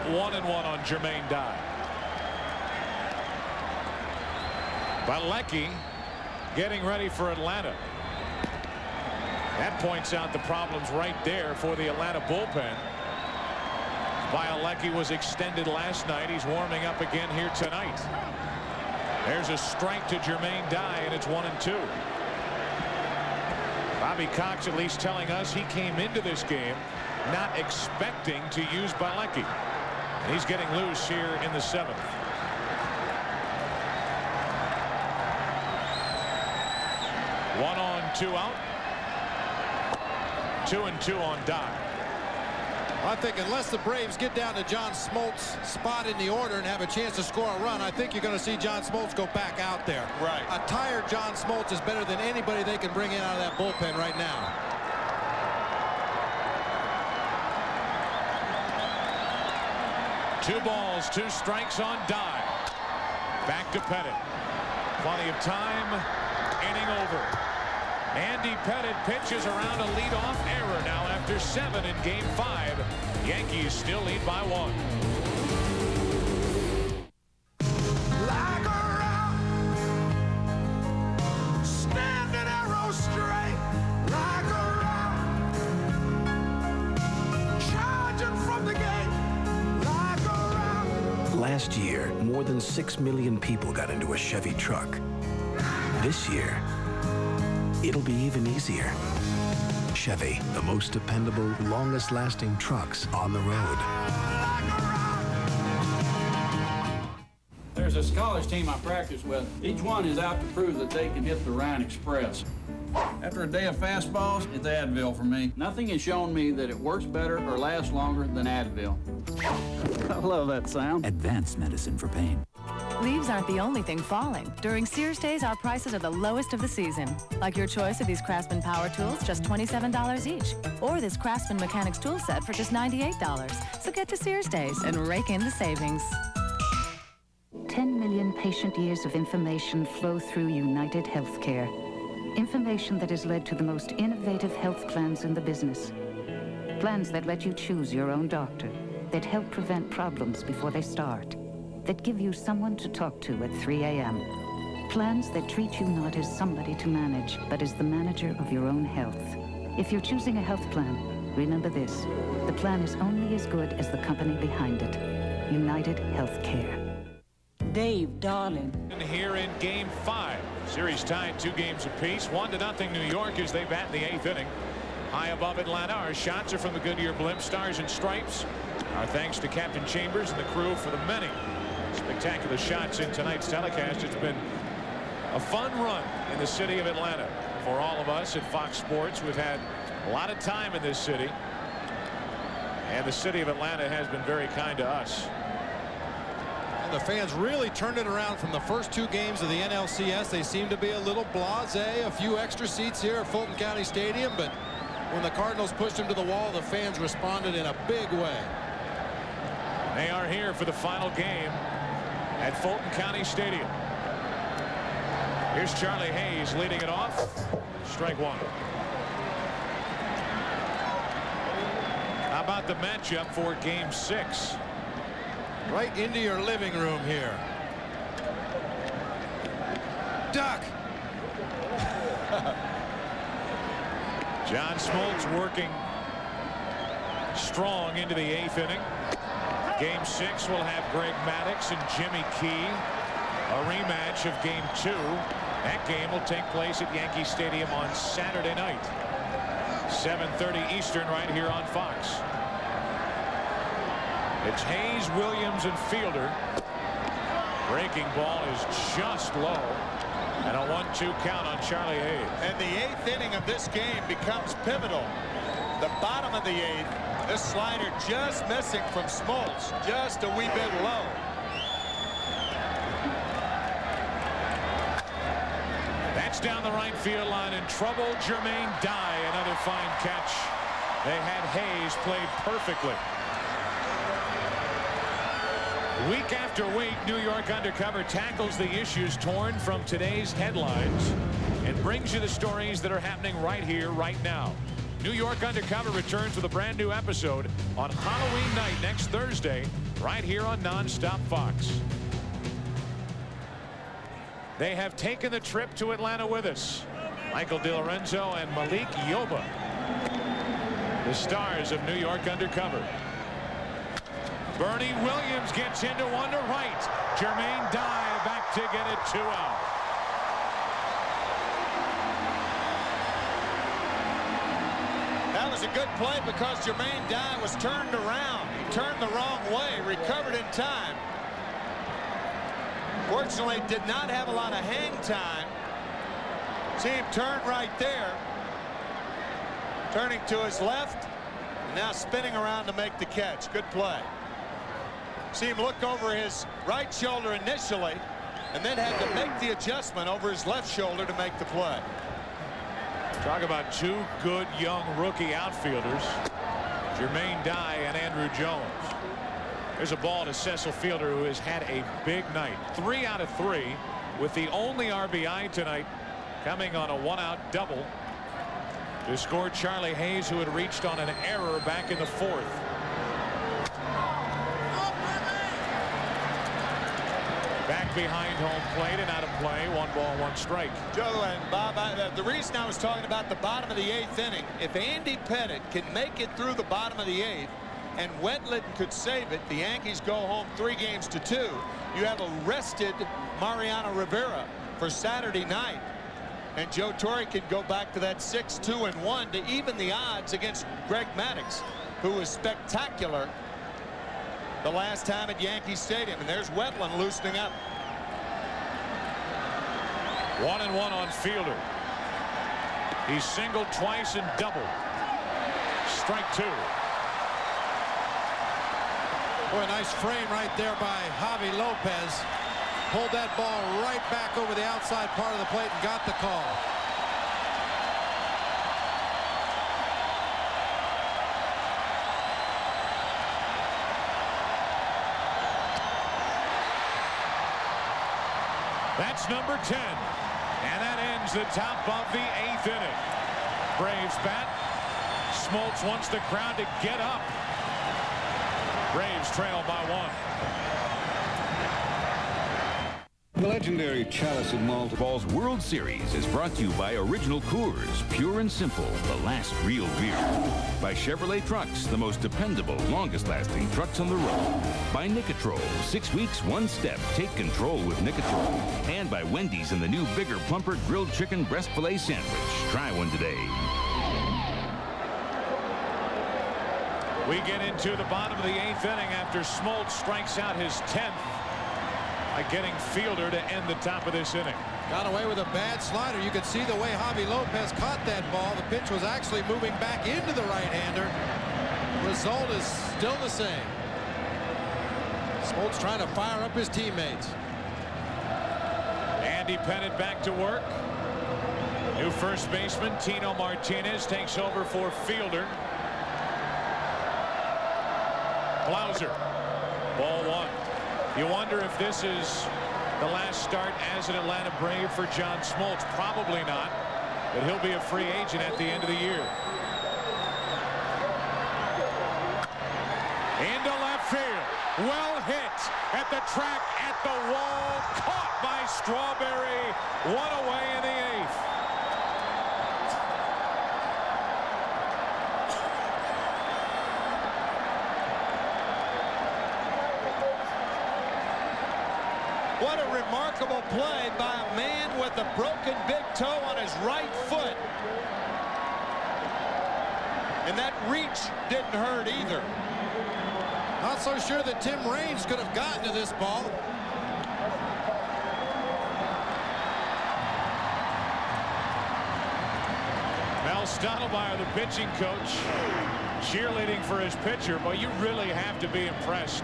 1-1 on Jermaine Dye. Balecki getting ready for Atlanta. That points out the problems right there for the Atlanta bullpen. Balecki was extended last night. He's warming up again here tonight. There's a strike to Jermaine Dye, and it's 1-2. Bobby Cox at least telling us he came into this game not expecting to use Balecki. And he's getting loose here in the 7th. One on, 2 out. 2-2 on Dye. I think unless the Braves get down to John Smoltz' spot in the order and have a chance to score a run, I think you're going to see John Smoltz go back out there. Right. A tired John Smoltz is better than anybody they can bring in out of that bullpen right now. Two balls, 2 strikes on Dye. Back to Pettit. Plenty of time. Inning over. Andy Pettit pitches around a leadoff error now after 7 in Game 5. Yankees still lead by 1. Like a rock, standing arrow straight, like a rock, charging from the gate, like a rock. Last year, more than 6 million people got into a Chevy truck. This year, it'll be even easier. Chevy, the most dependable, longest-lasting trucks on the road. There's a scholars team I practice with. Each one is out to prove that they can hit the Ryan Express. After a day of fastballs, it's Advil for me. Nothing has shown me that it works better or lasts longer than Advil. I love that sound. Advanced medicine for pain. Leaves aren't the only thing falling. During Sears Days, our prices are the lowest of the season. Like your choice of these Craftsman power tools, just $27 each. Or this Craftsman Mechanics tool set for just $98. So get to Sears Days and rake in the savings. 10 million patient years of information flow through United Healthcare. Information that has led to the most innovative health plans in the business. Plans that let you choose your own doctor, that help prevent problems before they start, that give you someone to talk to at 3 a.m. Plans that treat you not as somebody to manage, but as the manager of your own health. If you're choosing a health plan, remember this: the plan is only as good as the company behind it. United Healthcare. Dave, darling. And here in Game 5, series tied 2 games apiece, 1-0 New York as they bat in the 8th inning. High above Atlanta, our shots are from the Goodyear Blimp Stars and Stripes. Our thanks to Captain Chambers and the crew for the many spectacular shots in tonight's telecast. It's been a fun run in the city of Atlanta for all of us at Fox Sports. We've had a lot of time in this city, and the city of Atlanta has been very kind to us. And the fans really turned it around from the first 2 games of the NLCS. They seem to be a little blasé, a few extra seats here at Fulton County Stadium, but when the Cardinals pushed them to the wall, the fans responded in a big way. They are here for the final game at Fulton County Stadium. Here's Charlie Hayes leading it off. Strike 1. How about the matchup for Game 6? Right into your living room here. Duck. John Smoltz working strong into the 8th inning. Game 6 will have Greg Maddux and Jimmy Key. A rematch of Game 2. That game will take place at Yankee Stadium on Saturday night. 7:30 Eastern right here on Fox. It's Hayes, Williams, and Fielder. Breaking ball is just low. And a 1-2 count on Charlie Hayes. And the 8th inning of this game becomes pivotal. The bottom of the 8th. This slider just missing from Smoltz, just a wee bit low. That's down the right field line in trouble. Jermaine Dye, another fine catch. They had Hayes played perfectly. Week after week, New York Undercover tackles the issues torn from today's headlines and brings you the stories that are happening right here, right now. New York Undercover returns with a brand new episode on Halloween night next Thursday, right here on Nonstop Fox. They have taken the trip to Atlanta with us. Michael DiLorenzo and Malik Yoba, the stars of New York Undercover. Bernie Williams gets into one to right. Jermaine Dye back to get it 2 out. That was a good play because Jermaine Dye was turned around. He turned the wrong way, recovered in time. Fortunately, did not have a lot of hang time. See him turn right there. Turning to his left. Now spinning around to make the catch. Good play. See him look over his right shoulder initially, and then had to make the adjustment over his left shoulder to make the play. Talk about two good young rookie outfielders, Jermaine Dye and Andrew Jones. There's a ball to Cecil Fielder, who has had a big night. 3 out of 3, with the only RBI tonight coming on a 1-out double to score Charlie Hayes, who had reached on an error back in the 4th. Back behind home plate and out of play. 1 ball, 1 strike. Joe and Bob, the reason I was talking about the bottom of the 8th inning, if Andy Pettitte can make it through the bottom of the 8th and Wetland could save it, the Yankees go home 3-2. You have a rested Mariano Rivera for Saturday night, and Joe Torre can go back to that 6-2-1 to even the odds against Greg Maddux, who was spectacular the last time at Yankee Stadium. And there's Wetland loosening up. 1-1 on Fielder. He's singled twice and doubled. Strike 2. Boy, a nice frame right there by Javi Lopez. Pulled that ball right back over the outside part of the plate and got the call. That's number 10. And that ends the top of the 8th inning. Braves bat. Smoltz wants the crowd to get up. Braves trail by 1. The legendary Chalice and Malt Balls World Series is brought to you by Original Coors, pure and simple, the last real beer. By Chevrolet Trucks, the most dependable, longest-lasting trucks on the road. By Nicotrol, 6 weeks, 1 step. Take control with Nicotrol. And by Wendy's and the new bigger, plumper grilled chicken breast filet sandwich. Try one today. We get into the bottom of the 8th inning after Smoltz strikes out his 10th. By getting Fielder to end the top of this inning. Got away with a bad slider. You could see the way Javi Lopez caught that ball. The pitch was actually moving back into the right-hander. Result is still the same. Smoltz trying to fire up his teammates. Andy Pettitte back to work. New first baseman Tino Martinez takes over for Fielder. Blauser. Ball 1. You wonder if this is the last start as an Atlanta Brave for John Smoltz. Probably not, but he'll be a free agent at the end of the year. Into left field. Well hit at the track, at the wall. Caught by Strawberry. 1 away in the 8th. What a remarkable play by a man with a broken big toe on his right foot. And that reach didn't hurt either. Not so sure that Tim Raines could have gotten to this ball. Mel Stottlemyre, the pitching coach, cheerleading for his pitcher, but you really have to be impressed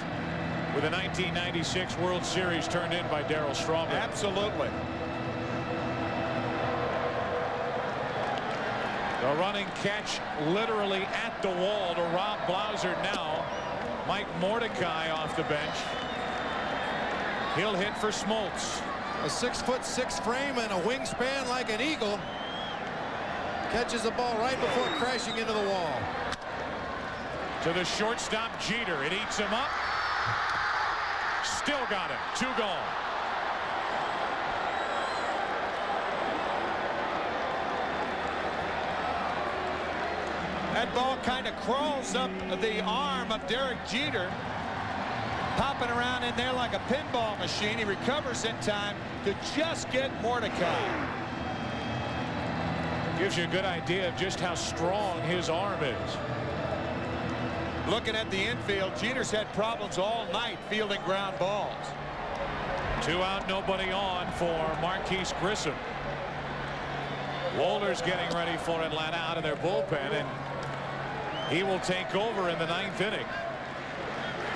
with the 1996 World Series turned in by Darryl Strawberry. Absolutely. The running catch literally at the wall to Rob Blauser now. Mike Mordecai off the bench. He'll hit for Smoltz. A 6'6" frame and a wingspan like an eagle. Catches the ball right before crashing into the wall. To the shortstop Jeter. It eats him up. Still got him. 2 gone. That ball kind of crawls up the arm of Derek Jeter, popping around in there like a pinball machine. He recovers in time to just get Mordecai. Gives you a good idea of just how strong his arm is. Looking at the infield, Jeter's had problems all night fielding ground balls. 2 out, nobody on for Marquise Grissom. Wohlers getting ready for Atlanta out of their bullpen, and He will take over in the 9th inning.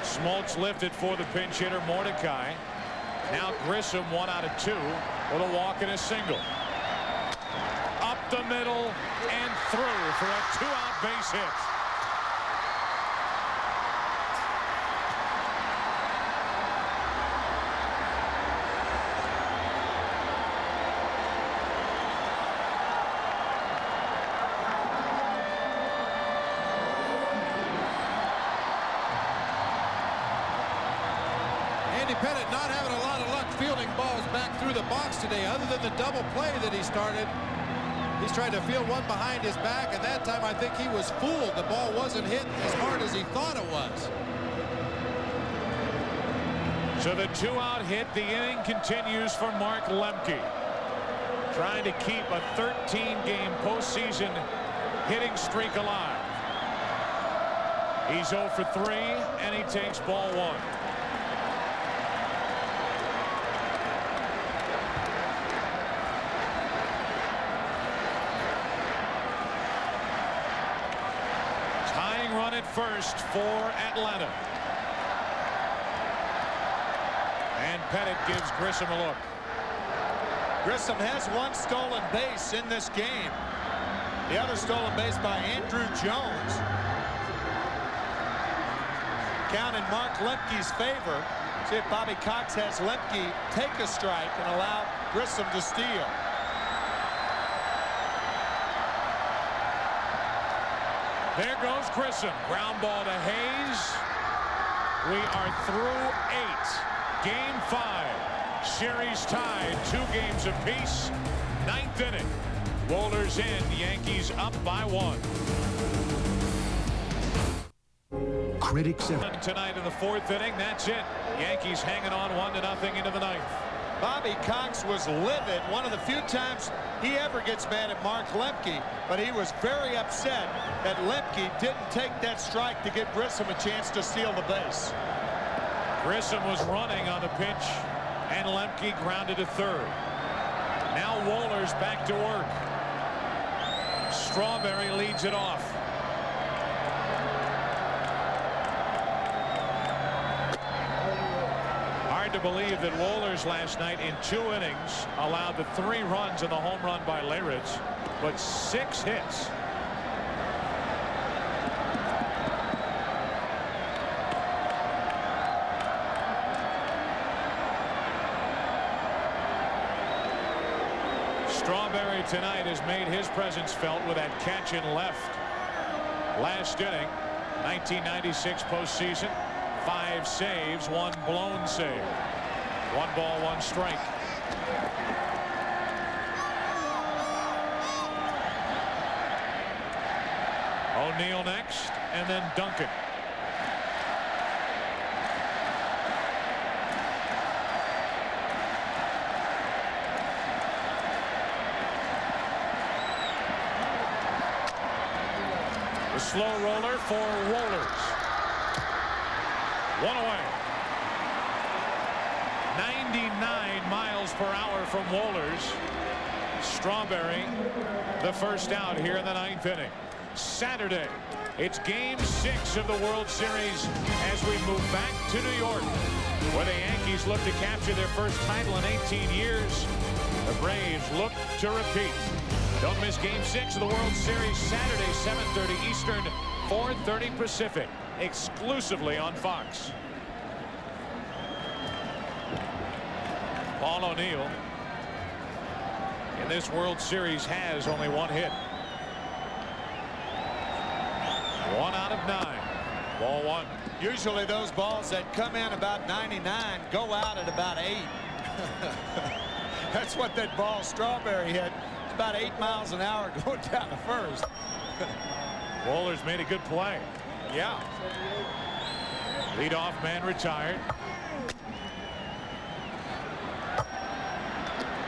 Smoltz lifted for the pinch hitter Mordecai. Now Grissom 1 out of 2 with a walk and a single. Up the middle and through for a 2-out base hit. Pettitte not having a lot of luck fielding balls back through the box today, other than the double play that he started. He's trying to field one behind his back, and that time I think he was fooled. The ball wasn't hit as hard as he thought it was. So the 2-out hit. The inning continues for Mark Lemke, trying to keep a 13-game postseason hitting streak alive. He's 0 for 3, and he takes ball 1. Run at first for Atlanta. And Pettitte gives Grissom a look. Grissom has 1 stolen base in this game. The other stolen base by Andruw Jones. Count in Mark Lemke's favor. See if Bobby Cox has Lemke take a strike and allow Grissom to steal. There goes Grissom. Ground ball to Hayes. We are through 8. Game 5. Series tied 2 games apiece. 9th inning. Wohlers in. Yankees up by 1. Critics have... Tonight in the 4th inning. That's it. Yankees hanging on 1-0 into the 9th. Bobby Cox was livid. One of the few times he ever gets mad at Mark Lemke, but he was very upset that Lemke didn't take that strike to give Grissom a chance to steal the base. Grissom was running on the pitch, and Lemke grounded to third. Now Wohlers back to work. Strawberry leads it off. Hard to believe that Wohlers last night in 2 innings allowed the 3 runs and the home run by Leyritz, but 6 hits. Strawberry tonight has made his presence felt with that catch in left. Last inning, 1996 postseason, 5 saves, 1 blown save. 1 ball, 1 strike. O'Neill next, and then Duncan. The slow roller for Wohlers. 1 away. 99 miles per hour from Wohlers. Strawberry, the first out here in the 9th inning. Saturday, it's Game 6 of the World Series as we move back to New York, where the Yankees look to capture their first title in 18 years. The Braves look to repeat. Don't miss Game 6 of the World Series Saturday, 7:30 Eastern, 4:30 Pacific, exclusively on Fox. Paul O'Neill in this World Series has only 1 hit. 1 out of 9. Ball 1. Usually those balls that come in about 99 go out at about 8. That's what that ball Strawberry hit. It's about 8 miles an hour going down to first. Wohlers made a good play. Yeah. Leadoff man retired.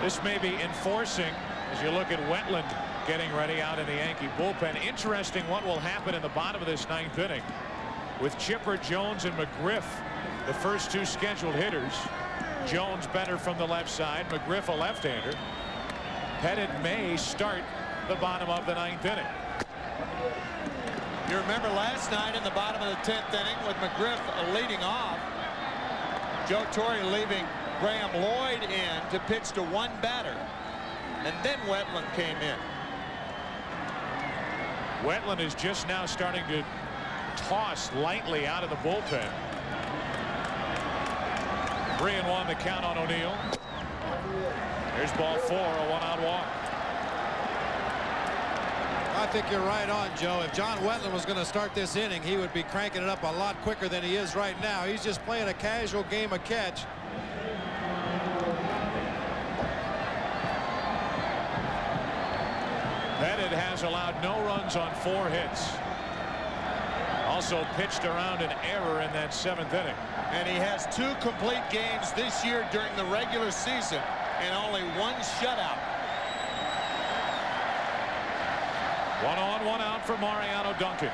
This may be enforcing as you look at Wetland getting ready out in the Yankee bullpen. Interesting what will happen in the bottom of this 9th inning with Chipper, Jones, and McGriff, the first 2 scheduled hitters. Jones better from the left side, McGriff a left-hander. Pettitte may start the bottom of the 9th inning. You remember last night in the bottom of the 10th inning with McGriff leading off, Joe Torre leaving Graham Lloyd in to pitch to one batter, and then Wetland came in. Wetland is just now starting to toss lightly out of the bullpen. 3-1 the count on O'Neill. Here's ball 4, a 1-out walk. I think you're right on, Joe. If John Wetland was going to start this inning, he would be cranking it up a lot quicker than he is right now. He's just playing a casual game of catch. Pettit has allowed no runs on 4 hits. Also pitched around an error in that 7th inning. And he has 2 complete games this year during the regular season and only 1 shutout. 1 on, 1 out for Mariano Duncan.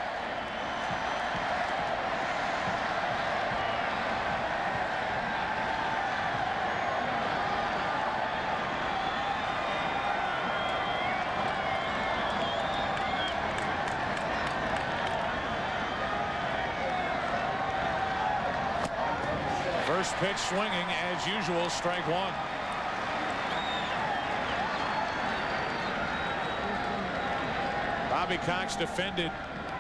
First pitch swinging as usual, strike 1. Bobby Cox defended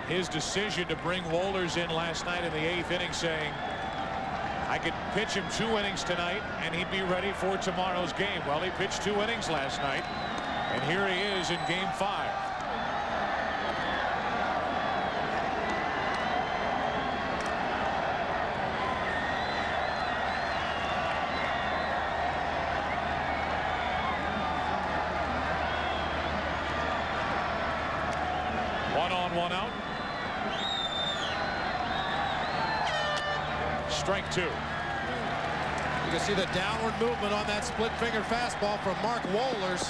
his decision to bring Wohlers in last night in the 8th inning, saying I could pitch him 2 innings tonight and he'd be ready for tomorrow's game. Well, he pitched 2 innings last night, and here he is in game 5. Strike 2. You can see the downward movement on that split finger fastball from Mark Wohlers.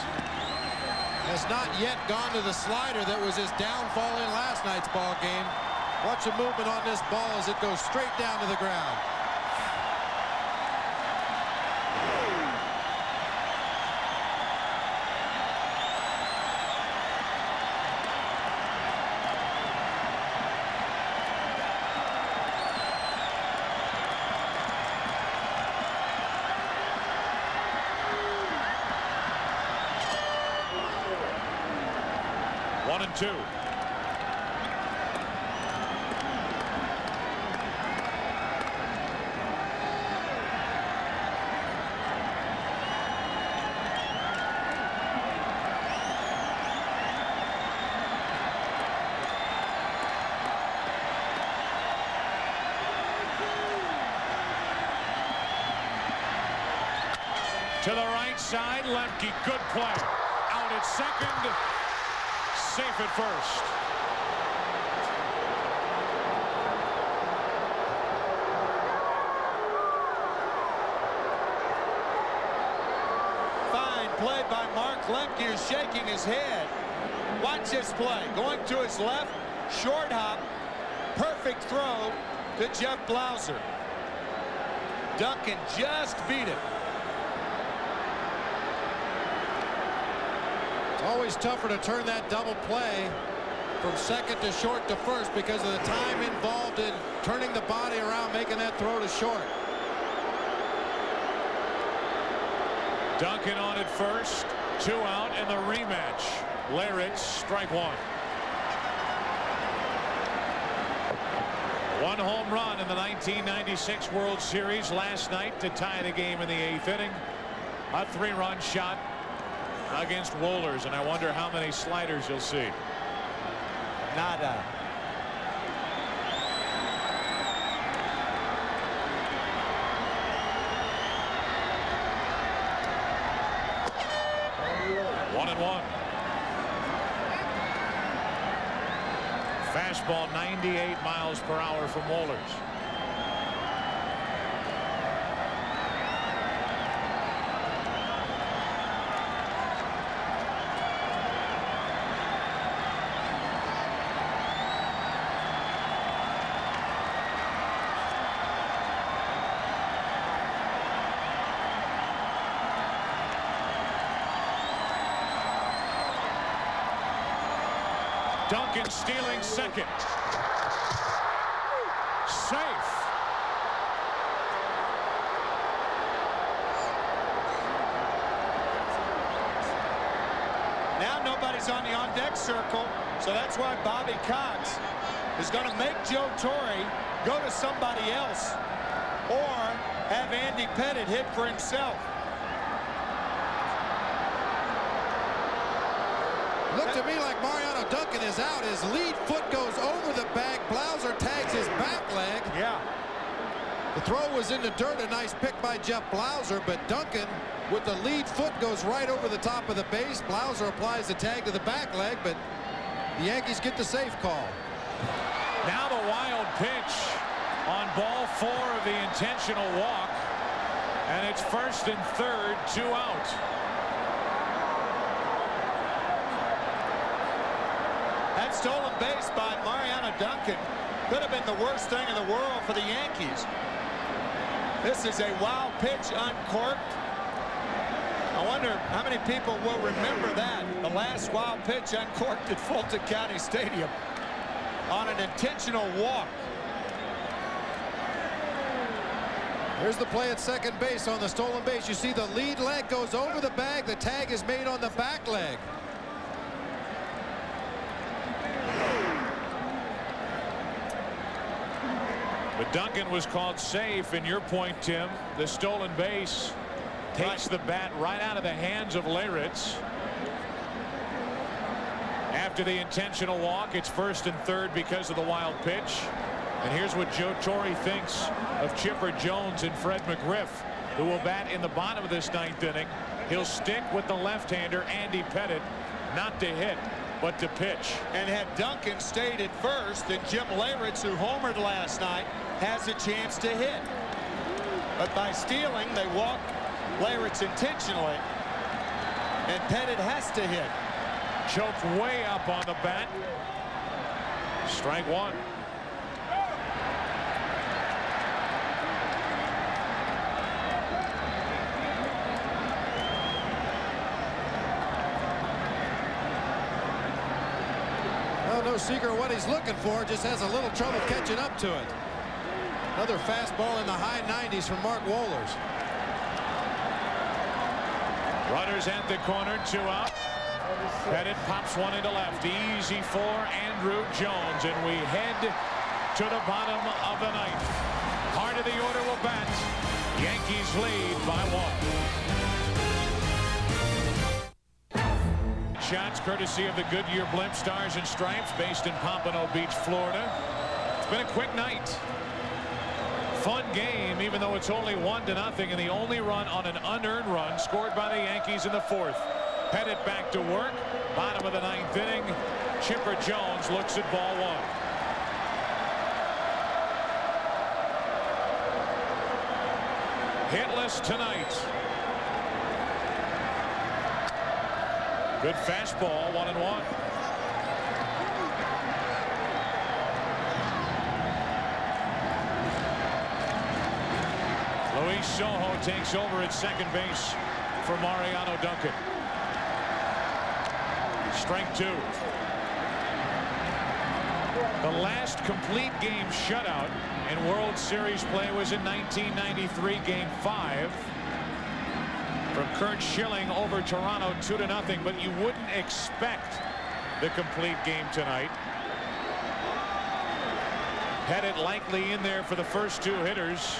Has not yet gone to the slider that was his downfall in last night's ball game. Watch the movement on this ball as it goes straight down to the ground. Two. To the right side, Lemke, good play. Out at second. Safe at first. Fine play by Mark Lemke, who's shaking his head. Watch this play. Going to his left, short hop, perfect throw to Jeff Blauser. Duncan just beat it. Always tougher to turn that double play from second to short to first because of the time involved in turning the body around, making that throw to short. Duncan on at first, 2 out, and the rematch. Leyritz, strike 1. 1 home run in the 1996 World Series last night to tie the game in the 8th inning. A 3-run shot against Wohlers, and I wonder how many sliders you'll see. Nada. One and 1. Fastball 98 miles per hour from Wohlers. Duncan stealing second. Safe. Now nobody's on the on-deck circle, so that's why Bobby Cox is going to make Joe Torre go to somebody else or have Andy Pettitte hit for himself. Looked to me like Mariano Duncan is out. His lead foot goes over the bag. Blauser tags his back leg. Yeah. The throw was in the dirt. A nice pick by Jeff Blauser, but Duncan with the lead foot goes right over the top of the base. Blauser applies the tag to the back leg, but the Yankees get the safe call. Now the wild pitch on ball 4 of the intentional walk, and it's first and third, 2 out. That stolen base by Mariano Duncan could have been the worst thing in the world for the Yankees. This is a wild pitch uncorked. I wonder how many people will remember that. The last wild pitch uncorked at Fulton County Stadium on an intentional walk. Here's the play at second base on the stolen base. You see the lead leg goes over the bag. The tag is made on the back leg. But Duncan was called safe, and your point, Tim, the stolen base takes the bat right out of the hands of Leyritz. After the intentional walk, it's first and third because of the wild pitch. And here's what Joe Torre thinks of Chipper Jones and Fred McGriff, who will bat in the bottom of this 9th inning. He'll stick with the left-hander, Andy Pettitte, not to hit, but to pitch. And had Duncan stayed at first, then Jim Leyritz, who homered last night, has a chance to hit. But by stealing, they walk Leyritz intentionally, and Pettitte has to hit. Choked way up on the bat. Strike 1. Well, no secret what he's looking for. Just has a little trouble catching up to it. Another fastball in the high 90s from Mark Wohlers. Runners at the corner, 2 out. Pettitte pops one into left. Easy for Andruw Jones, and we head to the bottom of the 9th. Heart of the order will bat. Yankees lead by 1. Shots courtesy of the Goodyear Blimp Stars and Stripes, based in Pompano Beach, Florida. It's been a quick night. Fun game, even though it's only 1-0, and the only run on an unearned run scored by the Yankees in the 4th. Pettitte back to work. Bottom of the 9th inning. Chipper Jones looks at ball 1. Hitless tonight. Good fastball, 1-1. Luis Sojo takes over at second base for Mariano Duncan. Strike 2. The last complete game shutout in World Series play was in 1993, Game 5. From Curt Schilling over Toronto, 2-0, but you wouldn't expect the complete game tonight. Pettitte likely in there for the first 2 hitters.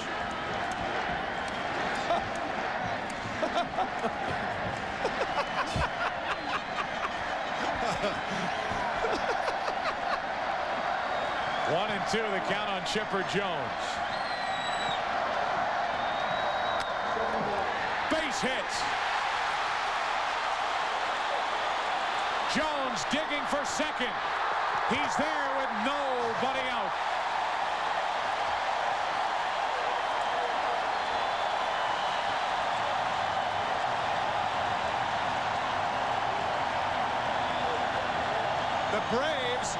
One and 2, the count on Chipper Jones. Base hit. Jones digging for second. He's there with nobody out. The Braves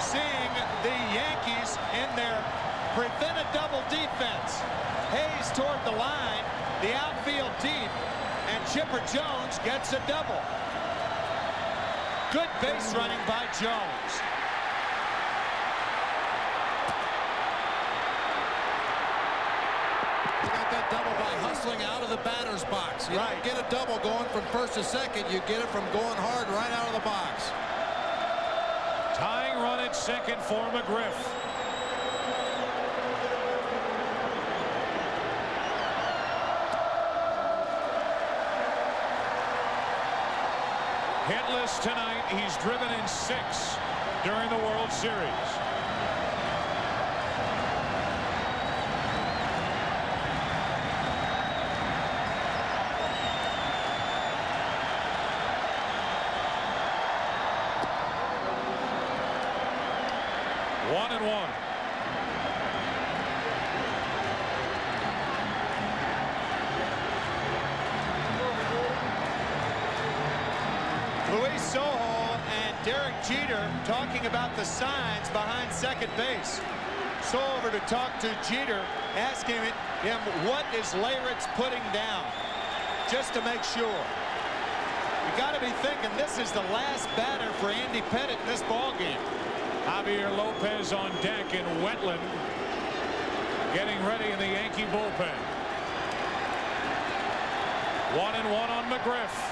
seeing the Yankees in their prevent a double defense. Hayes toward the line, the outfield deep, and Chipper Jones gets a double. Good base running by Jones. You got that double by hustling out of the batter's box. You don't get a double going from first to second. You get it from going hard right out of the box. Tying run at second for McGriff. Hitless tonight. He's driven in 6 during the World Series. One and one. Luis Sojo and Derek Jeter talking about the signs behind second base. So over to talk to Jeter, asking him what is Leyritz putting down, just to make sure. You got to be thinking this is the last batter for Andy Pettitte in this ball game. Javier Lopez on deck, and Wetland getting ready in the Yankee bullpen. 1-1 on McGriff.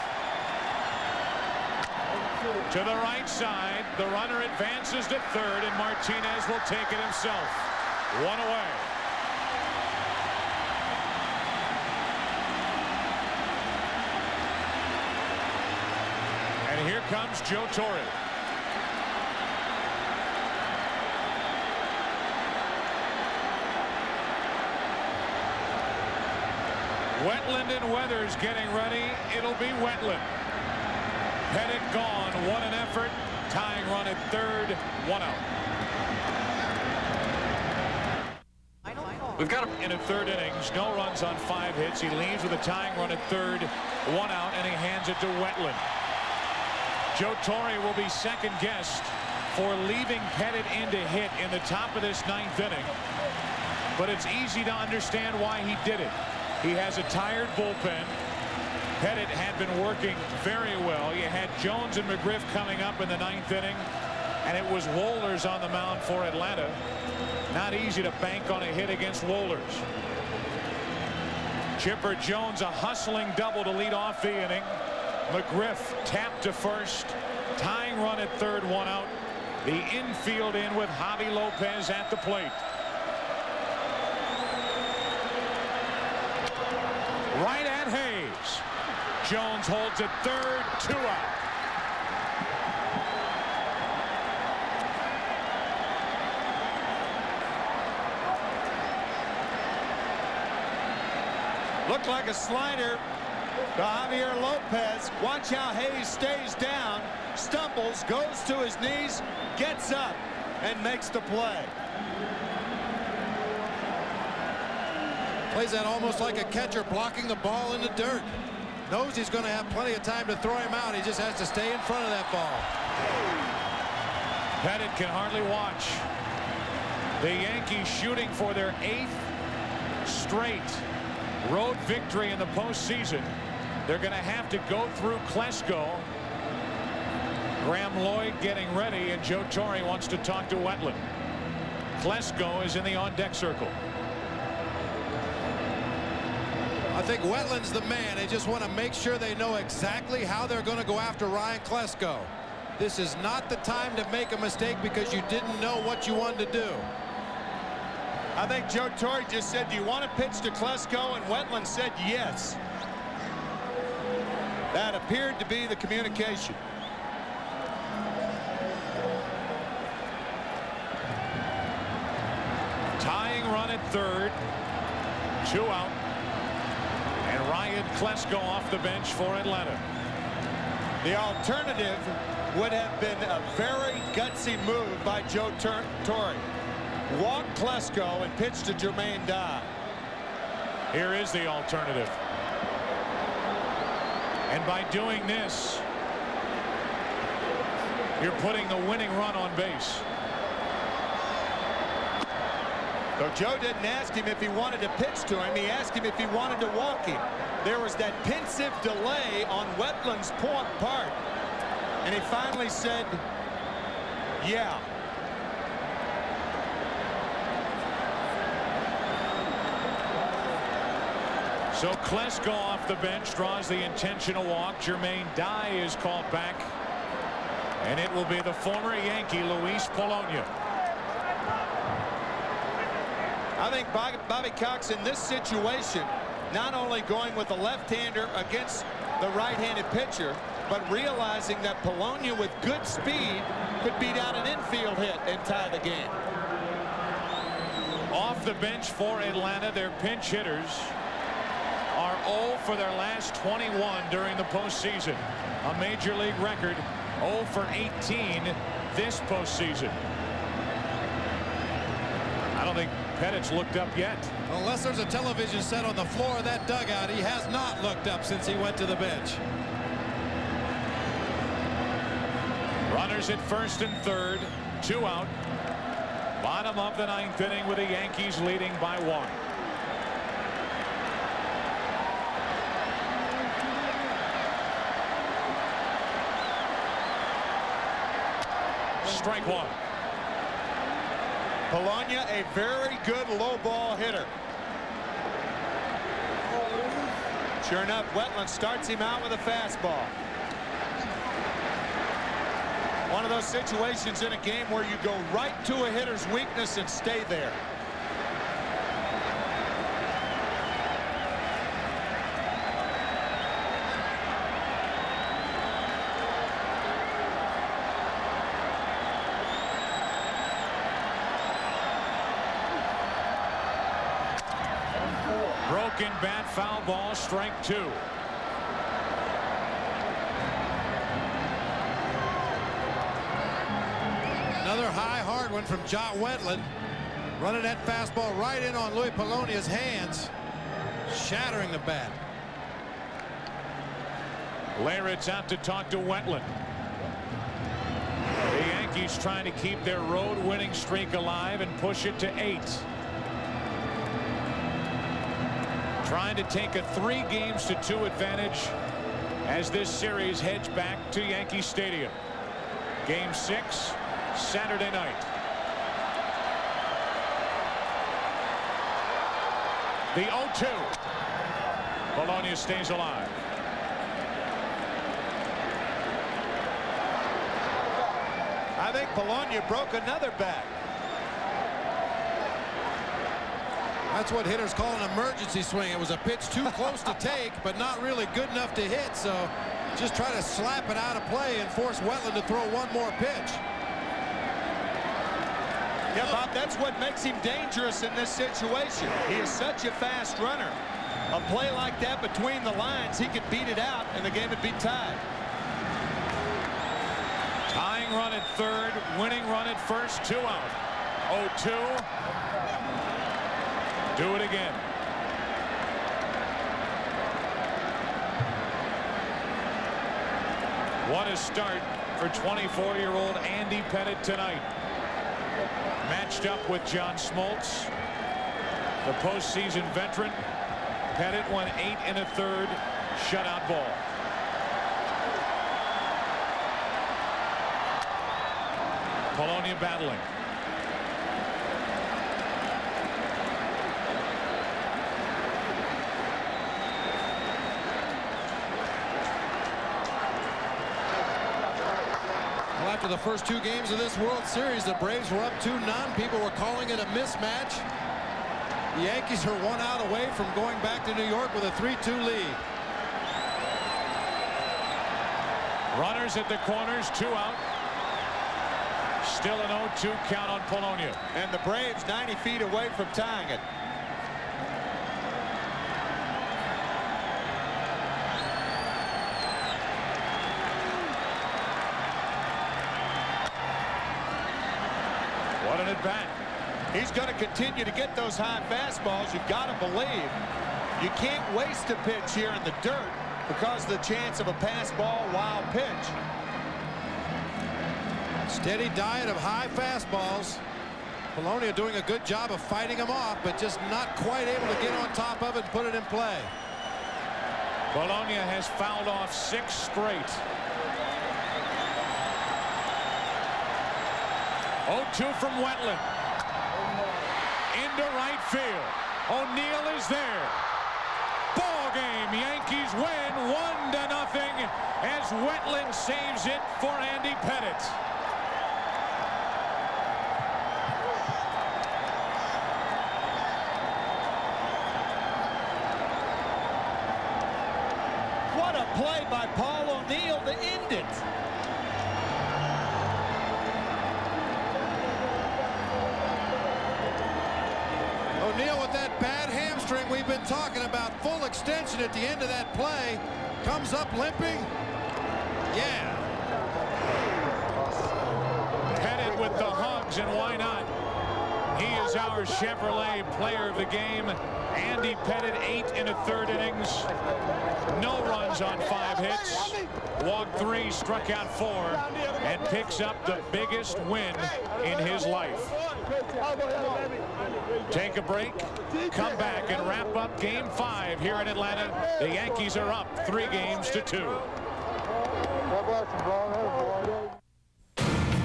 To the right side, the runner advances to third, and Martinez will take it himself. 1 away. And here comes Joe Torre. Wetland and Weathers getting ready. It'll be Wetland. Pettitte gone. What an effort. Tying run at third. 1 out. We've got him in the third innings. No runs on 5 hits. He leaves with a tying run at third. 1 out, and he hands it to Wetland. Joe Torre will be second guessed for leaving Pettitte in to hit in the top of this 9th inning. But it's easy to understand why he did it. He has a tired bullpen. Pettitte had been working very well. You had Jones and McGriff coming up in the 9th inning, and it was Wohlers on the mound for Atlanta. Not easy to bank on a hit against Wohlers. Chipper Jones, a hustling double to lead off the inning. McGriff tapped to first. Tying run at third. 1 out. The infield in with Javi Lopez at the plate. Right at Hayes. Jones holds at third. 2 out. Looked like a slider to Javier Lopez. Watch how Hayes stays down, stumbles, goes to his knees, gets up, and makes the play. Plays that almost like a catcher blocking the ball in the dirt. Knows he's going to have plenty of time to throw him out. He just has to stay in front of that ball. Pettitte can hardly watch. The Yankees shooting for their 8th straight road victory in the postseason. They're going to have to go through Klesko. Graham Lloyd getting ready, and Joe Torre wants to talk to Wetland. Klesko is in the on-deck circle. I think Wetland's the man. They just want to make sure they know exactly how they're going to go after Ryan Klesko. This is not the time to make a mistake because you didn't know what you wanted to do. I think Joe Torre just said, do you want to pitch to Klesko? And Wetland said yes. That appeared to be the communication. Tying run at third. 2 out. And Ryan Klesko off the bench for Atlanta. The alternative would have been a very gutsy move by Joe Torre. Walk Klesko and pitch to Jermaine Dye. Here is the alternative. And by doing this, you're putting the winning run on base. So Joe didn't ask him if he wanted to pitch to him. He asked him if he wanted to walk him. There was that pensive delay on Wetland's part. And he finally said, yeah. So Klesko off the bench draws the intentional walk. Jermaine Dye is called back. And it will be the former Yankee Luis Polonia. I think Bobby Cox in this situation, not only going with the left-hander against the right-handed pitcher, but realizing that Polonia with good speed could beat out an infield hit and tie the game. Off the bench for Atlanta, their pinch hitters are 0 for their last 21 during the postseason. A major league record, 0 for 18 this postseason. I don't think Pettit's looked up yet. Unless there's a television set on the floor of that dugout, he has not looked up since he went to the bench. Runners at first and third, 2 out. Bottom of the 9th inning with the Yankees leading by 1. Strike 1. Polonia, a very good low ball hitter. Sure enough, Wetland starts him out with a fastball. One of those situations in a game where you go right to a hitter's weakness and stay there. Broken bat, foul ball, strike 2. Another high, hard one from John Wetland. Running that fastball right in on Louis Polonia's hands, shattering the bat. Leyritz out to talk to Wetland. The Yankees trying to keep their road winning streak alive and push it to 8. Trying to take a 3-games-to-2 advantage as this series heads back to Yankee Stadium. Game 6, Saturday night. The 0-2. Polonia stays alive. I think Polonia broke another bat. That's what hitters call an emergency swing. It was a pitch too close to take, but not really good enough to hit. So just try to slap it out of play and force Wetland to throw one more pitch. Yeah, Bob, that's what makes him dangerous in this situation. He is such a fast runner. A play like that between the lines, he could beat it out and the game would be tied. Tying run at third, winning run at first, 2 out. 0-2. Do it again. What a start for 24-year-old Andy Pettitte tonight. Matched up with John Smoltz, the postseason veteran. Pettitte won 8 1/3 shutout ball. Polonia battling. After the first 2 games of this World Series, the Braves were up 2-0. People were calling it a mismatch. The Yankees are 1 out away from going back to New York with a 3-2 lead. Runners at the corners, 2 out. Still an 0-2 count on Polonia. And the Braves 90 feet away from tying it. What an at-bat. He's going to continue to get those high fastballs. You've got to believe. You can't waste a pitch here in the dirt because of the chance of a pass ball wild pitch. Steady diet of high fastballs. Polonia doing a good job of fighting them off, but just not quite able to get on top of it and put it in play. Polonia has fouled off 6 straight. 0-2 from Wetland. Into right field. O'Neill is there. Ball game. Yankees win 1-0 as Wetland saves it for Andy Pettitte. What a play by Paul O'Neill to end it. O'Neill with that bad hamstring we've been talking about. Full extension at the end of that play. Comes up limping. Yeah. Pettitte with the hugs, and why not? He is our Chevrolet player of the game. Andy Pettitte, 8 1/3 innings. No runs on 5 hits. Walked 3, struck out 4, and picks up the biggest win in his life. Take a break, come back, and wrap up Game 5 here in Atlanta. The Yankees are up 3-2.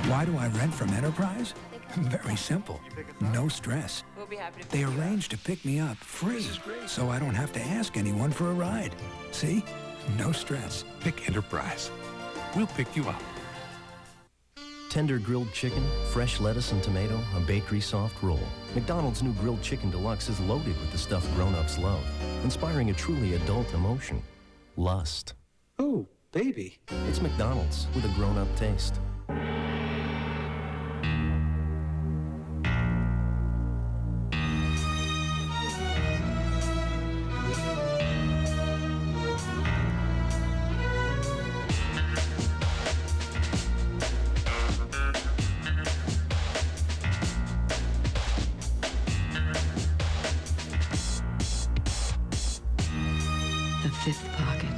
Why do I rent from Enterprise? Very simple. No stress. They arrange to pick me up free, so I don't have to ask anyone for a ride. See? No stress. Pick Enterprise. We'll pick you up. Tender grilled chicken, fresh lettuce and tomato, a bakery soft roll. McDonald's new grilled chicken deluxe is loaded with the stuff grown-ups love, inspiring a truly adult emotion. Lust. Oh, baby. It's McDonald's with a grown-up taste. The Fifth Pocket.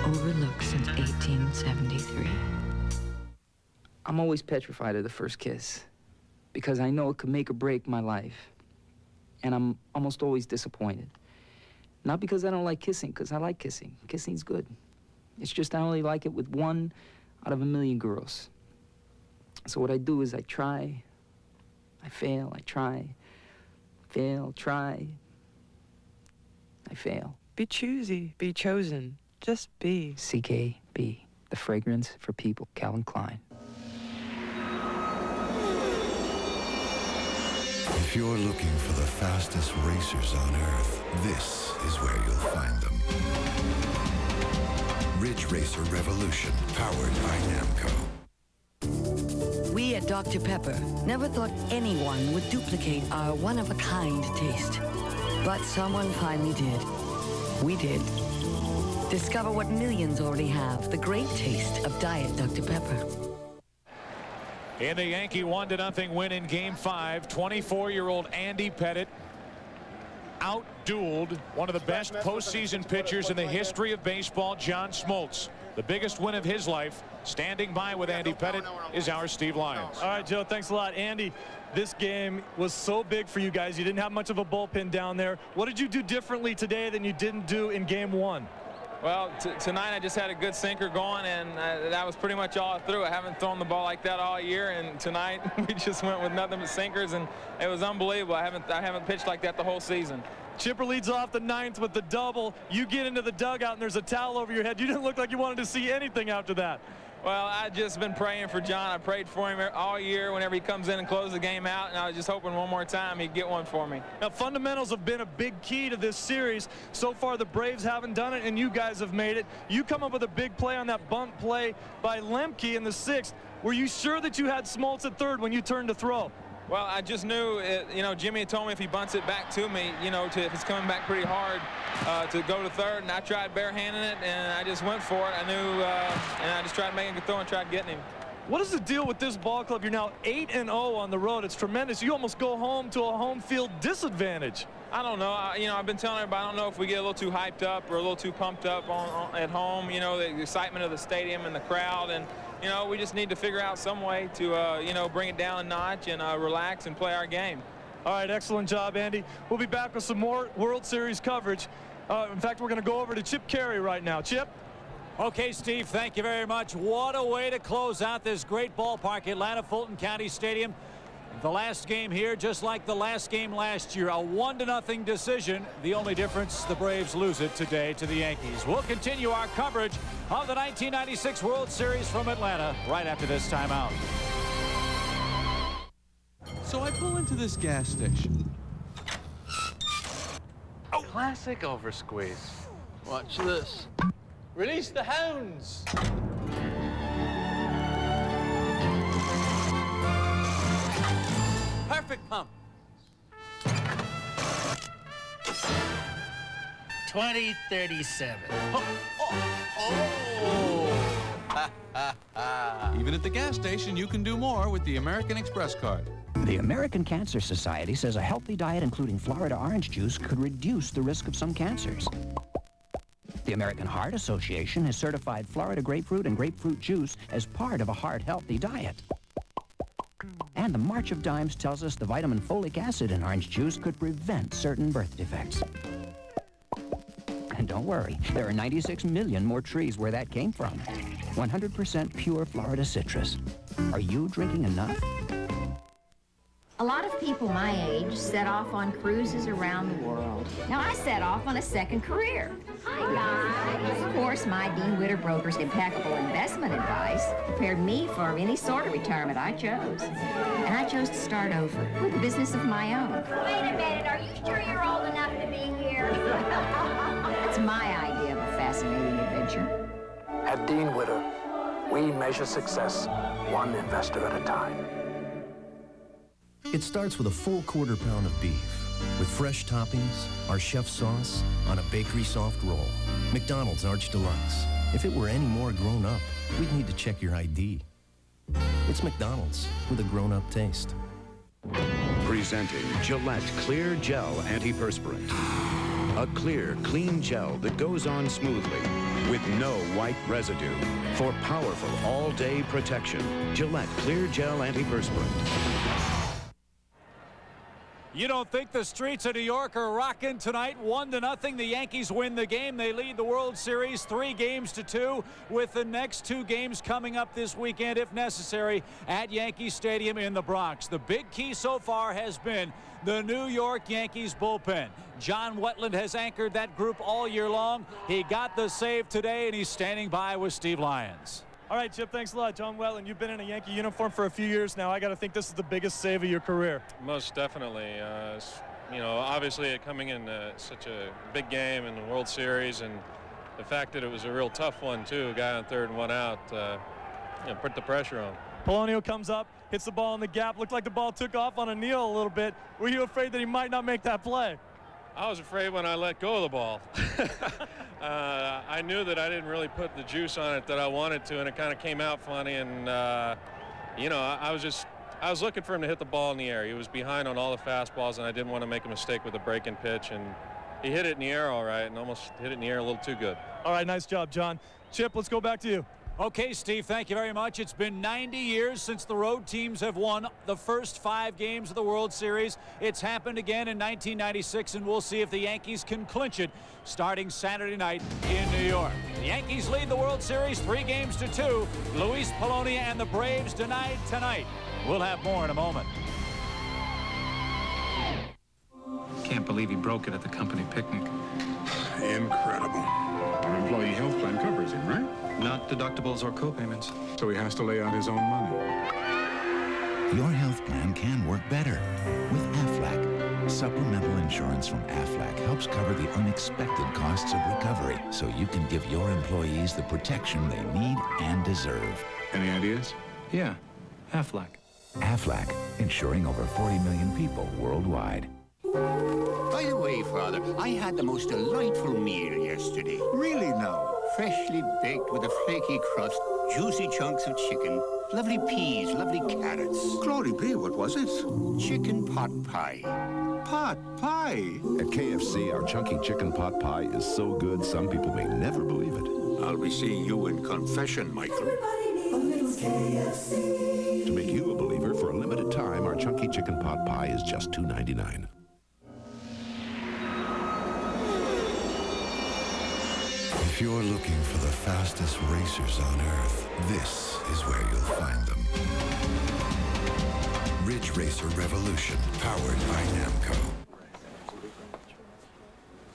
Overlooked since 1873. I'm always petrified of the first kiss because I know it could make or break my life. And I'm almost always disappointed. Not because I don't like kissing, because I like kissing. Kissing's good. It's just I only like it with 1 out of 1,000,000 girls. So what I do is I try, I fail, I try, fail, try, I fail. Be choosy, be chosen, just be. CKB, the fragrance for people, Calvin Klein. If you're looking for the fastest racers on Earth, this is where you'll find them. Ridge Racer Revolution, powered by Namco. We at Dr. Pepper never thought anyone would duplicate our one-of-a-kind taste. But someone finally did. We did. Discover what millions already have, the great taste of Diet Dr. Pepper. In the Yankee 1-0 win in Game 5, 24-year-old Andy Pettitte out-dueled one of the best postseason pitchers in the history of baseball, John Smoltz. The biggest win of his life. Standing by with Andy Pettitte is our Steve Lyons. All right, Joe, thanks a lot. Andy, this game was so big for you guys. You didn't have much of a bullpen down there. What did you do differently today than you didn't do in Game 1? Well, tonight I just had a good sinker going, and that was pretty much all I threw. I haven't thrown the ball like that all year, and tonight we just went with nothing but sinkers, and it was unbelievable. I haven't pitched like that the whole season. Chipper leads off the 9th with the double. You get into the dugout, and there's a towel over your head. You didn't look like you wanted to see anything after that. Well, I just been praying for John. I prayed for him all year whenever he comes in and closes the game out, and I was just hoping one more time he'd get one for me. Now, fundamentals have been a big key to this series. So far, the Braves haven't done it, and you guys have made it. You come up with a big play on that bunt play by Lemke in the 6th. Were you sure that you had Smoltz at third when you turned to throw? Well, I just knew, Jimmy had told me if he bunts it back to me, if it's coming back pretty hard, to go to third, and I tried barehanding it, and I just went for it. I knew, and I just tried making a good throw and tried getting him. What is the deal with this ball club? You're now 8-0 on the road. It's tremendous. You almost go home to a home field disadvantage. I don't know. I've been telling everybody, I don't know if we get a little too hyped up or a little too pumped up at home, the excitement of the stadium and the crowd, and we just need to figure out some way to, bring it down a notch and relax and play our game. All right, excellent job, Andy. We'll be back with some more World Series coverage. In fact, we're going to go over to Chip Caray right now. Chip? Okay, Steve, thank you very much. What a way to close out this great ballpark, Atlanta Fulton County Stadium. The last game here, just like the last game last year, a 1-0 decision. The only difference, the Braves lose it today to the Yankees. We'll continue our coverage of the 1996 World Series from Atlanta right after this timeout. So I pull into this gas station. Oh, classic oversqueeze. Watch this. Release the hounds. Perfect pump. 2037. Even at the gas station, you can do more with the American Express card. The American Cancer Society says a healthy diet including Florida orange juice could reduce the risk of some cancers. The American Heart Association has certified Florida grapefruit and grapefruit juice as part of a heart-healthy diet. And the March of Dimes tells us the vitamin folic acid in orange juice could prevent certain birth defects. And don't worry, there are 96 million more trees where that came from. 100% pure Florida citrus. Are you drinking enough? A lot of people my age set off on cruises around the world. Now I set off on a second career. Hi, guys. Of course, my Dean Witter Broker's impeccable investment advice prepared me for any sort of retirement I chose. And I chose to start over with a business of my own. Wait a minute, are you sure you're old enough to be here? That's my idea of a fascinating adventure. At Dean Witter, we measure success one investor at a time. It starts with a full quarter pound of beef, with fresh toppings, our chef sauce, on a bakery soft roll. McDonald's Arch Deluxe. If it were any more grown up, we'd need to check your ID. It's McDonald's with a grown-up taste. Presenting Gillette Clear Gel Antiperspirant. A clear, clean gel that goes on smoothly with no white residue. For powerful all-day protection, Gillette Clear Gel Antiperspirant. You don't think the streets of New York are rocking tonight? 1-0. The Yankees win the game. They lead the World Series 3-2, with the next 2 games coming up this weekend, if necessary, at Yankee Stadium in the Bronx. The big key so far has been the New York Yankees bullpen. John Wetland has anchored that group all year long. He got the save today, and he's standing by with Steve Lyons. All right, Chip, thanks a lot. John Wetland, you've been in a Yankee uniform for a few years now. I got to think this is the biggest save of your career. Most definitely. You know, obviously coming in such a big game in the World Series, and the fact that it was a real tough one, too, a guy on third and one out, you know, put the pressure on. Polonio comes up, hits the ball in the gap. Looked like the ball took off on a kneel a little bit. Were you afraid that he might not make that play? I was afraid when I let go of the ball. I knew that I didn't really put the juice on it that I wanted to, and it kind of came out funny. And you know, I was looking for him to hit the ball in the air. He was behind on all the fastballs, and I didn't want to make a mistake with a break-in pitch. And he hit it in the air all right, and almost hit it in the air a little too good. All right, nice job, John. Chip, let's go back to you. Okay, Steve, thank you very much. It's been 90 years since the road teams have won the first 5 games of the World Series. It's happened again in 1996, and we'll see if the Yankees can clinch it starting Saturday night in New York. The Yankees lead the World Series 3-2. Luis Polonia and the Braves denied tonight. We'll have more in a moment. Can't believe he broke it at the company picnic. Incredible. Our employee health plan covers him, right? Not deductibles or co-payments. So he has to lay out his own money. Your health plan can work better with Aflac. Supplemental insurance from Aflac helps cover the unexpected costs of recovery so you can give your employees the protection they need and deserve. Any ideas? Yeah, Aflac. Aflac, insuring over 40 million people worldwide. By the way, Father, I had the most delightful meal yesterday. Really now? Freshly baked with a flaky crust, juicy chunks of chicken, lovely peas, lovely carrots. Glory be, what was it? Chicken pot pie. Pot pie? At KFC, our chunky chicken pot pie is so good, some people may never believe it. I'll be seeing you in confession, Michael. To make you a believer, for a limited time, our chunky chicken pot pie is just $2.99. If you're looking for the fastest racers on Earth, this is where you'll find them. Ridge Racer Revolution, powered by Namco.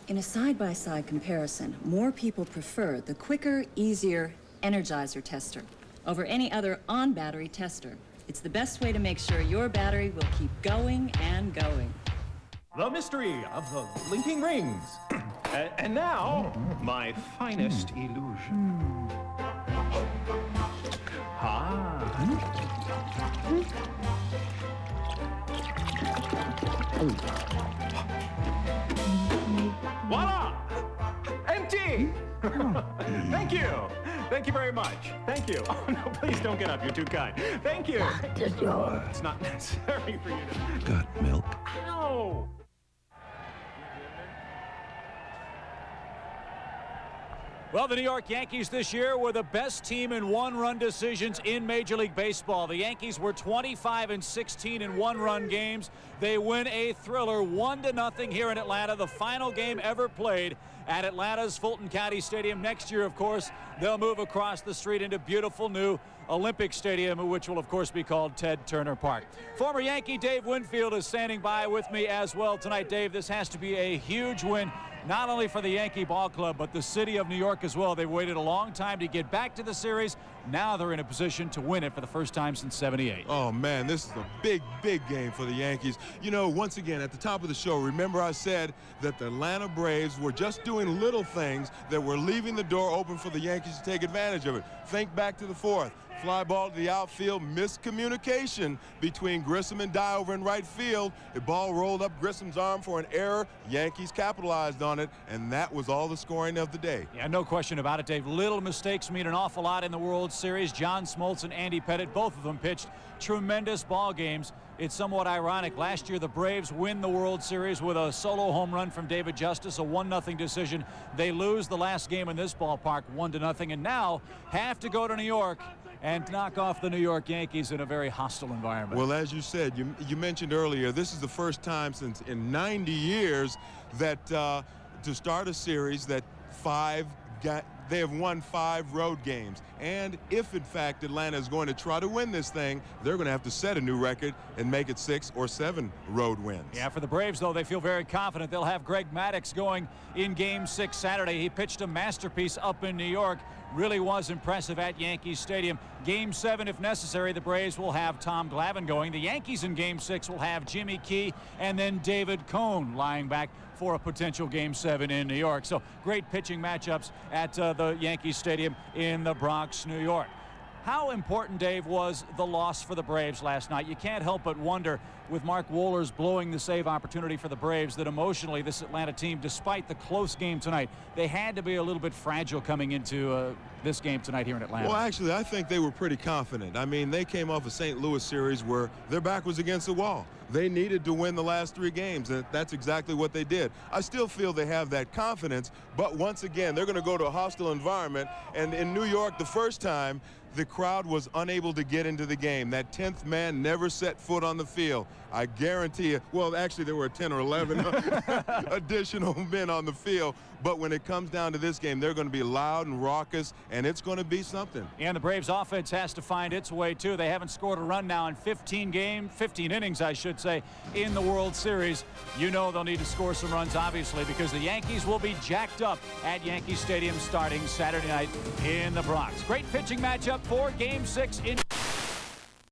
In a side-by-side comparison, more people prefer the quicker, easier Energizer tester over any other on-battery tester. It's the best way to make sure your battery will keep going and going. The mystery of the blinking rings. And now, my finest illusion. Voila! Empty! Thank you! Thank you very much. Thank you. Oh, no, please don't get up. You're too kind. Thank you. It's not necessary for you to... Got milk? Ow! Well, the New York Yankees this year were the best team in one-run decisions in Major League Baseball. The Yankees were 25-16 in one-run games. They win a thriller 1-0 here in Atlanta, the final game ever played at Atlanta's Fulton County Stadium. Next year, of course, they'll move across the street into beautiful new Olympic Stadium, which will, of course, be called Ted Turner Park. Former Yankee Dave Winfield is standing by with me as well tonight. Dave, this has to be a huge win, not only for the Yankee Ball Club, but the city of New York as well. They've waited a long time to get back to the series. Now they're in a position to win it for the first time since '78. Oh, man, this is a big, big game for the Yankees. You know, once again, at the top of the show, remember I said that the Atlanta Braves were just doing little things that were leaving the door open for the Yankees to take advantage of it. Think back to the fourth. Fly ball to the outfield, miscommunication between Grissom and Dye over in right field. The ball rolled up Grissom's arm for an error. Yankees capitalized on it, and that was all the scoring of the day. Yeah, no question about it, Dave. Little mistakes mean an awful lot in the World Series. John Smoltz and Andy Pettitte, both of them pitched tremendous ball games. It's somewhat ironic. Last year, the Braves win the World Series with a solo home run from David Justice, a 1-0 decision. They lose the last game in this ballpark, 1-0, and now have to go to New York and knock off the New York Yankees in a very hostile environment. Well, as you said, you mentioned earlier, this is the first time since in 90 years that to start a series that they have won 5 road games. And if, in fact, Atlanta is going to try to win this thing, they're going to have to set a new record and make it 6 or 7 road wins. Yeah, for the Braves, though, they feel very confident. They'll have Greg Maddux going in Game 6 Saturday. He pitched a masterpiece up in New York. Really was impressive at Yankee Stadium. Game 7, if necessary, the Braves will have Tom Glavine going. The Yankees in Game 6 will have Jimmy Key and then David Cone lying back for a potential Game 7 in New York. So great pitching matchups at the Yankee Stadium in the Bronx, New York. How important, Dave, was the loss for the Braves last night? You can't help but wonder, with Mark Wohlers blowing the save opportunity for the Braves, that emotionally this Atlanta team, despite the close game tonight, they had to be a little bit fragile coming into this game tonight here in Atlanta. Well, actually, I think they were pretty confident. I mean, they came off a St. Louis series where their back was against the wall. They needed to win the last 3 games, and that's exactly what they did. I still feel they have that confidence, but once again, they're going to go to a hostile environment, and in New York the first time, the crowd was unable to get into the game. That 10th man never set foot on the field. I guarantee you, well, actually there were 10 or 11 additional men on the field, but when it comes down to this game, they're going to be loud and raucous, and it's going to be something. And the Braves offense has to find its way too. They haven't scored a run now in 15 innings, I should say, in the World Series. You know they'll need to score some runs, obviously, because the Yankees will be jacked up at Yankee Stadium starting Saturday night in the Bronx. Great pitching matchup for Game 6 in